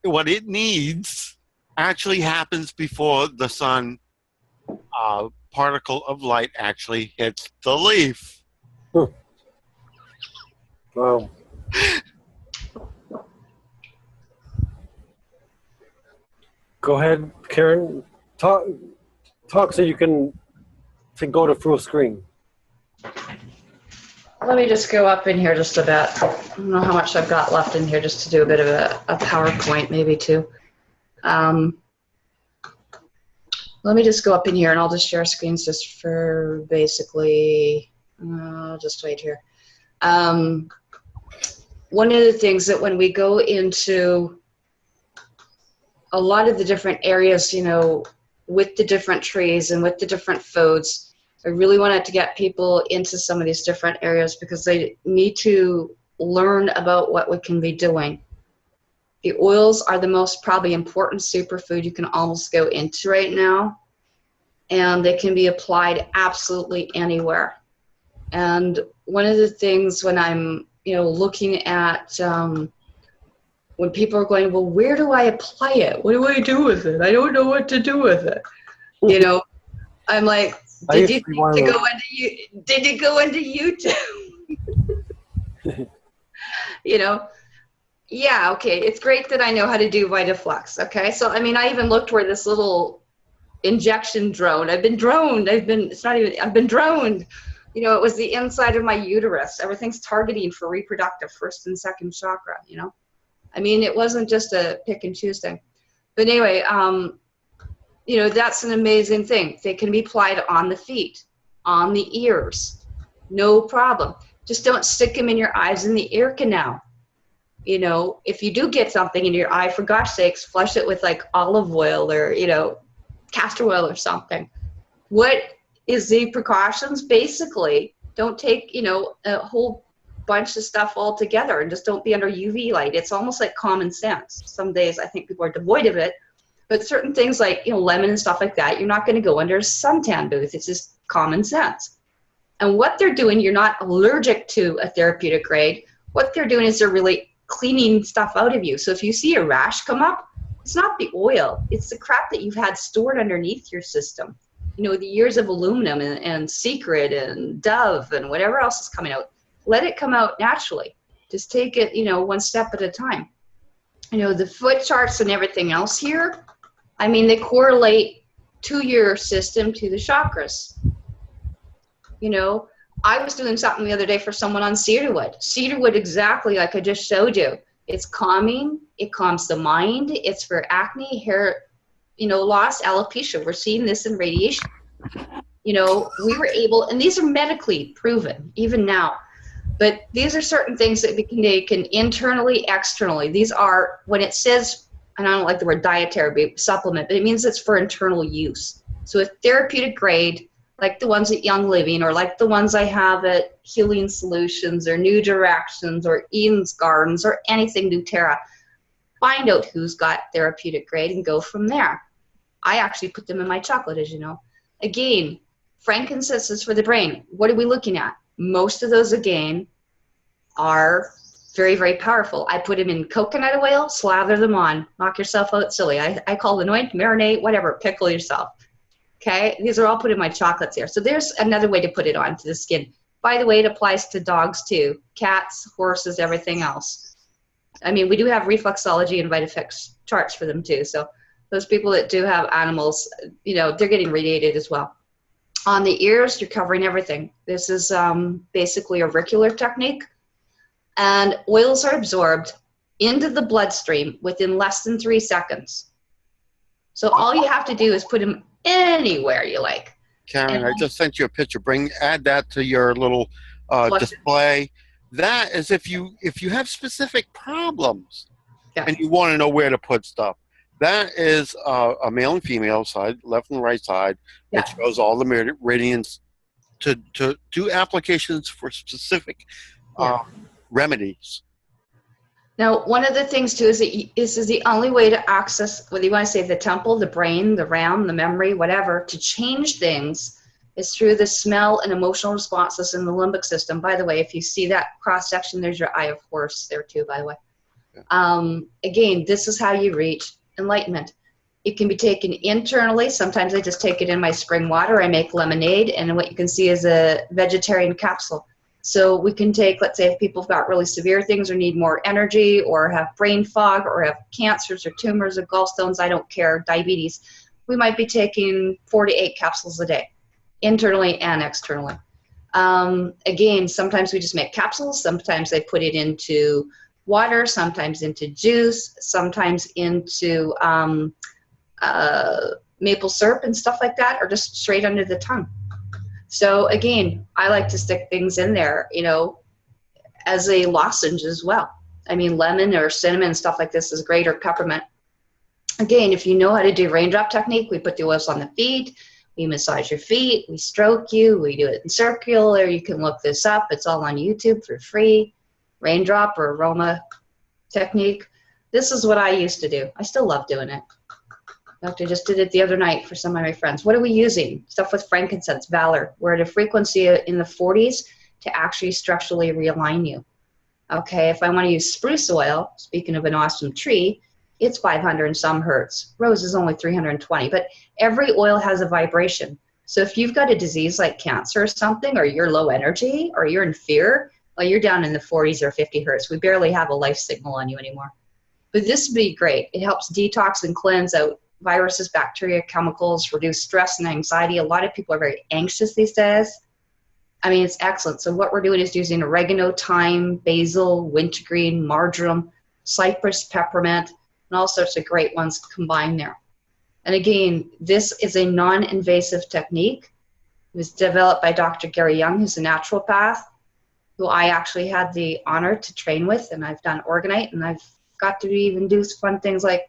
what it needs actually happens before the sun particle of light actually hits the leaf. Wow. Go ahead, Karen. Talk so you can go to full screen. Let me just go up in here just a bit. I don't know how much I've got left in here just to do a bit of a PowerPoint, maybe too. Let me just go up in here and I'll just share screens just for basically, I'll just wait here. One of the things that when we go into a lot of the different areas, with the different trees and with the different foods, I really wanted to get people into some of these different areas because they need to learn about what we can be doing. The oils are the most probably important superfood you can almost go into right now, and they can be applied absolutely anywhere. And one of the things when I'm, looking at when people are going, well, where do I apply it? What do I do with it? I don't know what to do with it. I'm like, did you go into YouTube? Yeah, okay, it's great that I know how to do Vitaflux, okay? So, I even looked where this little injection drone, I've been droned. I've been droned. It was the inside of my uterus. Everything's targeting for reproductive, first and second chakra, it wasn't just a pick and choose thing. But anyway, that's an amazing thing. They can be applied on the feet, on the ears, no problem. Just don't stick them in your eyes and the ear canal. If you do get something in your eye, for gosh sakes, flush it with like olive oil or, castor oil or something. What is the precautions? Basically, don't take, a whole bunch of stuff all together and just don't be under UV light. It's almost like common sense. Some days I think people are devoid of it, but certain things like, lemon and stuff like that, you're not going to go under a suntan booth. It's just common sense. And what they're doing, you're not allergic to a therapeutic grade. What they're doing is they're really cleaning stuff out of you. So if you see a rash come up, it's not the oil. It's the crap that you've had stored underneath your system. The years of aluminum and Secret and Dove and whatever else is coming out. Let it come out naturally. Just take it, one step at a time. The foot charts and everything else here, they correlate to your system, to the chakras. I was doing something the other day for someone on cedarwood. Cedarwood, exactly like I just showed you. It's calming. It calms the mind. It's for acne, hair, loss, alopecia. We're seeing this in radiation. We were able, and these are medically proven, even now. But these are certain things that they can internally, externally. These are, when it says, and I don't like the word dietary supplement, but it means it's for internal use. So a therapeutic grade, like the ones at Young Living, or like the ones I have at Healing Solutions, or New Directions, or Eden's Gardens, or anything doTERRA. Find out who's got therapeutic grade and go from there. I actually put them in my chocolate, as you know. Again, frankincense is for the brain. What are we looking at? Most of those, again, are very, very powerful. I put them in coconut oil, slather them on, knock yourself out silly. I call it anoint, marinate, whatever, pickle yourself. Okay, these are all put in my chocolates here. So there's another way to put it onto the skin. By the way, it applies to dogs too, cats, horses, everything else. We do have reflexology and Vitafix charts for them too. So those people that do have animals, they're getting radiated as well. On the ears, you're covering everything. This is basically a auricular technique. And oils are absorbed into the bloodstream within less than 3 seconds. So all you have to do is put them anywhere you like. Karen, I just sent you a picture. Add that to your little display. That is if you have specific problems and you want to know where to put stuff. That is a male and female side, left and right side. It shows all the meridians to do applications for specific remedies. Now, one of the things too is that this is the only way to access, whether you want to say the temple, the brain, the RAM, the memory, whatever, to change things is through the smell and emotional responses in the limbic system. By the way, if you see that cross section, there's your eye of Horus there too, by the way. Again, this is how you reach enlightenment. It can be taken internally. Sometimes I just take it in my spring water. I make lemonade, and what you can see is a vegetarian capsule. So we can take, let's say if people have got really severe things or need more energy or have brain fog or have cancers or tumors or gallstones, I don't care, diabetes, we might be taking 4 to 8 capsules a day, internally and externally. Again, sometimes we just make capsules. Sometimes I put it into water, sometimes into juice, sometimes into maple syrup and stuff like that, or just straight under the tongue. So again, I like to stick things in there, you know, as a lozenge as well. I mean, lemon or cinnamon, stuff like this is great, or peppermint. Again, if you know how to do raindrop technique, we put the oils on the feet, we massage your feet, we stroke you, we do it in circular. You can look this up. It's all on YouTube for free. Raindrop or aroma technique. This is what I used to do. I still love doing it. Doctor just did it the other night for some of my friends. What are we using? Stuff with frankincense, valor. We're at a frequency in the 40s to actually structurally realign you. Okay, if I want to use spruce oil, speaking of an awesome tree, it's 500 and some hertz. Rose is only 320, but every oil has a vibration. So if you've got a disease like cancer or something, or you're low energy, or you're in fear, well, you're down in the 40s or 50 hertz. We barely have a life signal on you anymore. But this would be great. It helps detox and cleanse out viruses, bacteria, chemicals, reduce stress and anxiety. A lot of people are very anxious these days. I mean, it's excellent. So what we're doing is using oregano, thyme, basil, wintergreen, marjoram, cypress, peppermint, and all sorts of great ones combined there. And again, this is a non-invasive technique. It was developed by Dr. Gary Young, who's a naturopath, who I actually had the honor to train with, and I've done Organite, and I've got to even do fun things like,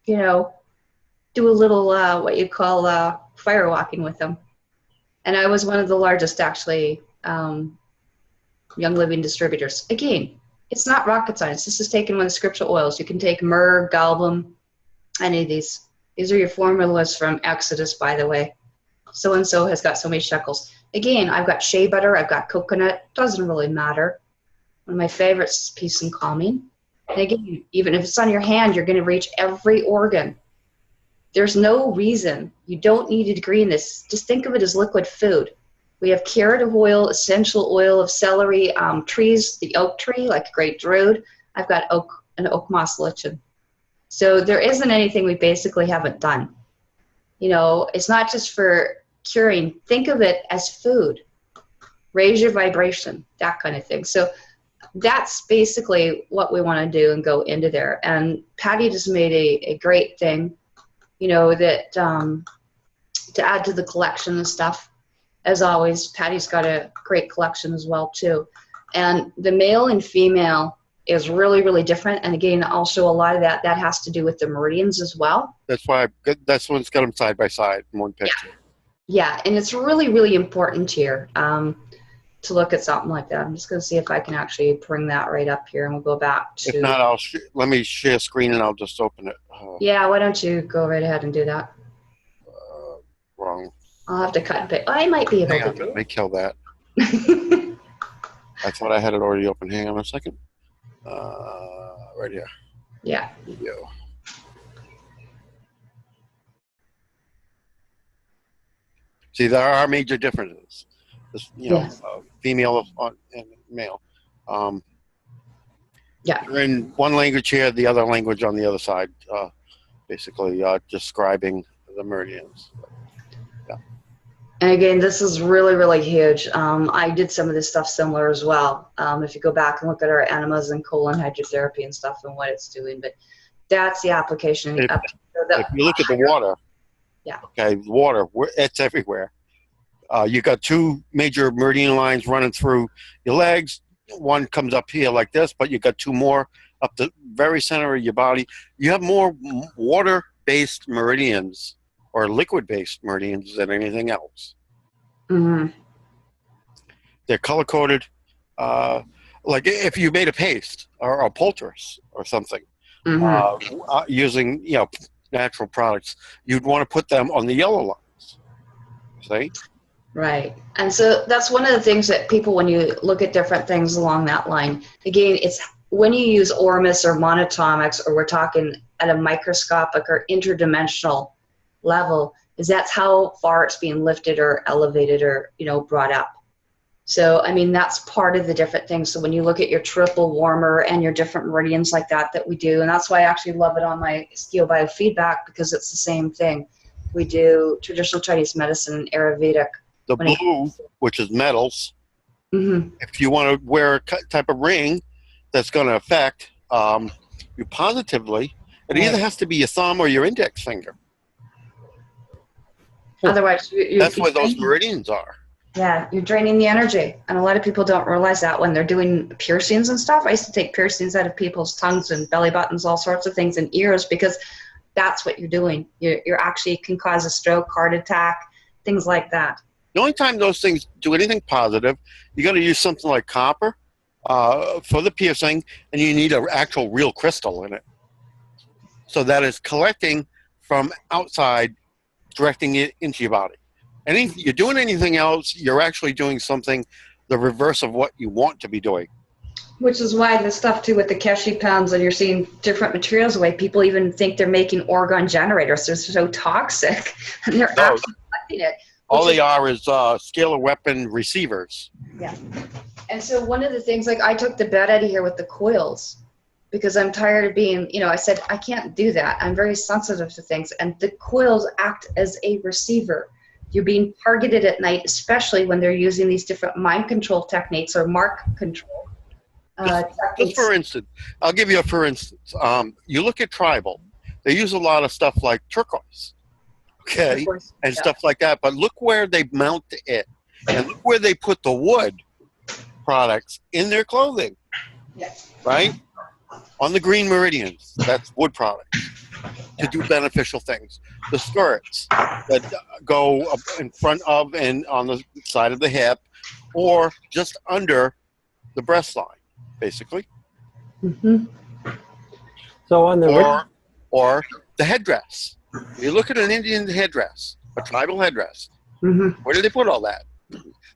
you know, do a little what you call fire walking with them. And I was one of the largest, actually, Young Living distributors. Again, it's not rocket science. This is taken with the scriptural oils. You can take myrrh, galbanum, any of these. These are your formulas from Exodus, by the way. So-and-so has got so many shekels. Again, I've got shea butter. I've got coconut. Doesn't really matter. One of my favorites is peace and calming. And again, even if it's on your hand, you're going to reach every organ. There's no reason. You don't need a degree in this. Just think of it as liquid food. We have curative oil, essential oil of celery, trees, the oak tree, like a great druid. I've got an oak moss lichen. So there isn't anything we basically haven't done. You know, it's not just for curing. Think of it as food. Raise your vibration, that kind of thing. So that's basically what we want to do and go into there. And Pattie just made a great thing, you know, that to add to the collection and stuff. As always, Pattie's got a great collection as well, too. And the male and female is really, really different. And again, also a lot of that has to do with the meridians as well. That's why that's what's got them side by side in one picture. Yeah, and it's really, really important here to look at something like that. I'm just going to see if I can actually bring that right up here, and we'll go back to... If not, let me share screen and I'll just open it. Yeah, why don't you go right ahead and do that? Wrong. I'll have to cut and paste. I might be able to do it. Let me kill that. I thought I had it already open. Hang on a second. Right here. Yeah. Video. See, there are major differences. This, you know, Yes. Female and male. Yeah. They're in one language here, the other language on the other side. Basically, describing the meridians. And again, this is really, really huge. I did some of this stuff similar as well. If you go back and look at our enemas and colon hydrotherapy and stuff and what it's doing, but that's the application. If you look at the water, yeah. Okay, water, it's everywhere. You got two major meridian lines running through your legs. One comes up here like this, but you got two more up the very center of your body. You have more water-based meridians or liquid-based meridians than anything else. Mm-hmm. They're color-coded. Like if you made a paste or a poultice or something, using natural products, you'd want to put them on the yellow lines. See? Right. And so that's one of the things that people, when you look at different things along that line, again, it's when you use Ormus or monatomics, or we're talking at a microscopic or interdimensional level, is that's how far it's being lifted or elevated or, brought up. So, I mean, that's part of the different things. So when you look at your triple warmer and your different meridians like that we do, and that's why I actually love it on my Skio Biofeedback, because it's the same thing. We do traditional Chinese medicine and Ayurvedic. The blue, which is metals, if you want to wear a type of ring that's going to affect you positively, it either has to be your thumb or your index finger. Otherwise, that's where those meridians are. Yeah, you're draining the energy. And a lot of people don't realize that when they're doing piercings and stuff. I used to take piercings out of people's tongues and belly buttons, all sorts of things, and ears, because that's what you're doing. You're actually can cause a stroke, heart attack, things like that. The only time those things do anything positive, you got to use something like copper for the piercing, and you need an actual real crystal in it. So that is collecting from outside, directing it into your body. You're doing anything else, you're actually doing something the reverse of what you want to be doing. Which is why the stuff too with the Keshi pens, and you're seeing different materials away. People even think they're making orgone generators. They're so toxic, and they're actually collecting it. All they are is scalar weapon receivers. Yeah. And so one of the things, like I took the bed out of here with the coils, because I'm tired of being, I said, I can't do that. I'm very sensitive to things. And the coils act as a receiver. You're being targeted at night, especially when they're using these different mind control techniques or mark control. Just for instance, I'll give you a for instance. You look at tribal, they use a lot of stuff like turquoise, okay, and stuff like that. But look where they mount it, and look where they put the wood products in their clothing, right? On the green meridians, that's wood products to do beneficial things. The skirts that go up in front of and on the side of the hip, or just under the breast line, basically. So on the or the headdress. You look at an Indian headdress, a tribal headdress. Where do they put all that?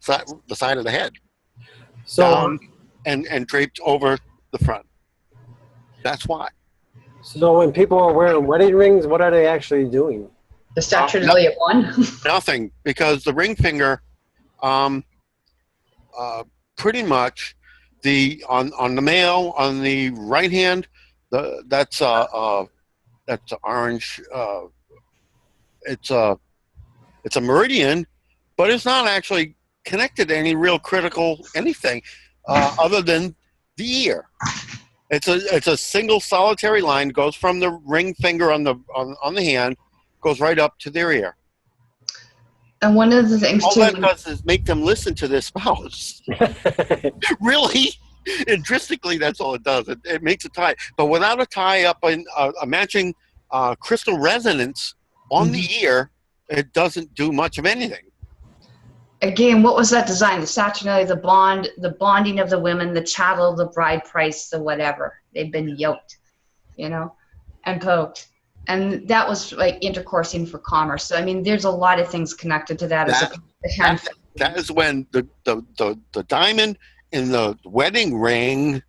The side of the head. So down and draped over the front. That's why. So when people are wearing wedding rings, what are they actually doing? The statutory one? Nothing, because the ring finger, pretty much on the male on the right hand, that's orange. It's a meridian, but it's not actually connected to any real critical anything other than the ear. It's a single solitary line, goes from the ring finger on the hand, goes right up to their ear. And one of the things all that does is make them listen to their spouse. Really, intrinsically, that's all it does. It makes a tie, but without a tie up in a matching crystal resonance on the ear, it doesn't do much of anything. Again, what was that design? The Saturnalia, the bonding of the women, the chattel, the bride price, the whatever. They've been yoked, and poked. And that was like intercoursing for commerce. So, I mean, there's a lot of things connected to that. That is when the diamond in the wedding ring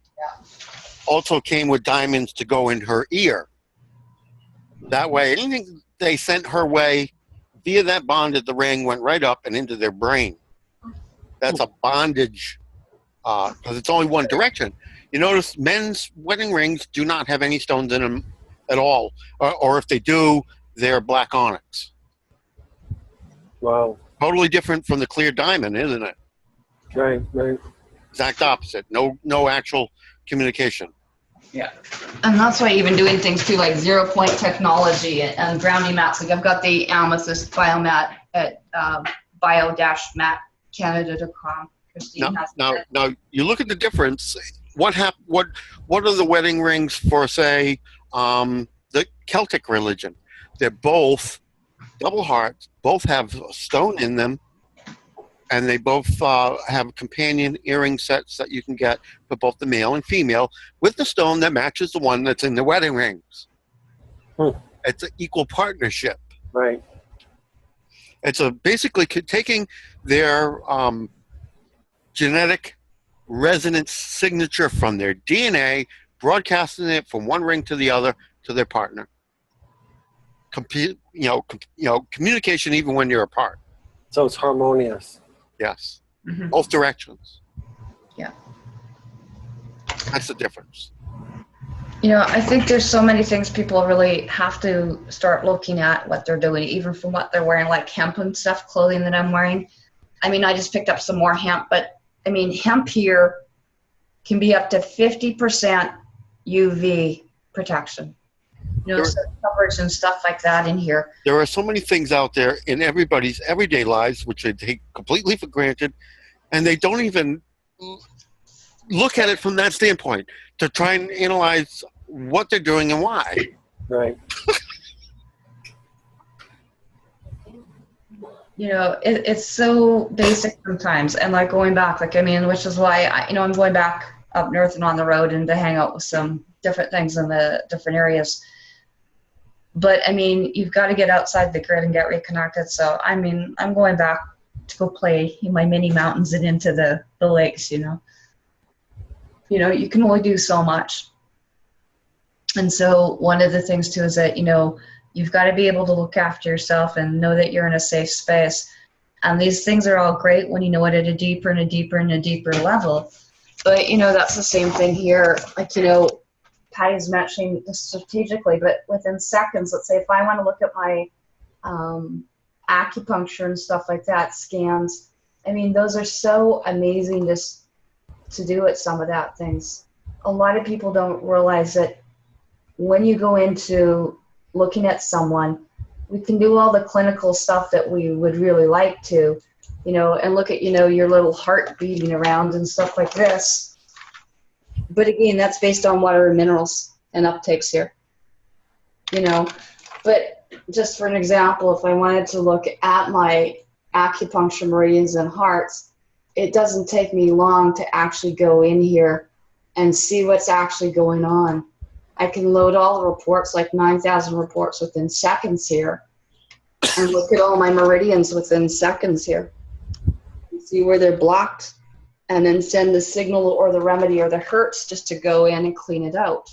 also came with diamonds to go in her ear. That way, anything they sent her way via that bond at the ring went right up and into their brain. That's a bondage, because it's only one direction. You notice men's wedding rings do not have any stones in them at all, or if they do, they're black onyx. Wow. Totally different from the clear diamond, isn't it? Right, right. Exact opposite. No actual communication. Yeah. And that's why even doing things too, like 0 point technology and grounding mats. Like I've got the amethyst biomat at bio-matcanada.com. Now, you look at the difference. What are the wedding rings for, say, the Celtic religion? They're both double hearts, both have a stone in them, and they both have companion earring sets that you can get for both the male and female with the stone that matches the one that's in the wedding rings. It's an equal partnership. Right. It's basically taking their genetic resonance signature from their DNA, broadcasting it from one ring to the other to their partner. Communication even when you're apart. So it's harmonious. Yes. Both directions. Yeah. That's the difference. I think there's so many things people really have to start looking at what they're doing, even from what they're wearing, like hemp and stuff, clothing that I'm wearing. I mean, I just picked up some more hemp, but I mean, hemp here can be up to 50% UV protection. Coverage and stuff like that in here. There are so many things out there in everybody's everyday lives which they take completely for granted, and they don't even look at it from that standpoint to try and analyze what they're doing and why. Right. It's so basic sometimes, and like going back, which is why I'm going back up north and on the road and to hang out with some different things in the different areas. But I mean, you've got to get outside the grid and get reconnected. So I mean, I'm going back to go play in my mini mountains and into the lakes. You can only do so much. And so one of the things too is that you've got to be able to look after yourself and know that you're in a safe space. And these things are all great when you know it at a deeper and a deeper and a deeper level. But that's the same thing here. Like Pattie's mentioning this strategically, but within seconds, let's say if I want to look at my acupuncture and stuff like that, scans, I mean, those are so amazing just to do at some of that things. A lot of people don't realize that when you go into looking at someone, we can do all the clinical stuff that we would really like to, and look at, your little heart beating around and stuff like this. But again, that's based on water and minerals and uptakes here, But just for an example, if I wanted to look at my acupuncture meridians and hearts, it doesn't take me long to actually go in here and see what's actually going on. I can load all the reports, like 9,000 reports within seconds here, and look at all my meridians within seconds here. See where they're blocked, and then send the signal or the remedy or the hertz just to go in and clean it out.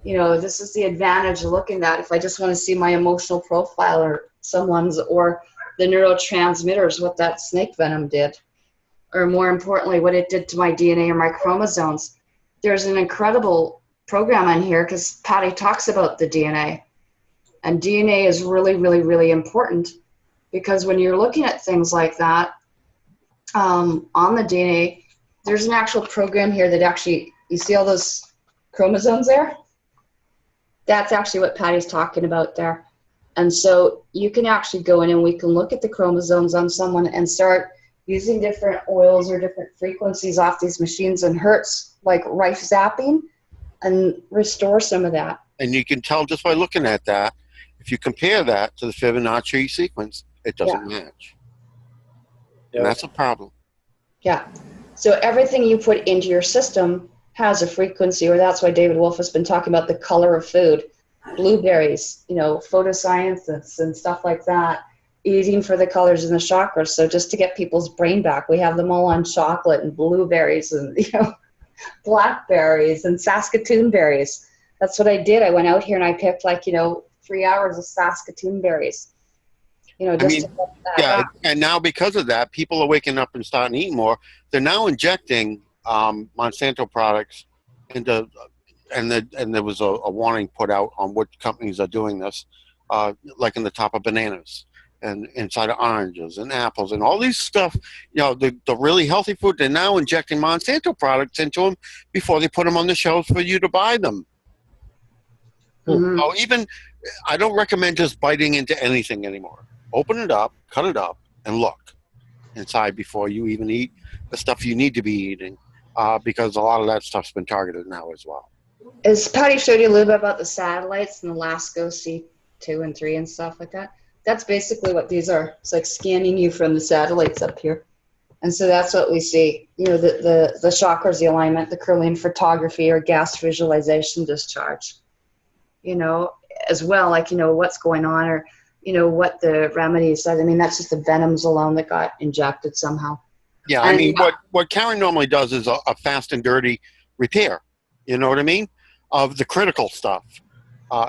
This is the advantage of looking at if I just want to see my emotional profile or someone's, or the neurotransmitters, what that snake venom did, or more importantly, what it did to my DNA or my chromosomes. There's an incredible program on here because Pattie talks about the DNA. And DNA is really, really, really important because when you're looking at things like that, on the DNA, there's an actual program here that actually, you see all those chromosomes there? That's actually what Pattie's talking about there. And so you can actually go in and we can look at the chromosomes on someone and start using different oils or different frequencies off these machines and hertz, like Rife zapping, and restore some of that. And you can tell just by looking at that, if you compare that to the Fibonacci sequence, it doesn't match. And that's a problem. Yeah. So everything you put into your system has a frequency, or that's why David Wolf has been talking about the color of food. Blueberries, photoscience and stuff like that, eating for the colors in the chakras. So just to get people's brain back, we have them all on chocolate and blueberries and, blackberries and Saskatoon berries. That's what I did. I went out here and I picked 3 hours of Saskatoon berries. To get that back. And now because of that, people are waking up and starting to eat more. They're now injecting Monsanto products into, and there was a warning put out on what companies are doing this, like in the top of bananas. and inside of oranges and apples and all these stuff, you know, the really healthy food, they're now injecting Monsanto products into them before they put them on the shelves for you to buy them. Mhm. So even, I don't recommend just biting into anything anymore. Open it up, cut it up, and look inside before you even eat the stuff you need to be eating, because a lot of that stuff's been targeted now as well. As Patty showed you a little bit about the satellites and the LASCO C2 and 3 and stuff like that, that's basically what these are. It's like scanning you from the satellites up here. And so that's what we see. You know, the chakras, the alignment, the Kirlian photography, or gas visualization discharge. You know, as well, like, you know, what's going on, or, you know, what the remedies said. I mean, that's just the venoms alone that got injected somehow. Yeah, I mean, what Karen normally does is a fast and dirty repair. You know what I mean? Of the critical stuff.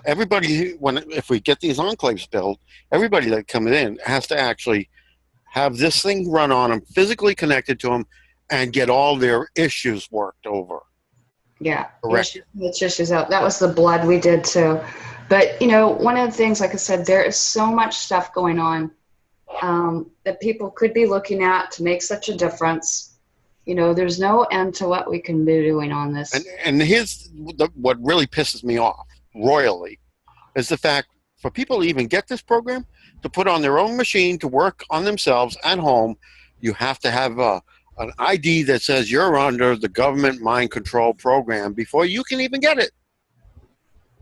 Everybody, if we get these enclaves built, everybody that comes in has to actually have this thing run on them, physically connected to them, and get all their issues worked over. Yeah, Correct. issues out. That was the blood we did too. But, you know, one of the things, like I said, there is so much stuff going on that people could be looking at to make such a difference. You know, there's no end to what we can be doing on this. And here's what really pisses me off royally is the fact for people to even get this program, to put on their own machine to work on themselves at home, you have to have an ID that says you're under the government mind control program before you can even get it,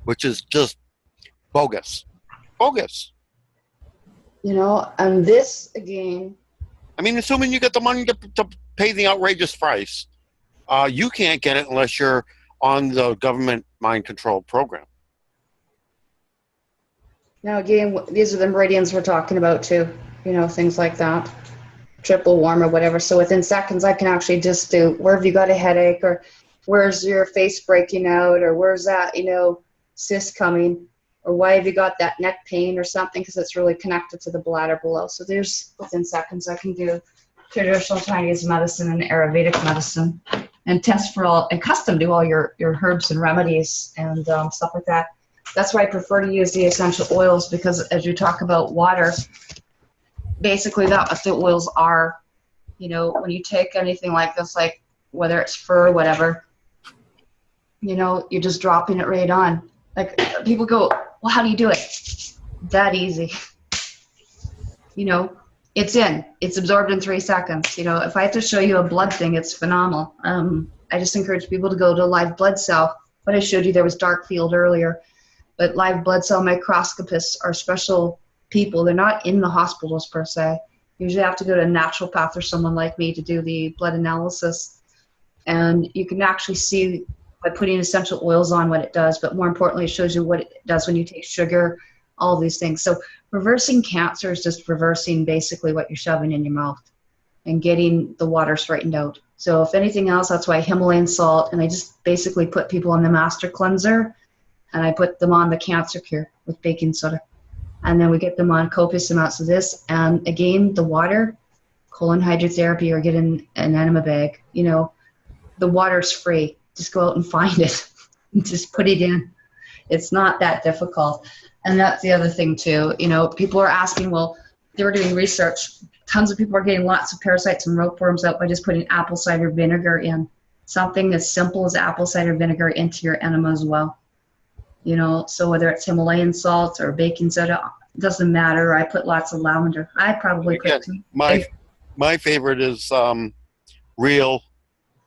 which is just bogus. Bogus. You know, and this, again... I mean, assuming you get the money to pay the outrageous price, you can't get it unless you're on the government mind control program. Now, again, these are the meridians we're talking about too. You know, things like that. Triple warm or whatever. So within seconds, I can actually just do, where have you got a headache, or where's your face breaking out, or where's that, you know, cyst coming, or why have you got that neck pain or something, because it's really connected to the bladder below. So there's, within seconds, I can do traditional Chinese medicine and Ayurvedic medicine, and test for all, and custom do all your herbs and remedies and stuff like that. That's why I prefer to use the essential oils, because as you talk about water, basically that's what the oils are. You know, when you take anything like this, like whether it's fur or whatever, you know, you're just dropping it right on. Like, people go, well, how do you do it? That easy. You know, it's absorbed in 3 seconds. You know, if I have to show you a blood thing, it's phenomenal. I just encourage people to go to live blood cell. What I showed you, there was dark field earlier, but live blood cell microscopists are special people. They're not in the hospitals per se. You usually have to go to a naturopath or someone like me to do the blood analysis. And you can actually see by putting essential oils on what it does, but more importantly, it shows you what it does when you take sugar, all these things. So reversing cancer is just reversing basically what you're shoving in your mouth and getting the water straightened out. So if anything else, that's why Himalayan salt, and I just basically put people on the master cleanser, and I put them on the cancer cure with baking soda. And then we get them on copious amounts of this. And again, the water, colon hydrotherapy, or get an enema bag. You know, the water's free. Just go out and find it. Just put it in. It's not that difficult. And that's the other thing too. You know, people are asking, well, they were doing research. Tons of people are getting lots of parasites and ropeworms out by just putting apple cider vinegar in. Something as simple as apple cider vinegar into your enema as well. You know, so whether it's Himalayan salt or baking soda, doesn't matter. I put lots of lavender. I probably put two. My favorite is real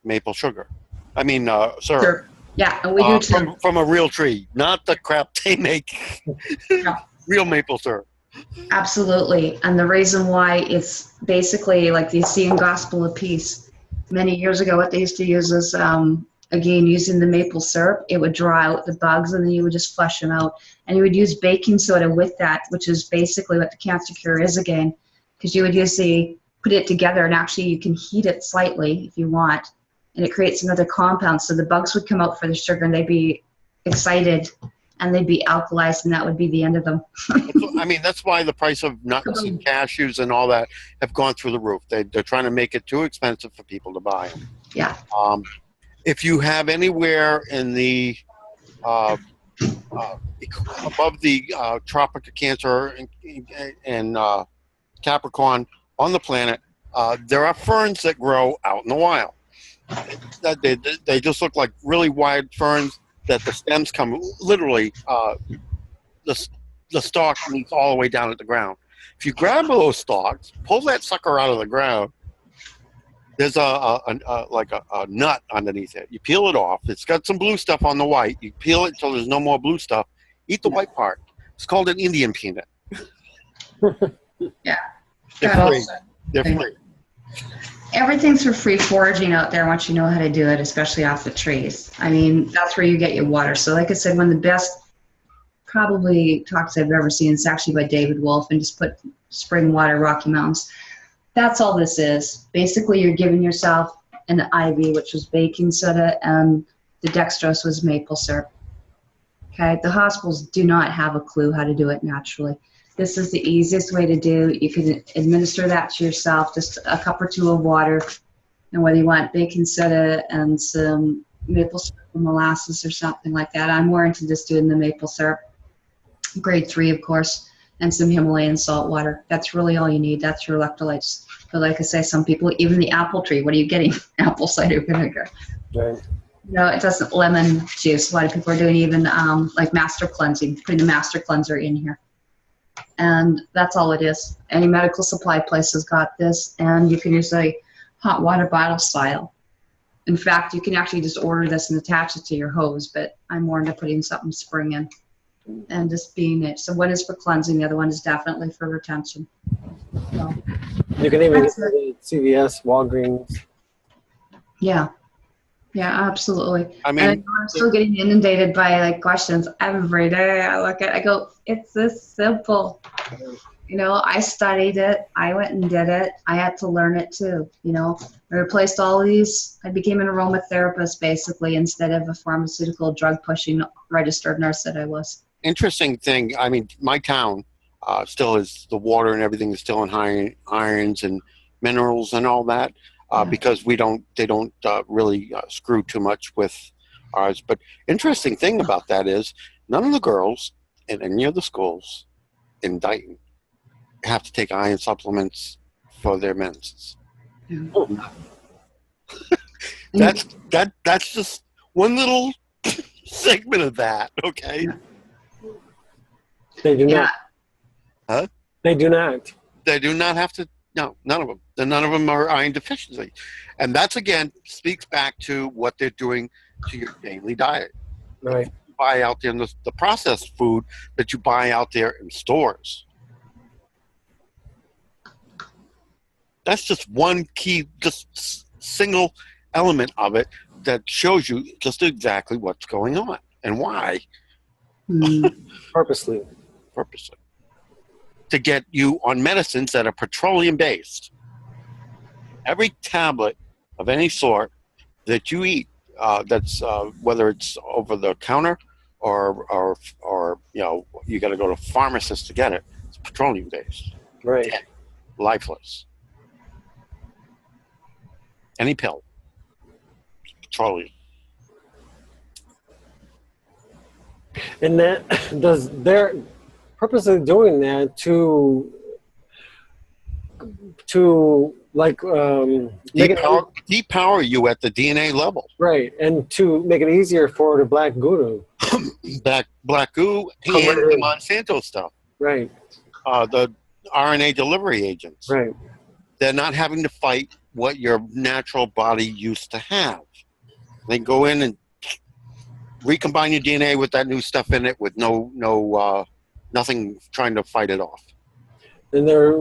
maple sugar. I mean, syrup. Sure. Yeah, and we do too. From a real tree, not the crap they make. Yeah. Real maple syrup. Absolutely. And the reason why it's basically like the See in Gospel of Peace. Many years ago, what they used to use is, again, using the maple syrup, it would draw out the bugs, and then you would just flush them out. And you would use baking soda with that, which is basically what the cancer cure is again, because you would put it together, and actually you can heat it slightly if you want, and it creates another compound. So the bugs would come out for the sugar, and they'd be excited, and they'd be alkalized, and that would be the end of them. I mean, that's why the price of nuts and cashews and all that have gone through the roof. They're trying to make it too expensive for people to buy them. Yeah. If you have anywhere in the above the Tropic of Cancer and Capricorn on the planet, there are ferns that grow out in the wild. They just look like really wide ferns that the stems come literally, the stalk meets all the way down at the ground. If you grab those stalks, pull that sucker out of the ground, there's like a nut underneath it. You peel it off. It's got some blue stuff on the white. You peel it until there's no more blue stuff. Eat the white part. It's called an Indian peanut. Yeah. They're free. They're free. Everything's for free foraging out there once you know how to do it, especially off the trees. I mean, that's where you get your water. So like I said, one of the best probably talks I've ever seen is actually by David Wolf, and just put spring water, Rocky Mountains. That's all this is. Basically, you're giving yourself an IV, which was baking soda, and the dextrose was maple syrup. Okay, the hospitals do not have a clue how to do it naturally. This is the easiest way to do. You can administer that to yourself, just a cup or two of water, and whether you want baking soda and some maple syrup or molasses or something like that. I'm more into just doing the maple syrup, grade 3, of course, and some Himalayan salt water. That's really all you need. That's your electrolytes. But like I say, some people, even the apple tree, what are you getting? Apple cider vinegar. Right. No, it doesn't. Lemon juice. A lot of people are doing even like master cleansing, putting the master cleanser in here. And that's all it is. Any medical supply place has got this, and you can use a hot water bottle style. In fact, you can actually just order this and attach it to your hose, but I'm more into putting something spring in and just being it. So one is for cleansing, the other one is definitely for retention. So, You can even get it at CVS, Walgreens. yeah. Yeah, absolutely. I mean, and I'm still getting inundated by like questions every day. I go, it's this simple. You know, I studied it. I went and did it. I had to learn it too. You know, I replaced all these. I became an aromatherapist basically instead of a pharmaceutical drug pushing registered nurse that I was. interesting thing. I mean, my town still is the water and everything is still in high irons and minerals and all that. Because they don't really screw too much with ours. But interesting thing about that is none of the girls in any of the schools in Dighton have to take iron supplements for their menses. Yeah. That's just one little segment of that. Okay. They do Yeah. not. Huh? They do not. They do not have to. No, none of them. None of them are iron deficiency. And that's, again, speaks back to what they're doing to your daily diet. Right. You buy out there in the processed food that you buy out there in stores. That's just one key, just single element of it that shows you just exactly what's going on and why. Purposely. Purposely. To get you on medicines that are petroleum-based. Every tablet of any sort that you eat, that's whether it's over the counter or you know, you got to go to a pharmacist to get it. It's petroleum-based. Right. Dead. Lifeless. Any pill. Petroleum. And that they're purposely doing that to like make Depower you at the DNA level. right, and to make it easier for the black guru. Black goo and the Monsanto stuff. Right. The RNA delivery agents. Right. They're not having to fight what your natural body used to have. They go in and recombine your DNA with that new stuff in it with nothing trying to fight it off. And they're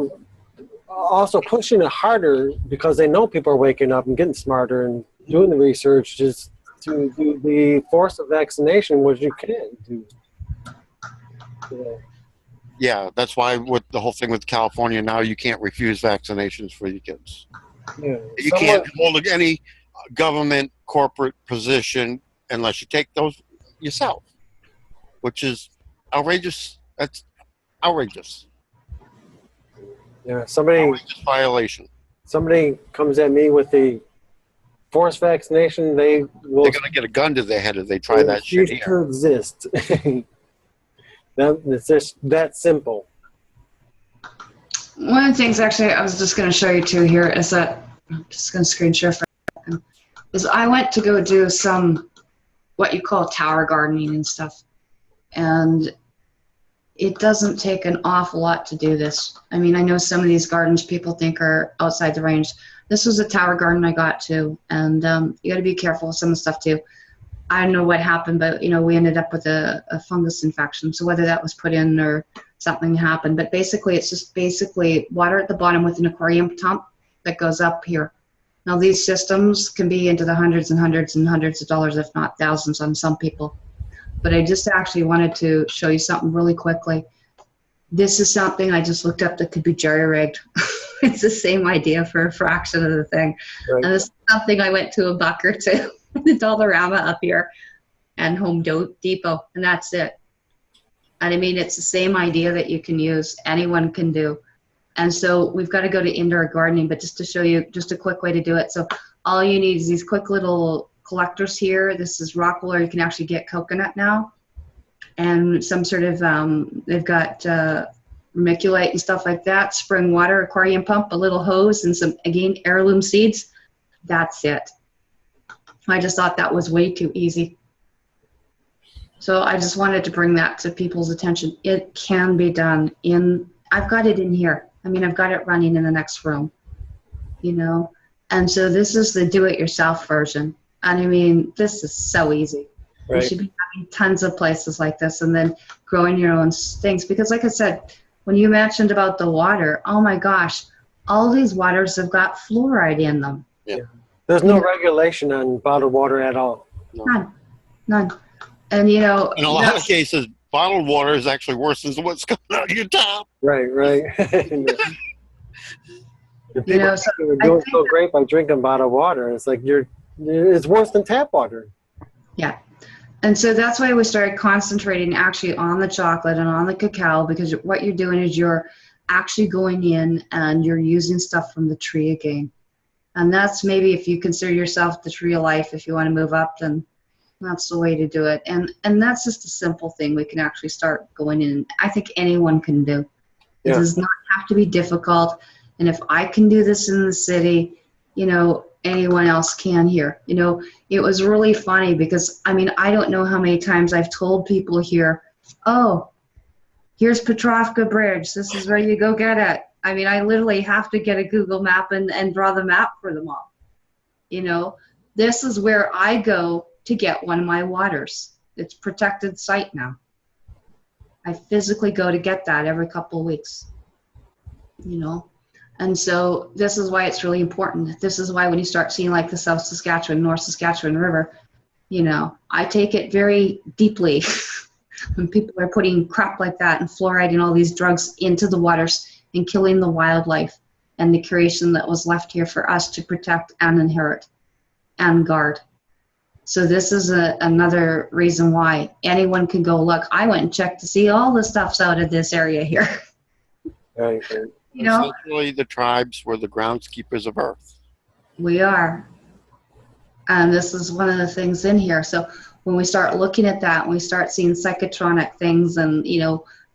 also pushing it harder because they know people are waking up and getting smarter and doing the research just to do the force of vaccination, which you can do. Yeah. Yeah, that's why with the whole thing with California now, you can't refuse vaccinations for your kids. Yeah. You can't hold any government corporate position unless you take those yourself, which is outrageous. That's outrageous. Yeah. Outrageous violation. Somebody comes at me with the forced vaccination, they will They're gonna get a gun to their head if they try that shit cease here. to exist. It's just that simple. One of the things actually I was just going to show you too here is that, I'm just going to screen share for a second, is I went to go do some, what you call tower gardening and stuff. And it doesn't take an awful lot to do this. I mean, I know some of these gardens people think are outside the range. This was a tower garden I got to, and you got to be careful with some of the stuff too. I don't know what happened, but we ended up with a fungus infection. So whether that was put in or something happened, but basically it's just basically water at the bottom with an aquarium pump that goes up here. Now these systems can be into the hundreds and hundreds and hundreds of dollars, if not thousands on some people. But I just actually wanted to show you something really quickly. This is something I just looked up that could be jerry-rigged. It's the same idea for a fraction of the thing. Right. And this is something I went to a buck or two. The Dollarama up here and Home Depot, and that's it. And I mean, it's the same idea that you can use, anyone can do. And so we've got to go to indoor gardening, but just to show you just a quick way to do it. So all you need is these quick little collectors here. This is rock wool, or you can actually get coconut now. And some sort of, they've got vermiculite and stuff like that, spring water, aquarium pump, a little hose, and some, again, heirloom seeds. That's it. I just thought that was way too easy. So I just wanted to bring that to people's attention. It can be done I've got it in here. I mean, I've got it running in the next room, And so this is the do-it-yourself version. And I mean, this is so easy. Right. You should be having tons of places like this and then growing your own things. Because like I said, when you mentioned about the water, oh my gosh, all these waters have got fluoride in them. Yeah. There's no regulation on bottled water at all. None. And in a lot of cases, bottled water is actually worse than what's coming out of your tap. Right. And people so are doing so great by drinking bottled water. It's like it's worse than tap water. Yeah. And so that's why we started concentrating actually on the chocolate and on the cacao, because what you're doing is you're actually going in and you're using stuff from the tree again. And that's maybe if you consider yourself the tree of life, if you want to move up, then that's the way to do it. And that's just a simple thing we can actually start going in. I think anyone can do. It does not have to be difficult. And if I can do this in the city, anyone else can here. It was really funny because, I mean, I don't know how many times I've told people here, oh, here's Petrovka Bridge. This is where you go get it. I mean, I literally have to get a Google map and draw the map for them all. This is where I go to get one of my waters. It's protected site now. I physically go to get that every couple of weeks, And so this is why it's really important. This is why when you start seeing like the South Saskatchewan, North Saskatchewan River, I take it very deeply when people are putting crap like that and fluoride and all these drugs into the waters and killing the wildlife and the creation that was left here for us to protect and inherit and guard. So this is another reason why anyone can go look. I went and checked to see all the stuff's out of this area here. Right. Essentially, the tribes were the groundskeepers of Earth. We are. And this is one of the things in here. So when we start looking at that, we start seeing psychotronic things and,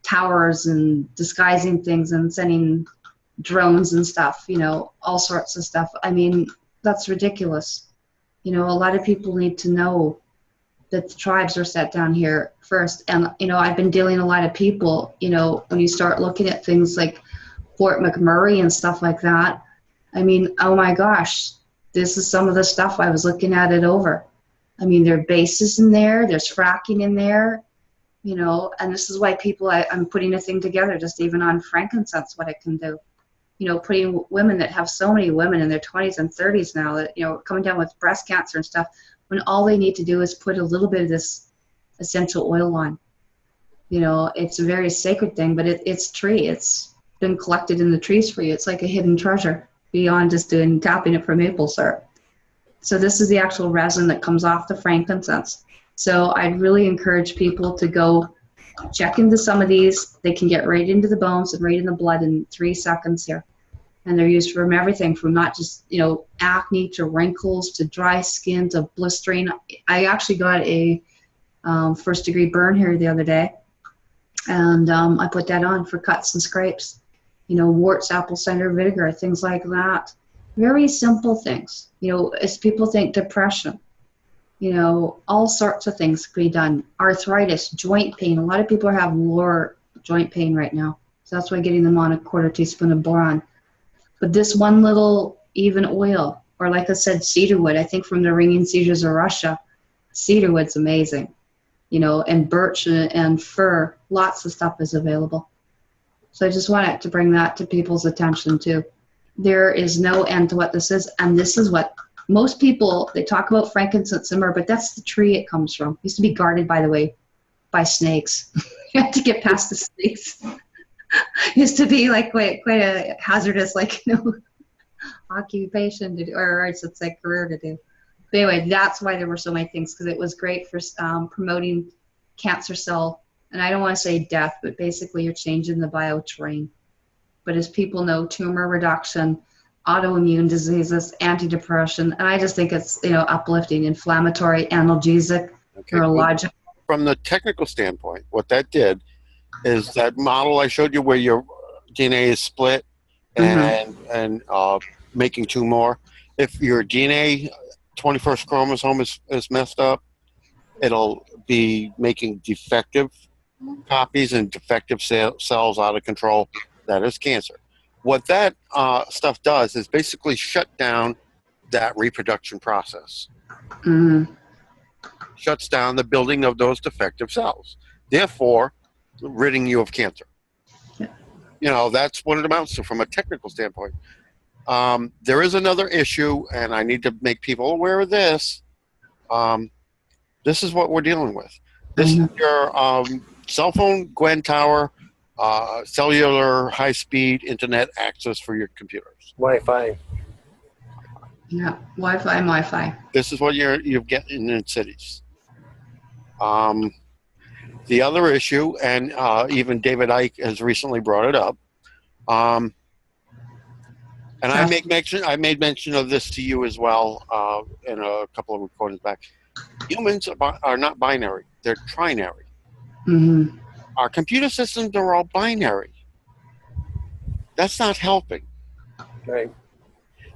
towers and disguising things and sending drones and stuff, all sorts of stuff. I mean, that's ridiculous. A lot of people need to know that the tribes are set down here first. And, I've been dealing a lot of people, when you start looking at things like Fort McMurray and stuff like that. I mean, oh my gosh, this is some of the stuff I was looking at it over. I mean, there are bases in there, there's fracking in there, and this is why people, I'm putting a thing together just even on frankincense, what it can do. Putting women that have so many women in their 20s and 30s now that, coming down with breast cancer and stuff, when all they need to do is put a little bit of this essential oil on. It's a very sacred thing, but it's tree. It's been collected in the trees for you. It's like a hidden treasure beyond just tapping it for maple syrup. So this is the actual resin that comes off the frankincense. So I'd really encourage people to go check into some of these. They can get right into the bones and right in the blood in 3 seconds here. And they're used from everything from not just, acne to wrinkles to dry skin to blistering. I actually got a first-degree burn here the other day, and I put that on for cuts and scrapes. Warts, apple cider vinegar, things like that. Very simple things. As people think depression, all sorts of things can be done. Arthritis, joint pain. A lot of people have lower joint pain right now. So that's why getting them on a quarter teaspoon of boron. But this one little even oil, or like I said, cedarwood, I think from the ringing cedars of Russia, cedarwood's amazing. And birch and fir, lots of stuff is available. So I just wanted to bring that to people's attention too. There is no end to what this is, and this is what most people, they talk about frankincense and myrrh, but that's the tree it comes from. It used to be guarded, by the way, by snakes. You had to get past the snakes. It used to be like quite a hazardous, occupation to do, or I should say career to do. But anyway, that's why there were so many things, because it was great for promoting cancer cell, and I don't want to say death, but basically you're changing the bioterrain. But as people know, tumor reduction, autoimmune diseases, antidepressant, and I just think it's uplifting, inflammatory, analgesic, neurological. From the technical standpoint, what that did is that model I showed you where your DNA is split and making two more. If your DNA 21st chromosome is messed up, it'll be making defective copies and defective cells out of control. That is cancer. What that stuff does is basically shut down that reproduction process. Shuts down the building of those defective cells, therefore ridding you of cancer. That's what it amounts to from a technical standpoint. There is another issue, and I need to make people aware of this. This is what we're dealing with. This is your cell phone Gwen tower, cellular high-speed internet access for your computers. Wi-Fi. Yeah, Wi-Fi. This is what you're getting in cities. The other issue, and even David Icke has recently brought it up, and I made mention of this to you as well in a couple of recordings back. Humans are not binary; they're trinary. Our computer systems are all binary. That's not helping. Right.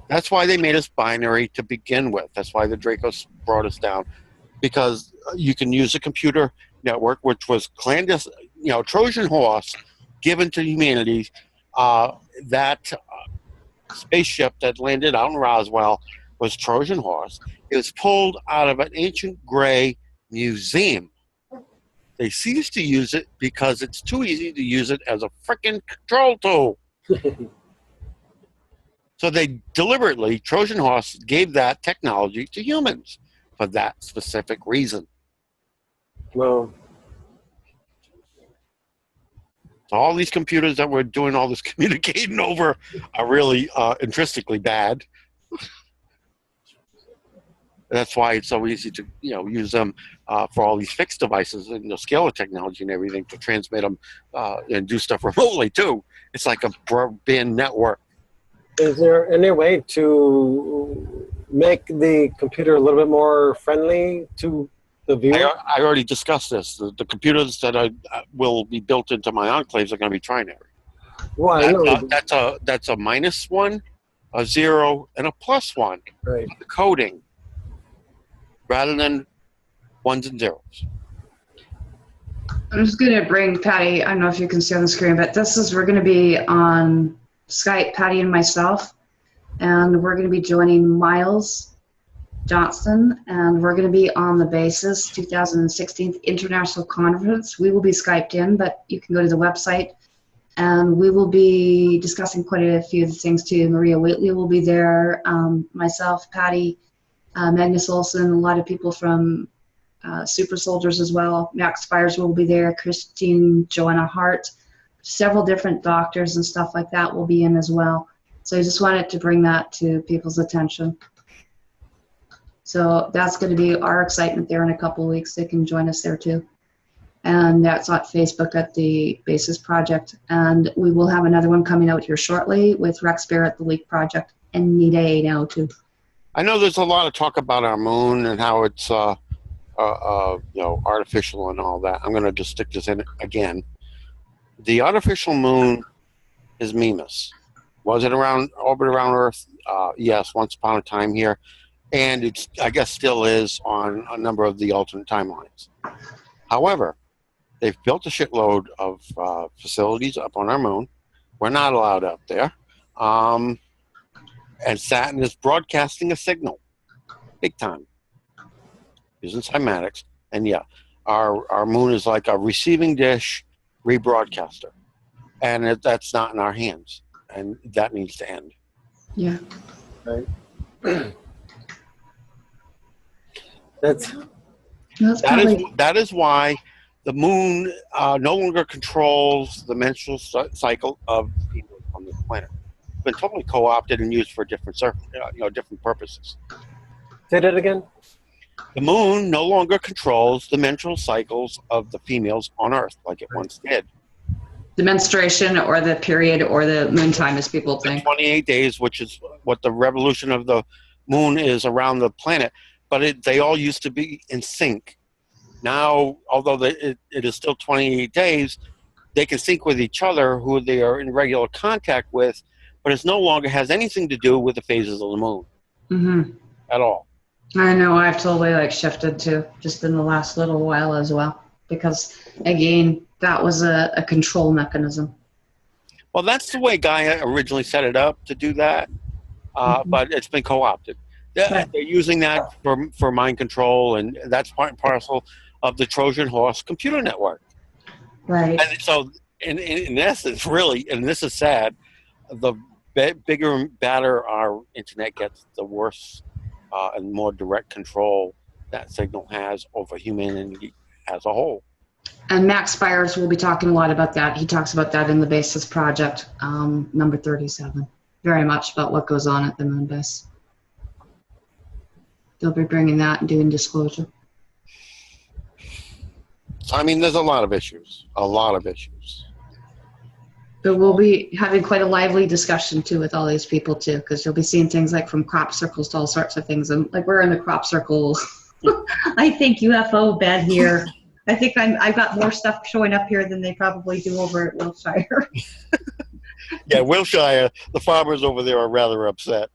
That's why they made us binary to begin with. That's why the Dracos brought us down, because you can use a computer network, which was clandestine, Trojan horse given to humanity. That spaceship that landed out in Roswell was Trojan horse. It was pulled out of an ancient gray museum. They ceased to use it because it's too easy to use it as a frickin' control tool. So they deliberately, Trojan horse, gave that technology to humans for that specific reason. Well, so all these computers that we're doing all this communicating over are really intrinsically bad. That's why it's so easy to use them for all these fixed devices and the scalar technology and everything to transmit them and do stuff remotely too. It's like a broadband network. is there any way to make the computer a little bit more friendly to the viewer? I already discussed this. The computers that will be built into my enclaves are going to be trinary. Well, I know. That's a -1, a 0, and a +1. Right. The coding, rather than ones and zeros. I'm just going to bring Pattie. I don't know if you can see on the screen, but we're going to be on Skype, Pattie and myself, and we're going to be joining Miles Johnston, and we're going to be on the BASIS 2016 International Conference. We will be Skyped in, but you can go to the website, and we will be discussing quite a few of the things too. Maria Whately will be there, myself, Pattie, Magnus Olson, a lot of people from Super Soldiers as well. Max Fires will be there, Christine, Joanna Hart, several different doctors and stuff like that will be in as well. So I just wanted to bring that to people's attention. So that's going to be our excitement there in a couple of weeks. They can join us there too. And that's on Facebook at the Basis Project. And we will have another one coming out here shortly with Rex Bear at the Leak Project any day now too. I know there's a lot of talk about our moon and how it's artificial and all that. I'm going to just stick this in again. The artificial moon is Mimas. Was it orbit around Earth? Yes, once upon a time here. And it's, I guess, still is on a number of the alternate timelines. However, they've built a shitload of facilities up on our moon. We're not allowed up there. And Saturn is broadcasting a signal, big time, using cymatics. And yeah, our moon is like a receiving dish rebroadcaster. And that's not in our hands. And that needs to end. Yeah. Right. That is why the moon no longer controls the menstrual cycle of people on the planet. It's been totally co-opted and used for different purposes. Say that again. The moon no longer controls the menstrual cycles of the females on Earth like it once did. The menstruation or the period or the moon time, as people think. 28 days, which is what the revolution of the moon is around the planet. But they all used to be in sync. Now, although it is still 28 days, they can sync with each other, who they are in regular contact with, but it no longer has anything to do with the phases of the moon at all. I know, I've totally shifted to just in the last little while as well, because again, that was a control mechanism. Well, that's the way Gaia originally set it up to do that, but it's been co-opted. They're using that for mind control, and that's part and parcel of the Trojan horse computer network. Right. And so, in essence, really, and this is sad, the bigger and badder our internet gets, the worse and more direct control that signal has over humanity as a whole. And Max Spires will be talking a lot about that. He talks about that in the Basis Project, number 37. Very much about what goes on at the moon base. They'll be bringing that and doing disclosure. I mean, there's a lot of issues. But we'll be having quite a lively discussion, too, with all these people, too, because you'll be seeing things like from crop circles to all sorts of things. And we're in the crop circle. I think UFO bed here. I think I've got more stuff showing up here than they probably do over at Wilshire. Yeah, Wilshire, the farmers over there are rather upset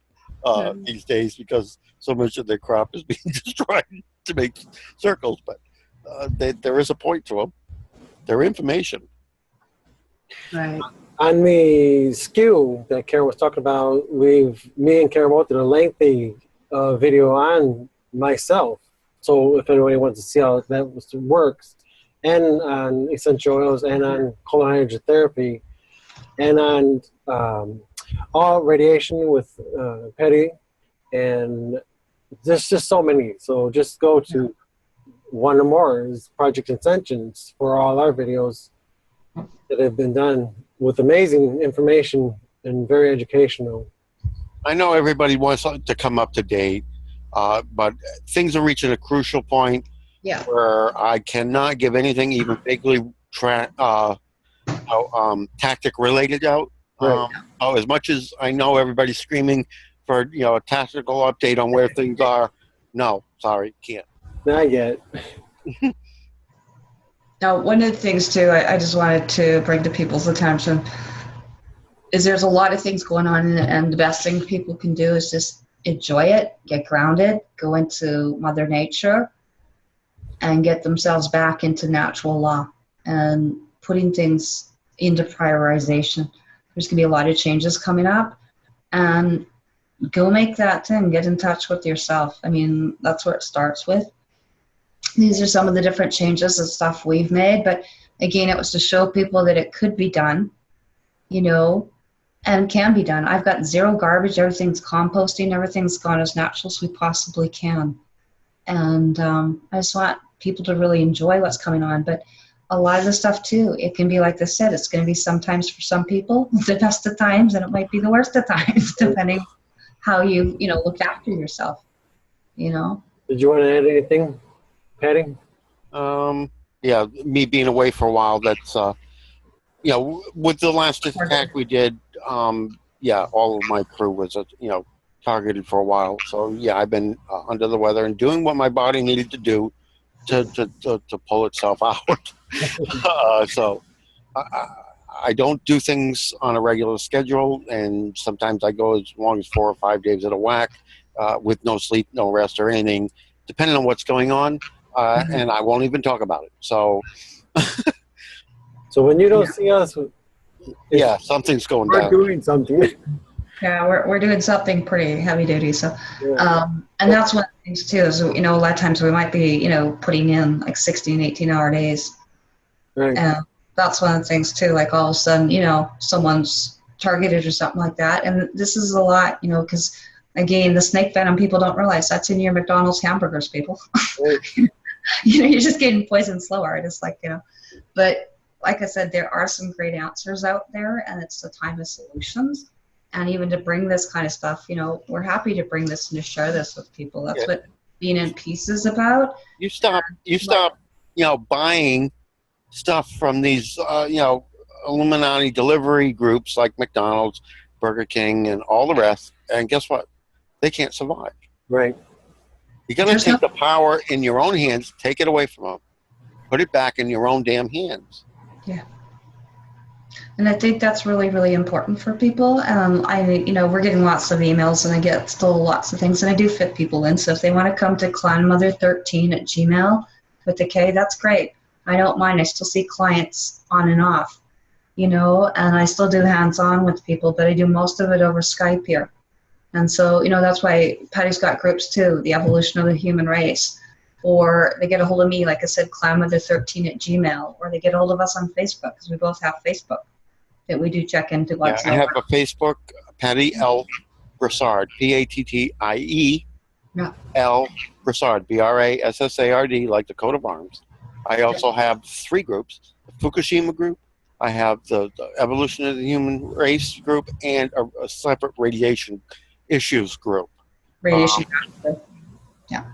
these days because so much of their crop is being destroyed to make circles. But there is a point to them. They're information. Right. On the skew that Karen was talking about, me and Karen both did a lengthy video on myself. So if anybody wants to see how that works, and on essential oils, and on colon hydrotherapy, and on all radiation with Pattie, and there's just so many. So just go to one or more is Project Incentions for all our videos that have been done with amazing information and very educational. I know everybody wants to come up to date, but things are reaching a crucial point where I cannot give anything even vaguely tactic related out. Right. As much as I know everybody's screaming for a tactical update on where things are, no, sorry, can't. Not yet. Now, one of the things, too, I just wanted to bring to people's attention is there's a lot of things going on, and the best thing people can do is just enjoy it, get grounded, go into Mother Nature, and get themselves back into natural law and putting things into prioritization. There's going to be a lot of changes coming up, and go make that thing, get in touch with yourself. I mean, that's where it starts with. These are some of the different changes and stuff we've made, but again, it was to show people that it could be done, and can be done. I've got zero garbage, everything's composting, everything's gone as natural as we possibly can. And I just want people to really enjoy what's coming on, but a lot of the stuff too, it can be like I said, it's going to be sometimes for some people the best of times, and it might be the worst of times, depending how you look after yourself. Did you want to add anything, Pattie? Yeah, yeah, me being away for a while, that's, you know, with the last attack we did, yeah, all of my crew was, you know, targeted for a while. So, yeah, I've been under the weather and doing what my body needed to do to pull itself out. So I don't do things on a regular schedule, and sometimes I go as long as 4 or 5 days at a whack with no sleep, no rest, or anything, depending on what's going on. And I won't even talk about it. So, So when you don't see us, yeah, something's going we're down. doing something. Yeah, we're doing something pretty heavy duty. So, Yeah. and that's one of the things too, is, you know, a lot of times we might be, you know, putting in like 16, 18-hour days. Right. And that's one of the things too, like all of a sudden, you know, someone's targeted or something like that. And this is a lot, you know, because again, the snake venom, people don't realize that's in your McDonald's hamburgers, people. Right. You know, you're just getting poisoned slower. It's like, you know, but like I said, there are some great answers out there, and it's the time of solutions. And even to bring this kind of stuff, you know, we're happy to bring this and to share this with people. That's what being in peace is about. You stop, you know, buying stuff from these, you know, Illuminati delivery groups like McDonald's, Burger King, and all the rest. And guess what? They can't survive. Right. You got to take the power in your own hands, take it away from them, put it back in your own damn hands. Yeah. And I think that's really, really important for people. You know, we're getting lots of emails, and I get still lots of things, and I do fit people in. So if they want to come to clanmother13@gmail with the K, that's great. I don't mind. I still see clients on and off, you know, and I still do hands-on with people, but I do most of it over Skype here. And so, you know, that's why Pattie's got groups too, the evolution of the human race. Or they get a hold of me, like I said, clanmother13@gmail, or they get a hold of us on Facebook, because we both have Facebook that we do check into. Yeah, I have a Facebook, Pattie L. Brassard, Pattie L. Brassard, Brassard, like the coat of arms. I also have 3 groups: the Fukushima group, I have the evolution of the human race group, and a separate radiation issues group. Radiation. Yeah.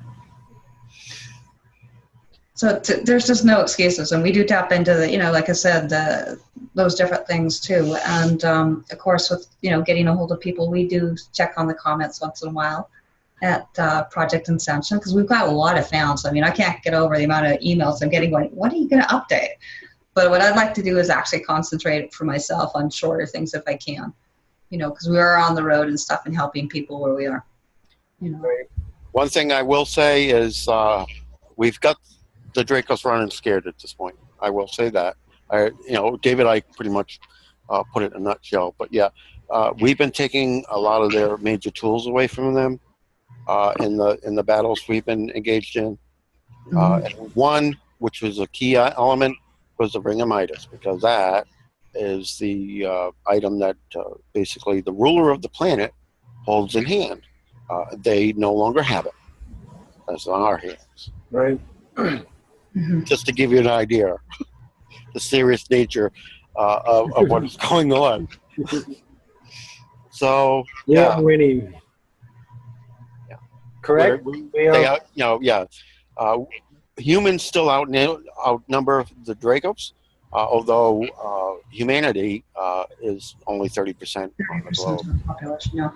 So there's just no excuses, and we do tap into the, you know, like I said, those different things too. And of course, with, you know, getting a hold of people, we do check on the comments once in a while at Project Incenssion, because we've got a lot of fans. I mean, I can't get over the amount of emails I'm getting going, when are you going to update? But what I'd like to do is actually concentrate for myself on shorter things if I can, you know, because we are on the road and stuff and helping people where we are. You know. Right. One thing I will say is we've got the Dracos running scared at this point. I will say that. You know, David, I pretty much put it in a nutshell. But yeah, we've been taking a lot of their major tools away from them in the battles we've been engaged in. And one, which was a key element, was the Ring of Midas, because that is the item that basically the ruler of the planet holds in hand. They no longer have it. That's on our hands. Right. Just to give you an idea, the serious nature of what is going on. So Yeah, winning. Yeah. Correct. They are, you know, yeah. Humans still outnumber the Dracos, although humanity is only 30% on the globe. Of the population, yeah.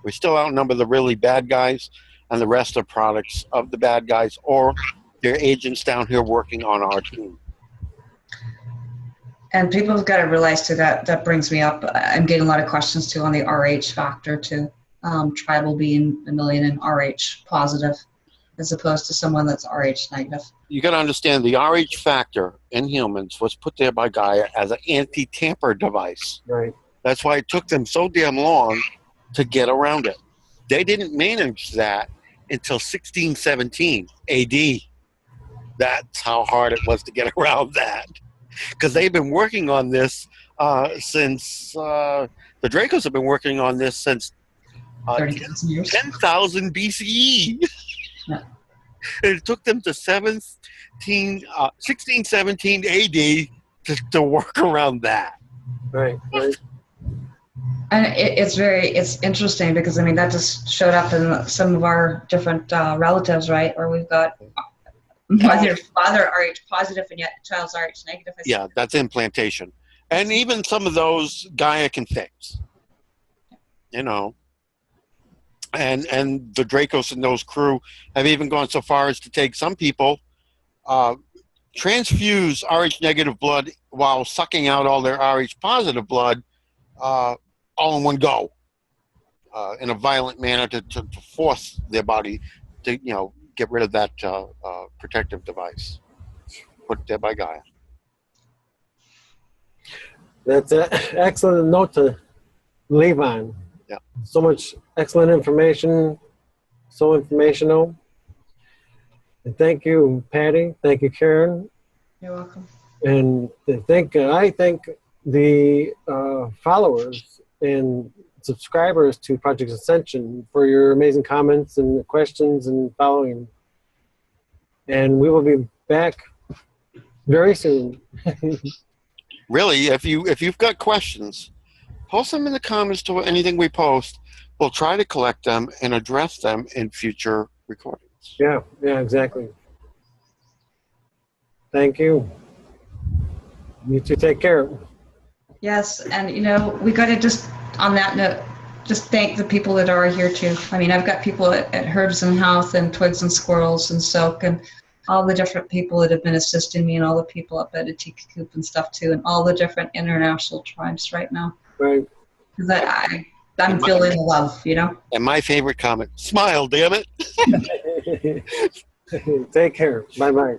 We still outnumber the really bad guys, and the rest are products of the bad guys, or they're agents down here working on our team. And people have got to realize too, that brings me up. I'm getting a lot of questions too on the RH factor too. Tribal being a million and RH positive, as opposed to someone that's RH negative. You got to understand the RH factor in humans was put there by Gaia as an anti-tamper device. Right. That's why it took them so damn long to get around it. They didn't manage that until 1617 AD. That's how hard it was to get around that. Because they've been working on this since, the Dracos have been working on this since 30,000 years. 10,000 BCE. Yeah. It took them to 1617 AD to work around that. Right. Right. And it's interesting because, I mean, that just showed up in some of our different relatives, right? Where we've got Mother, father Rh positive and yet the child's Rh negative. Yeah, that's implantation. And even some of those Gaia can fix. You know. And the Dracos and those crew have even gone so far as to take some people, transfuse Rh negative blood while sucking out all their Rh positive blood all in one go in a violent manner to force their body to, you know, get rid of that protective device put there by Gaia. That's an excellent note to leave on. Yeah. So much excellent information, so informational. And thank you, Patty. Thank you, Karen. You're welcome. And I thank the followers and subscribers to Project Ascension for your amazing comments and questions and following. And we will be back very soon. Really, if you've got questions, post them in the comments to anything we post. We'll try to collect them and address them in future recordings. Yeah, exactly. Thank you. You two take care. Yes, and you know, we got to just, on that note, just thank the people that are here too. I mean, I've got people at Herbs and Health and Twigs and Squirrels and Silk and all the different people that have been assisting me and all the people up at Atika Coop and stuff too, and all the different international tribes right now. Right. Because I'm feeling love, you know? And my favorite comment, smile, damn it. Take care. Bye-bye.